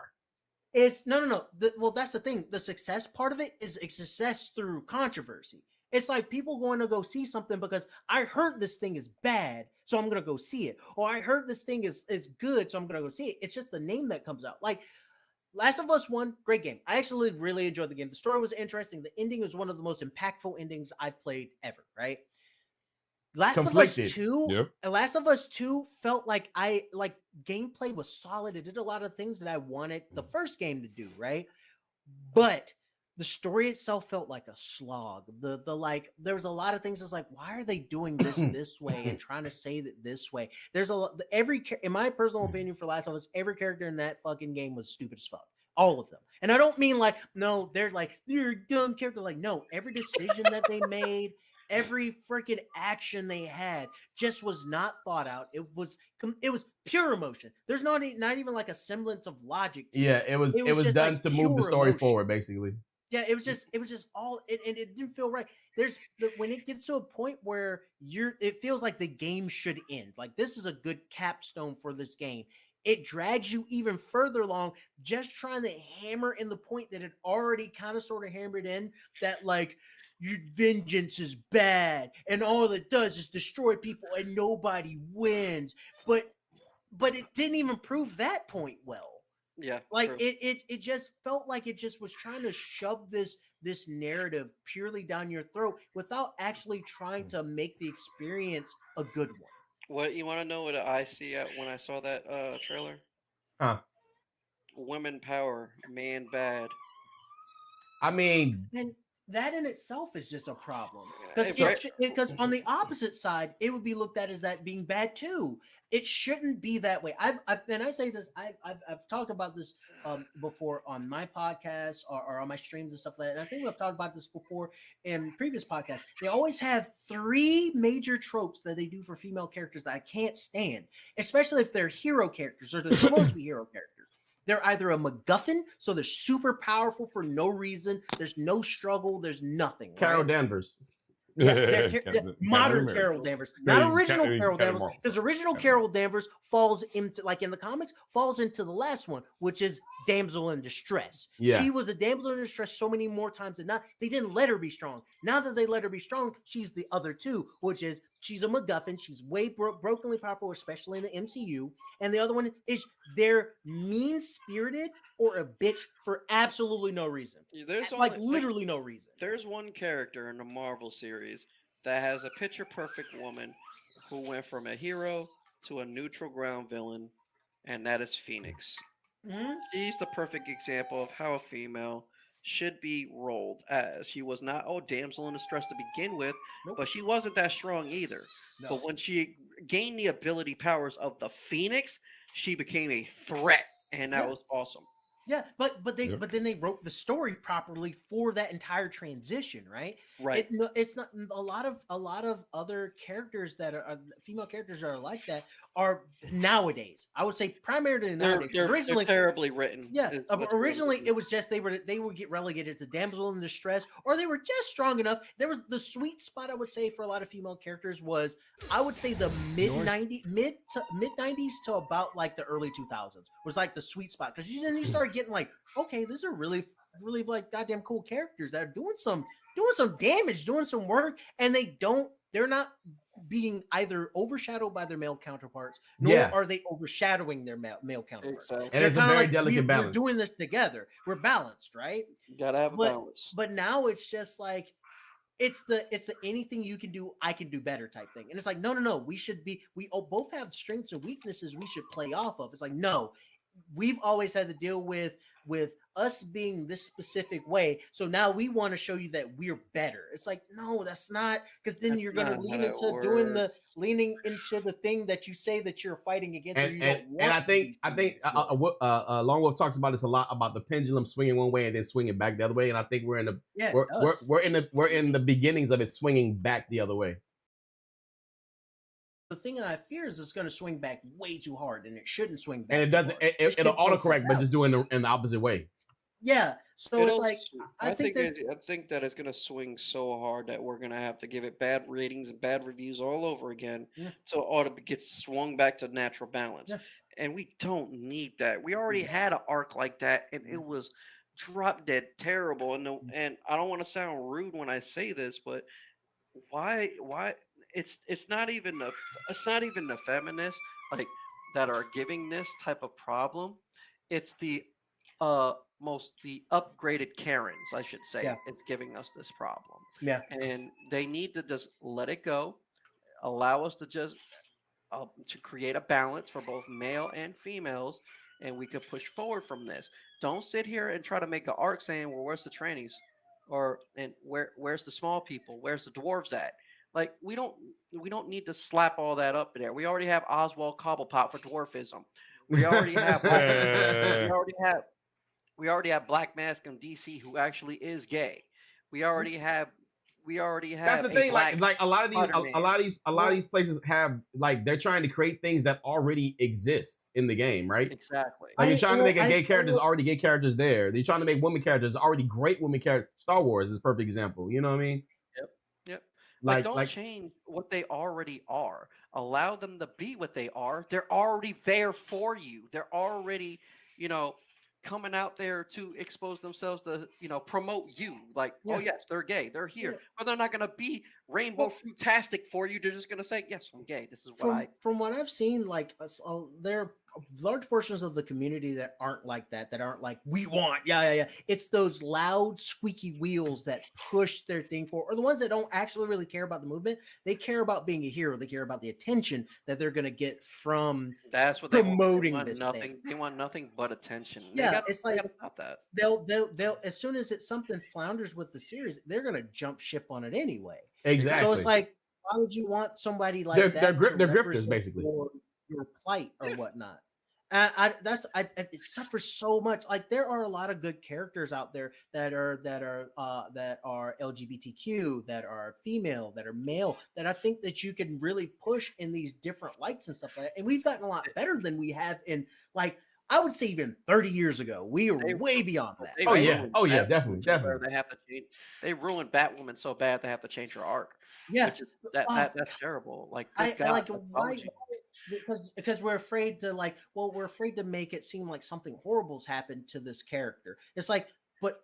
It's no. Well, that's the thing. The success part of it is a success through controversy. It's like people going to go see something because I heard this thing is bad, so I'm going to go see it. Or I heard this thing is good, so I'm going to go see it. It's just the name that comes out. Like Last of Us 1, great game. I actually really enjoyed the game. The story was interesting. The ending was one of the most impactful endings I've played ever, right? Last of Us 2 felt like gameplay was solid. It did a lot of things that I wanted the first game to do, right? But the story itself felt like a slog. There was a lot of things that's like, why are they doing this way and trying to say that this way? There's in my personal opinion for Last of Us, every character in that fucking game was stupid as fuck. All of them. And I don't mean like, no, you're a dumb character. Like, no, every decision that they made, every freaking action they had just was not thought out. It was pure emotion. There's not even like a semblance of logic to it. It was done like to move the story emotion. forward, basically. Yeah, it was just all, and it didn't feel right. When it gets to a point where it feels like the game should end. Like this is a good capstone for this game. It drags you even further along, just trying to hammer in the point that it already kind of sort of hammered in that like your vengeance is bad and all it does is destroy people and nobody wins. But but it didn't even prove that point well. Yeah, Like true. it just felt like it just was trying to shove this narrative purely down your throat without actually trying to make the experience a good one. What you want to know? What I see when I saw that trailer? Huh. Women power, man bad. I mean, And that in itself is just a problem Hey, because on the opposite side, it would be looked at as that being bad too. It shouldn't be that way. And I say this, I've talked about this before on my podcast or on my streams and stuff like that. And I think we've talked about this before in previous podcasts. They always have 3 major tropes that they do for female characters that I can't stand, especially if they're hero characters or they're supposed to be hero characters. They're either a MacGuffin, so they're super powerful for no reason. There's no struggle. There's nothing. Carol right? Danvers. Yeah, they're modern Carol Danvers, not original Carol Danvers, because original Carol Danvers falls into, like in the comics, falls into the last one, which is damsel in distress. Yeah. She was a damsel in distress so many more times than not. They didn't let her be strong. Now that they let her be strong, she's the other two, which is she's a MacGuffin. She's way brokenly powerful, especially in the MCU. And the other one is they're mean-spirited or a bitch for absolutely no reason. There's literally no reason. There's one character in the Marvel series that has a picture perfect woman who went from a hero to a neutral ground villain, and that is Phoenix. Mm-hmm. She's the perfect example of how a female should be rolled as. She was not damsel in distress to begin with, but she wasn't that strong either. No. But when she gained the ability powers of the Phoenix, she became a threat, and that was awesome. Yeah, but then they wrote the story properly for that entire transition, right? Right. It's not a lot of other characters that are female characters that are like that are nowadays. I would say primarily nowadays. They're Originally terribly written. Yeah, is what's originally really it was just they would get relegated to damsel in distress, or they were just strong enough. There was the sweet spot I would say for a lot of female characters was I would say the mid 90s to about like the early 2000s was like the sweet spot because then you started getting like, okay, these are really like goddamn cool characters that are doing some damage, doing some work, and they're not being either overshadowed by their male counterparts, nor are they overshadowing their male counterparts. Exactly. And it's a very delicate balance. We're doing this together. We're balanced, right? Gotta have a balance. But now it's just like it's the anything you can do, I can do better type thing. And it's like, no. We both have strengths and weaknesses we should play off of. It's like, no, we've always had to deal with us being this specific way. So now we want to show you that we're better. It's like, no, that's not, because then you're going to leaning into the thing that you say that you're fighting against. And I think Long Wolf talks about this a lot about the pendulum swinging one way and then swinging back the other way. And I think we're in the beginnings of it swinging back the other way. The thing that I fear is it's going to swing back way too hard, and it shouldn't swing back. And it doesn't. It'll autocorrect, but just doing in the opposite way. Yeah. So it's like I think that it's going to swing so hard that we're going to have to give it bad ratings and bad reviews all over again, so it ought to get swung back to natural balance. Yeah. And we don't need that. We already had an arc like that, and it was drop dead terrible. And I don't want to sound rude when I say this, but why? It's not even the feminists like that are giving this type of problem. It's the upgraded Karens, I should say, it's giving us this problem. Yeah. And they need to just let it go, allow us to just to create a balance for both male and females, and we could push forward from this. Don't sit here and try to make an arc saying, well, where's the trannies? Where's the small people? Where's the dwarves at? Like we don't need to slap all that up there. We already have Oswald Cobblepot for dwarfism. We already have we already have Black Mask in DC who actually is gay. We already have. That's the thing. Like a lot of these places have like they're trying to create things that already exist in the game, right? Exactly. Like you're trying to make a gay character. There's already gay characters there. You're trying to make women characters. There's already great women characters. Star Wars is a perfect example. You know what I mean? Yep. Like don't change what they already are. Allow them to be what they are. They're already there for you. They're already, coming out there to expose themselves to, promote you. Like, oh yes, they're gay, they're here, but they're not gonna be rainbow fruitastic for you. They're just gonna say, yes, I'm gay. This is what From what I've seen, like there are large portions of the community that aren't like that. That aren't like we want. Yeah. It's those loud, squeaky wheels that push their thing forward, or the ones that don't actually really care about the movement. They care about being a hero. They care about the attention that they're gonna get from That's what promoting they want. this Nothing. thing. They want nothing but attention. Yeah, it's like gotta stop that. They'll as soon as something flounders with the series, they're gonna jump ship on it anyway. Exactly. So it's like, why would you want somebody like they're that? they're to grifters represent basically. Your plight or whatnot. It suffers so much. Like there are a lot of good characters out there that are LGBTQ, that are female, that are male, that I think that you can really push in these different lights and stuff like that. And we've gotten a lot better than we have in, like, I would say even 30 years ago. We are way beyond that. Oh yeah, definitely. They have to change. They ruined Batwoman so bad they have to change her arc. Yeah, which is, that's terrible. Like, good God, like why? Because we're afraid to we're afraid to make it seem like something horrible's happened to this character. It's like, but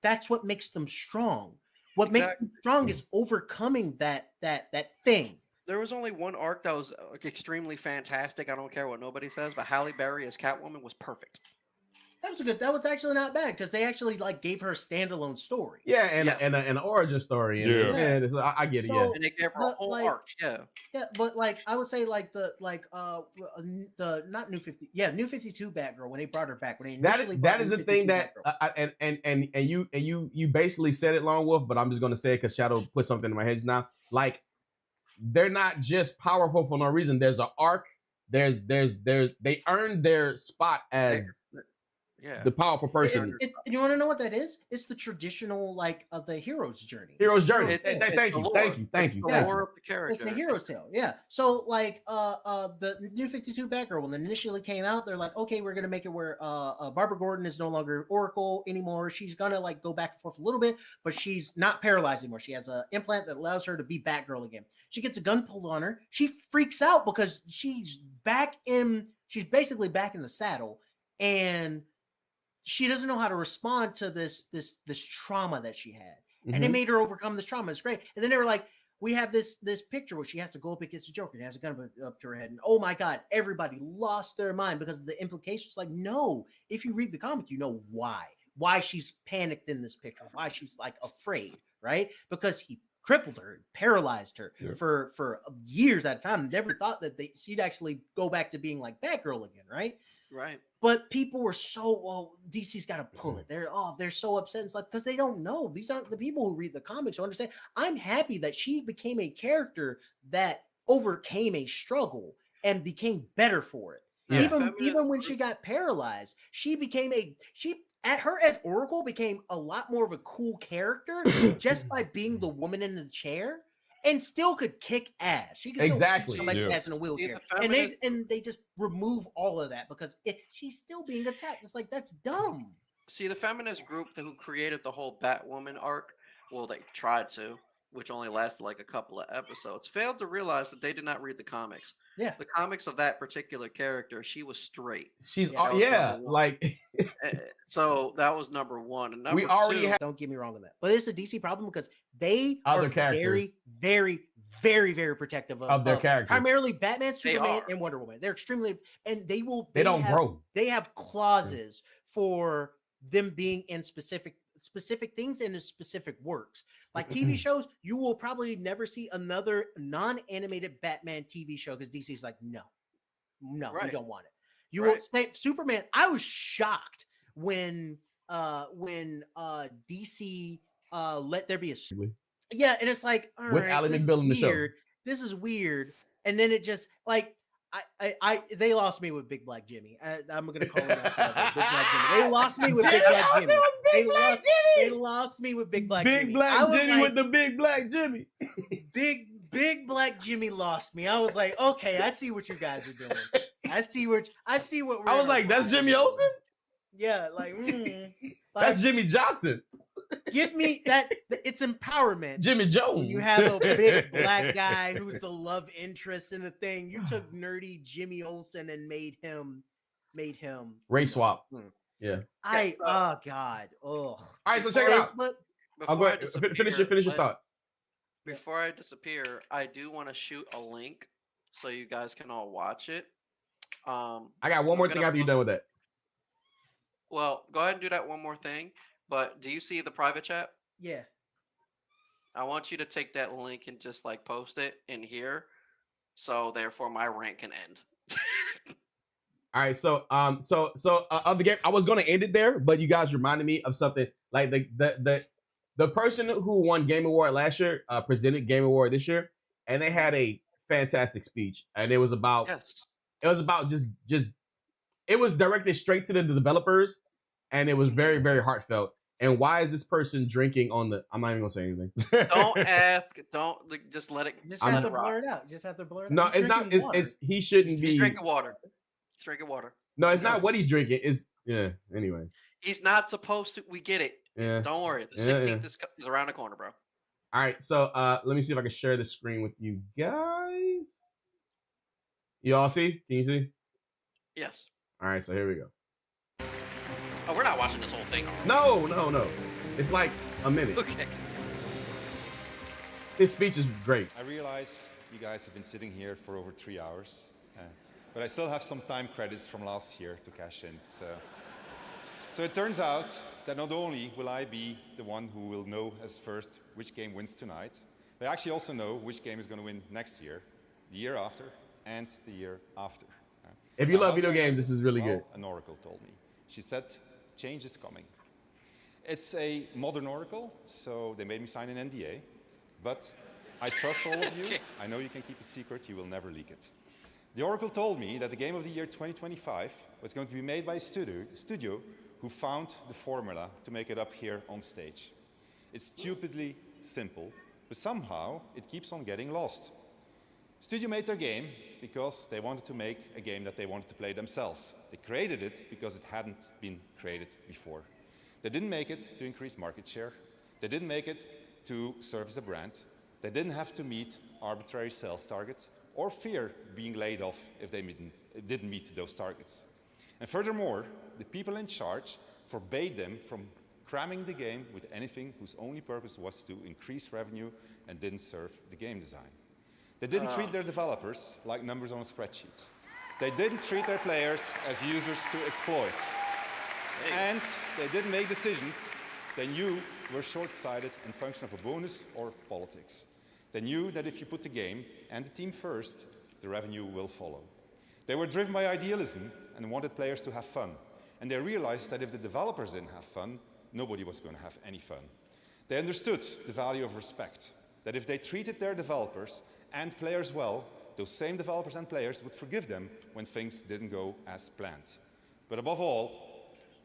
that's what makes them strong. What makes them strong is overcoming that thing. There was only one arc that was extremely fantastic. I don't care what nobody says, but Halle Berry as Catwoman was perfect. That was actually not bad because they actually gave her a standalone story. Yeah, and an origin story. And I get it. So, Yeah, and they gave her a whole arc. Yeah, but I would say the not New 50, New 52 Batgirl when they brought her back when they that is the thing that and you basically said it, Lone Wolf, but I'm just gonna say it because Shadow put something in my head now. Like, they're not just powerful for no reason. There's an arc. There's they earned their spot as the powerful person. You want to know what that is? It's the traditional of the hero's journey. Hero's journey. Thank you. It's the lore of the character. It's the hero's tale. Yeah. So the New 52 Batgirl, when it initially came out, they're like, okay, we're gonna make it where Barbara Gordon is no longer Oracle anymore. She's gonna go back and forth a little bit, but she's not paralyzed anymore. She has an implant that allows her to be Batgirl again. She gets a gun pulled on her. She freaks out because she's basically back in the saddle, and she doesn't know how to respond to this trauma that she had. And they made her overcome this trauma. It's great. And then they were like, we have this picture where she has to go up against the Joker and has a gun up to her head. And oh my God, everybody lost their mind because of the implications. Like, no, if you read the comic, you know why she's panicked in this picture, why she's afraid, right? Because he crippled her, paralyzed her for years at a time. Never thought that she'd actually go back to being like Batgirl again, right? Right. But people were DC's got to pull it. They're so upset. It's because they don't know. These aren't the people who read the comics who understand. I'm happy that she became a character that overcame a struggle and became better for it. Yeah. Even when she got paralyzed, she as Oracle became a lot more of a cool character just by being the woman in the chair. And still could kick ass. She could still kick somebody's ass in a wheelchair. And they just remove all of that because she's still being attacked. It's that's dumb. See, the feminist group who created the whole Batwoman arc, well, they tried to, which only lasted a couple of episodes, failed to realize that they did not read the comics. Yeah. The comics of that particular character, she was straight. She's so that was number one. And we already have. Don't get me wrong on that, but it's a DC problem because they are very, very, very, very protective of their characters. Primarily Batman, Superman, and Wonder Woman. They're extremely, and they don't grow. They have clauses for them being in specific things and in specific works. Like TV shows, you will probably never see another non-animated Batman TV show because DC's like, no, we don't want it. You will say Superman. I was shocked when DC let there be a and it's like, all with right, Ally McBeal in the show. This is weird, and then it just they lost me with Big Black Jimmy. I'm gonna call him that forever. Big Black Jimmy. They lost me with Big Black Jimmy. They lost me with Big Black Jimmy. Big Black Jimmy with the Big Black Jimmy. Big Black Jimmy lost me. I was like, okay, I see what you guys are doing. I see what I was like, that's Jimmy Olsen? Yeah, that's Jimmy Johnson. Give me that. It's empowerment. Jimmy Jones. You have a big black guy who's the love interest in the thing. You took nerdy Jimmy Olsen and made him race swap. Yeah. Oh God. Oh. All right, so check it out. I'll go ahead. Finish your thought. Before I disappear, I do want to shoot a link so you guys can all watch it. I got one more thing after you're done with that. Well, go ahead and do that one more thing. But do you see the private chat? Yeah. I want you to take that link and just like post it in here, so therefore my rant can end. All right, so of the game, I was gonna end it there, but you guys reminded me of something. Like the person who won Game Award last year presented Game Award this year, and they had a fantastic speech, and it was about just it was directed straight to the developers, and it was very, very heartfelt. And why is this person drinking on the? I'm not even gonna say anything. Don't ask. Don't just let it. Just have to blur it out. Just have to blur it out. No, it's not. It's he shouldn't be. He's drinking water. He's drinking water. No, it's not what he's drinking. It's Anyway. He's not supposed to. We get it. Yeah. Don't worry. The 16th is around the corner, bro. All right. So let me see if I can share the screen with you guys. You all see? Can you see? Yes. All right. So here we go. Oh, we're not watching this whole thing. No. It's like a minute. Okay. His speech is great. I realize you guys have been sitting here for over 3 hours, but I still have some time credits from last year to cash in. So it turns out that not only will I be the one who will know as first which game wins tonight, but I actually also know which game is going to win next year, the year after, and the year after. If you love video games, this is really good. An oracle told me. She said, change is coming. It's a modern oracle, so they made me sign an NDA, but I trust all of you. I know you can keep a secret. You will never leak it. The oracle told me that the game of the year 2025 was going to be made by a studio who found the formula to make it up here on stage. It's stupidly simple, but somehow it keeps on getting lost. Studio made their game because they wanted to make a game that they wanted to play themselves. They created it because it hadn't been created before. They didn't make it to increase market share. They didn't make it to serve as a brand. They didn't have to meet arbitrary sales targets or fear being laid off if they didn't meet those targets. And furthermore, the people in charge forbade them from cramming the game with anything whose only purpose was to increase revenue and didn't serve the game design. They didn't treat their developers like numbers on a spreadsheet. They didn't treat their players as users to exploit. And they didn't make decisions they knew were short-sighted in function of a bonus or politics. They knew that if you put the game and the team first, the revenue will follow. They were driven by idealism and wanted players to have fun. And they realized that if the developers didn't have fun, nobody was going to have any fun. They understood the value of respect, that if they treated their developers and players well, those same developers and players would forgive them when things didn't go as planned. But above all,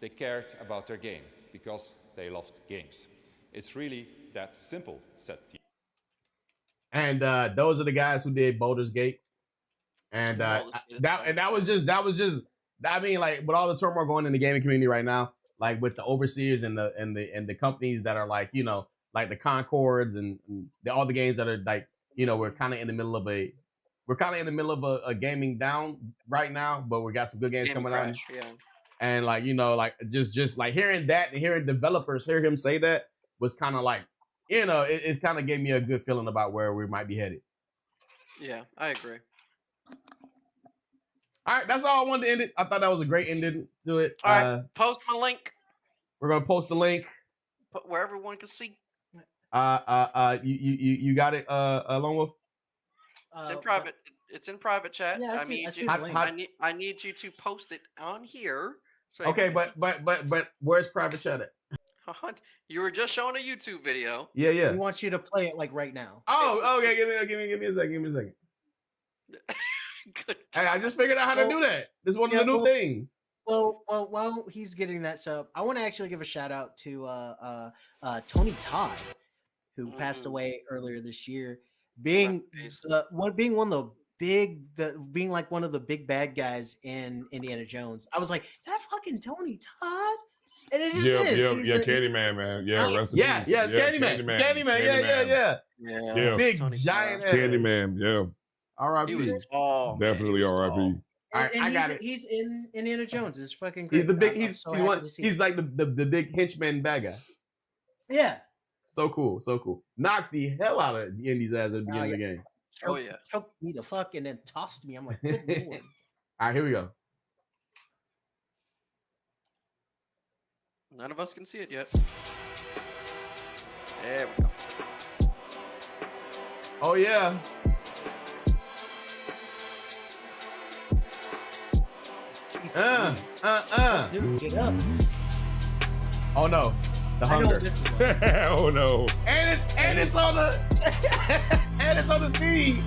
they cared about their game because they loved games. It's really that simple, said the. And those are the guys who did Baldur's Gate. And that was just I mean, like with all the turmoil going in the gaming community right now, like with the overseers and the companies that are like, you know, like the Concords and all the games that are like, you know, we're kind of in the middle of a gaming down right now, but we got some good games coming out. Yeah. And like, you know, like just like hearing that and hearing developers hear him say that was kind of like, you know, it kind of gave me a good feeling about where we might be headed. Yeah, I agree. All right, that's all I wanted to end it. I thought that was a great ending to it. All right, post my link. We're gonna post the link. Put where everyone can see. You got it, Lone Wolf? It's in private. It's in private chat. Yeah, I need you to post it on here. So okay, but where's private chat at? You were just showing a YouTube video. Yeah. We want you to play it like right now. Oh, okay. Give me a second. Hey, I just figured out how to do that. This is one of the new things. Well, while he's getting that set up, I want to actually give a shout out to Tony Todd, who passed away earlier this year, being one of the big bad guys in Indiana Jones. I was like, is that fucking Tony Todd? And it just is. Yeah, Candyman, man. Yeah, rest in peace. It's Candyman. Candyman. Yeah. Big giant Candyman. Yeah. R.I.P. He was tall. Definitely R.I.P. All right, I got it. He's in Indiana Jones. It's fucking great. He's the big. I'm He's so he's happy one. to see He's it. like the big henchman bad guy. Yeah. So cool, so cool. Knocked the hell out of the Indy's ass at the beginning of the game. Choked me the fuck and then tossed me. I'm like, good lord. All right, here we go. None of us can see it yet. There we go. Oh yeah. Dude, get up. Oh no, the I know hunger. this is Oh no. And it's on the and it's on the speed.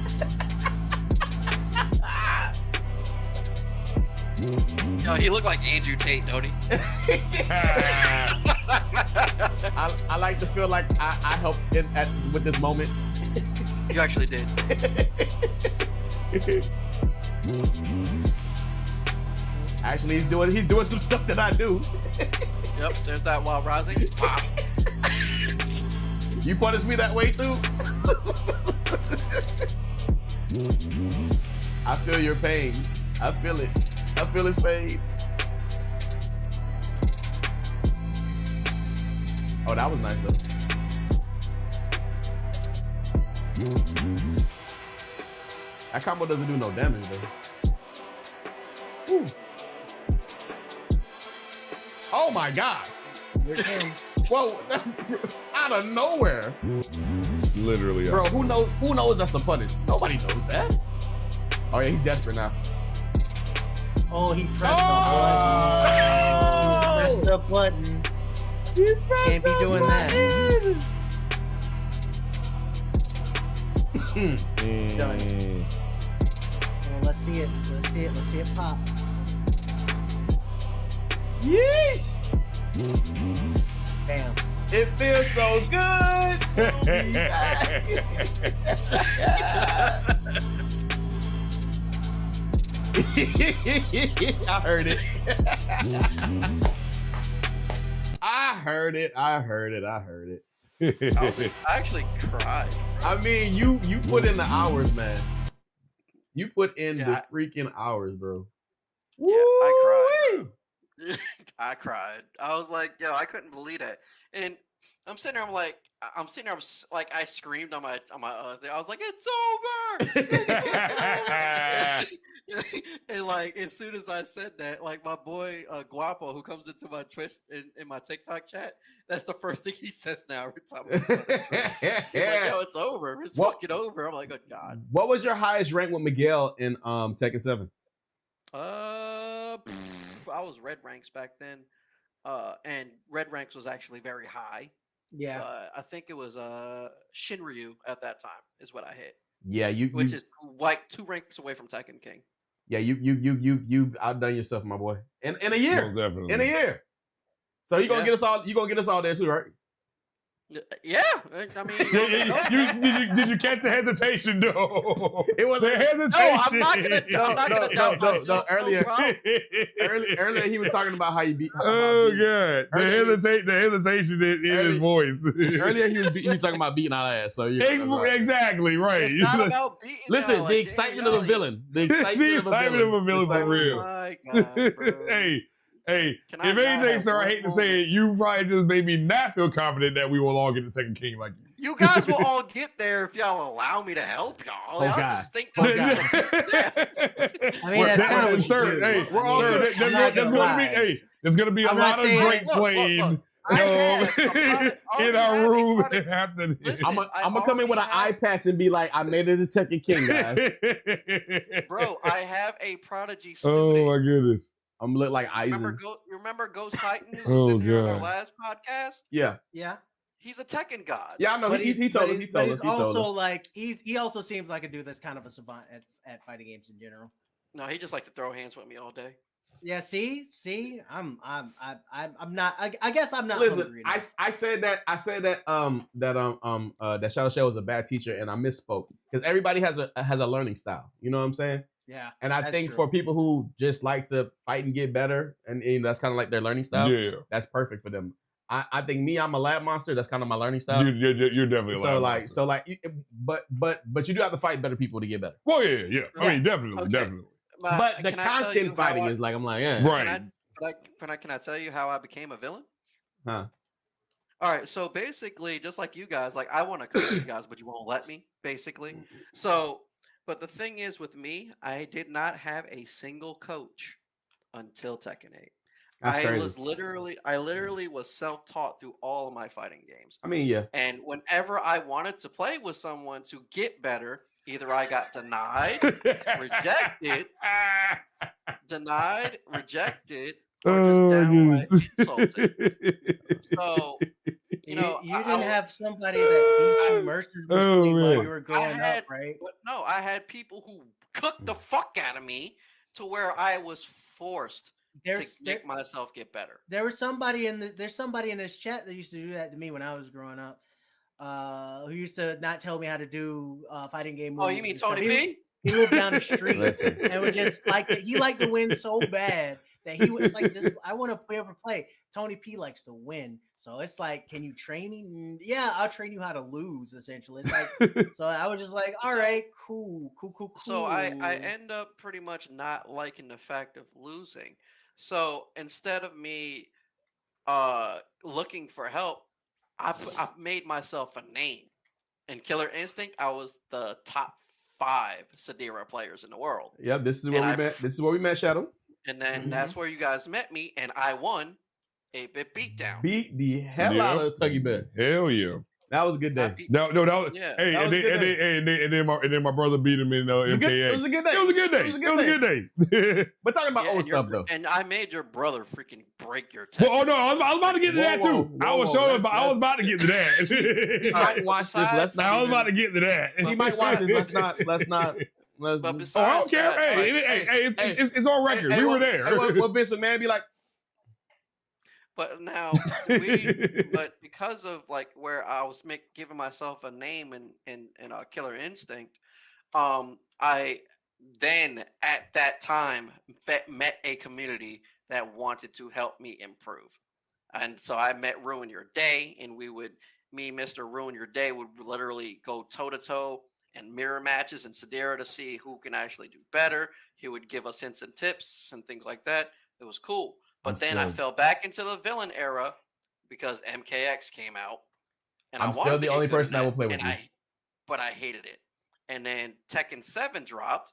Yo, he looked like Andrew Tate, don't he? I like to feel like I helped with this moment. You actually did. Actually, he's doing some stuff that I do. Yep, there's that while rising. Wow. You punish me that way too. I feel your pain. I feel it. I feel his pain. Oh, that was nice though. That combo doesn't do no damage though. Woo. Oh my gosh. Whoa, out of nowhere. Literally. Bro, who knows that's a punish? Nobody knows that. Oh yeah, he's desperate now. Oh, he pressed the button. He pressed the button. Can't be doing that. Done. Well, let's see it. Let's see it. Let's see it pop. Yeesh. Damn. It feels so good to be back. I heard it. I heard it. I actually cried. I mean, you put in the hours, man. You put in the freaking hours, bro. Yeah, I cried. I cried. I was like, yo, I couldn't believe that. And I'm sitting there, I screamed on my thing. I was like, it's over. And like, as soon as I said that, like my boy Guapo, who comes into my Twitch in my TikTok chat, that's the first thing he says now every time. He's like, yo, it's over. It's fucking over. I'm like, oh god. What was your highest rank with Miguel in Tekken 7? I was red ranks back then, and red ranks was actually very high. Yeah, I think it was Shinryu at that time is what I hit. Yeah, which is like 2 ranks away from Tekken King. Yeah, you've outdone yourself, my boy. In a year. Most definitely. In a year. So you gonna get us all. You gonna get us all there too, right? Yeah, I mean, did you catch the hesitation though? It was the hesitation. No, I'm not gonna doubt myself. No, earlier he was talking about how you beat. Oh god, the hesitation in his voice. Earlier he was talking about beating our ass. So exactly right. It's not about beating. Listen, the excitement of a villain. The excitement of a villain for real. Oh my god, bro. Hey, if anything, sir, I hate to say it, you probably just made me not feel confident that we will all get to Tekken King like you. You guys will all get there if y'all allow me to help y'all. Oh, I'll God. just think I mean, that's kind of what sir, you do. hey, We're all sir, there's going to be, there's going to be a I'm lot not of saying- Drake look, playing in our room after this. I'm gonna come in with an eye patch and be like, I made it to Tekken King, guys. Bro, I have a Prodigy student. Oh my goodness. I'm look like Eisen. Remember Ghost Titan who was in here on our God. last podcast? Yeah. Yeah. He's a Tekken god. Yeah, I know. He told us. He told us. Also, like he also seems like a dude that's kind of a savant at fighting games in general. No, he just likes to throw hands with me all day. Yeah. See, I'm not. I guess I'm not. Listen, hungry I said that that Shadow Shell was a bad teacher, and I misspoke because everybody has a learning style. You know what I'm saying? Yeah. And I think for people who just like to fight and get better, and that's kind of like their learning style. Yeah. That's perfect for them. I think I'm a lab monster. That's kind of my learning style. You're definitely a lab monster. But you do have to fight better people to get better. Well, yeah. I mean, definitely. But the can I tell constant you how fighting I- is like I'm like, yeah. Right. Can I tell you how I became a villain? Huh. All right, so basically, just like you guys, like I want to coach you guys, but you won't let me, basically. So, but the thing is with me, I did not have a single coach until Tekken 8. That's I crazy. was literally was self-taught through all of my fighting games. I mean, yeah. And whenever I wanted to play with someone to get better, either I got denied, rejected, or just downright insulted. So, You know, didn't have somebody that beat you mercilessly while you were growing up, right? But no, I had people who cooked the fuck out of me to where I was forced to make myself get better. There was somebody there's somebody in this chat that used to do that to me when I was growing up. Who used to not tell me how to do fighting game moves. Oh, you mean Tony P? He lived down the street Listen. and was just like he liked to win so bad that he was like, just I want to be able to play. Tony P likes to win, so it's like, can you train me? Yeah, I'll train you how to lose. Essentially, it's like so. I was just like, all right, cool. So I end up pretty much not liking the fact of losing. So instead of me looking for help, I made myself a name. In Killer Instinct, I was the top 5 Sadira players in the world. Yep, this is where we met. This is where we met, Shadow. And then that's where you guys met me, and I won 8-bit beatdown. Beat the hell out of Tuggy Bet. Hell yeah. That was a good day. No, that was Yeah. hey, That was a good and then my brother beat him in MKX. It was a good day. It was a good day. It was a good day. But talking about old stuff though. And I made your brother freaking break your test. Well, oh no, I was about to get to that too. I was about to get to that. He might watch this. Let's not. I was about to get to that. He might watch this. Let's not. But Oh, besides I don't care. that, It's on record. We were there. What Vince McMahon be like? But now, but because of like where I was giving myself a name in Killer Instinct, I then at that time met a community that wanted to help me improve, and so I met Ruin Your Day, and Mr. Ruin Your Day would literally go toe to toe and mirror matches and Sadira to see who can actually do better. He would give us hints and tips and things like that. It was cool. But then I fell back into the villain era because MKX came out. And I'm still the only person that will play with you. But I hated it. And then Tekken 7 dropped.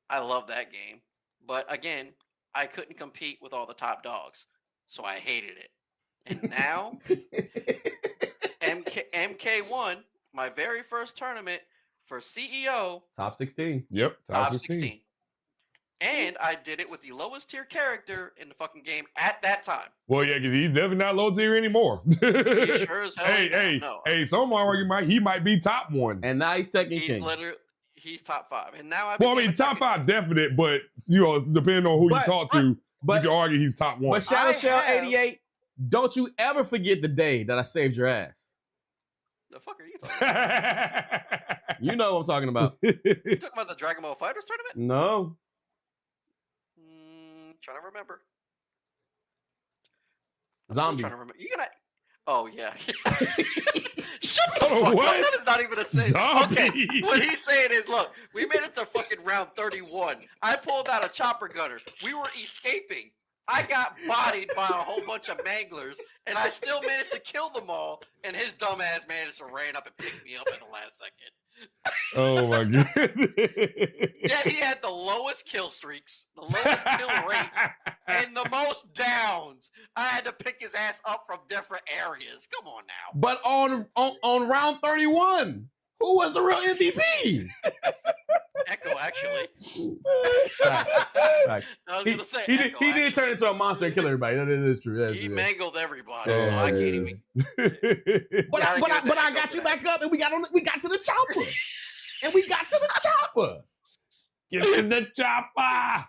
I love that game. But again, I couldn't compete with all the top dogs. So I hated it. And now, MK1, my very first tournament for CEO. Top 16. Yep. Top 16. And I did it with the lowest tier character in the fucking game at that time. Well, yeah, because he's definitely not low tier anymore. He sure as hell hey, some argue he might be top 1. And now he's Tekken King. He's top 5. And now top 5 definite, but depending on who you talk to, you can argue he's top 1. But Shadow Shell 88, don't you ever forget the day that I saved your ass. The fuck are you talking about? You know what I'm talking about. You talking about the Dragon Ball Fighters tournament? No. Trying to remember. Zombies. Trying to remember. Oh yeah. Shut the fuck up. That is not even a saying. Okay. What he's saying is, look, we made it to fucking round 31. I pulled out a chopper gunner. We were escaping. I got bodied by a whole bunch of manglers, and I still managed to kill them all. And his dumb ass managed to ran up and pick me up in the last second. Oh my god! Yeah, he had the lowest kill streaks, the lowest kill rate, and the most downs. I had to pick his ass up from different areas. Come on now. But on round 31, who was the real MVP? Echo, actually. Right. I was gonna say he did turn into a monster and kill everybody. That is true. He mangled everybody, so I can't even. But I got you back up, and we got to the chopper, and we got to the chopper. Get in the chopper.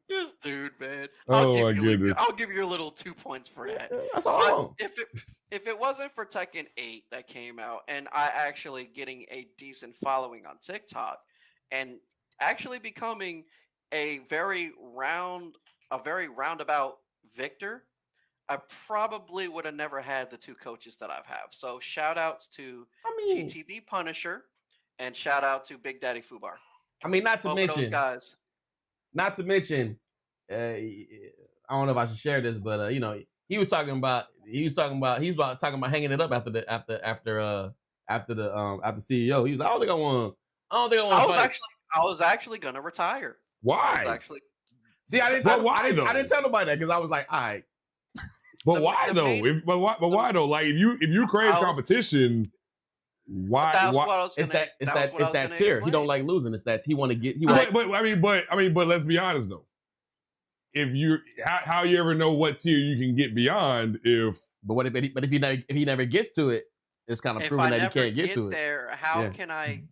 This dude, man. Oh my goodness. I'll give you a little 2 points for that. That's all. If it wasn't for Tekken 8 that came out, and I actually getting a decent following on TikTok, and actually becoming a very roundabout victor, I probably would have never had the 2 coaches that I've have. So shout outs to TTV Punisher and shout out to Big Daddy Fubar. I mean, not to Both mention those guys. not to mention, I don't know if I should share this, but you know, he was talking about talking about hanging it up after the CEO. He was like, I don't think I want I was actually gonna retire. Why? See, I didn't tell nobody that because I was like, all right. But why though? Why though? Like if you crave competition, why? It's that tier. He don't like losing. It's that he want to get. But let's be honest though. If you how you ever know what tier you can get beyond if if he never gets to it, it's kind of proving that he can't get to it. There, how can I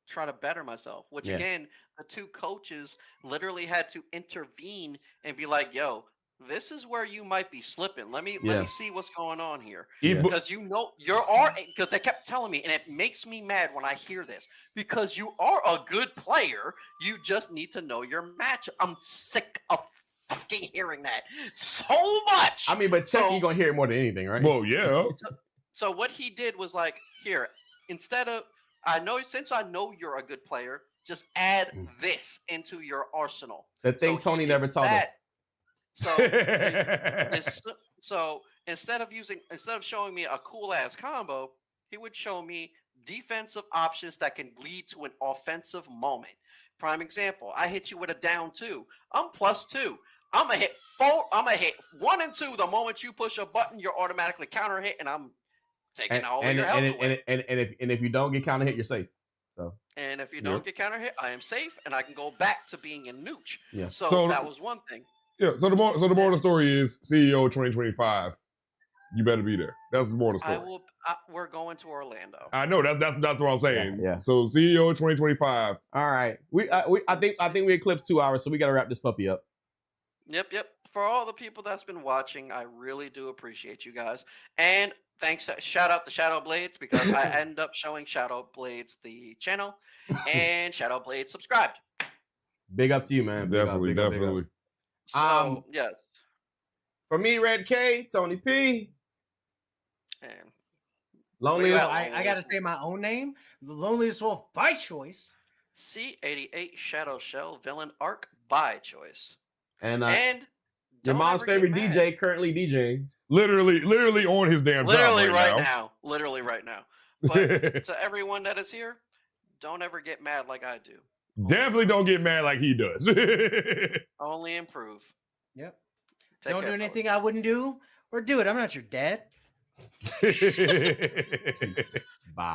try to better myself? Which again, the two coaches literally had to intervene and be like, "Yo, this is where you might be slipping. Let me see what's going on here." Because because they kept telling me, and it makes me mad when I hear this. Because you are a good player, you just need to know your match. I'm sick of fucking hearing that so much. I mean, but you're gonna hear it more than anything, right? Well, yeah. So what he did was like, here, since I know you're a good player, just add this into your arsenal. The thing Tony never taught us. So instead of showing me a cool ass combo, he would show me defensive options that can lead to an offensive moment. Prime example: I hit you with a down 2. I'm +2. I'm gonna hit 4. I'm gonna hit 1 and 2. The moment you push a button, you're automatically counter hit, and I'm taking all your health away. And if you don't get counter hit, you're safe. So. And if you don't get counter hit, I am safe, and I can go back to being in nooch. Yeah. So that was one thing. Yeah. So the moral of the story is CEO 2025. You better be there. That's the moral of the story. We're going to Orlando. I know that's what I'm saying. Yeah. So CEO 2025. All right. I think we eclipsed 2 hours, so we got to wrap this puppy up. Yep. For all the people that's been watching, I really do appreciate you guys. And shout out to Shadow Blades because I end up showing Shadow Blades the channel, and Shadow Blades subscribed. Big up to you, man. Definitely. So yes. For me, Red K, Tony P. And Loneliest. I gotta say my own name. The Loneliest Wolf by choice. C88 Shadow Shell Villain Arc by choice. And your mom's favorite DJ currently DJing. Literally on his damn job right now. Literally right now. But to everyone that is here, don't ever get mad like I do. Definitely don't get mad like he does. Only improve. Yep. Don't do anything I wouldn't do, or do it. I'm not your dad. Bye.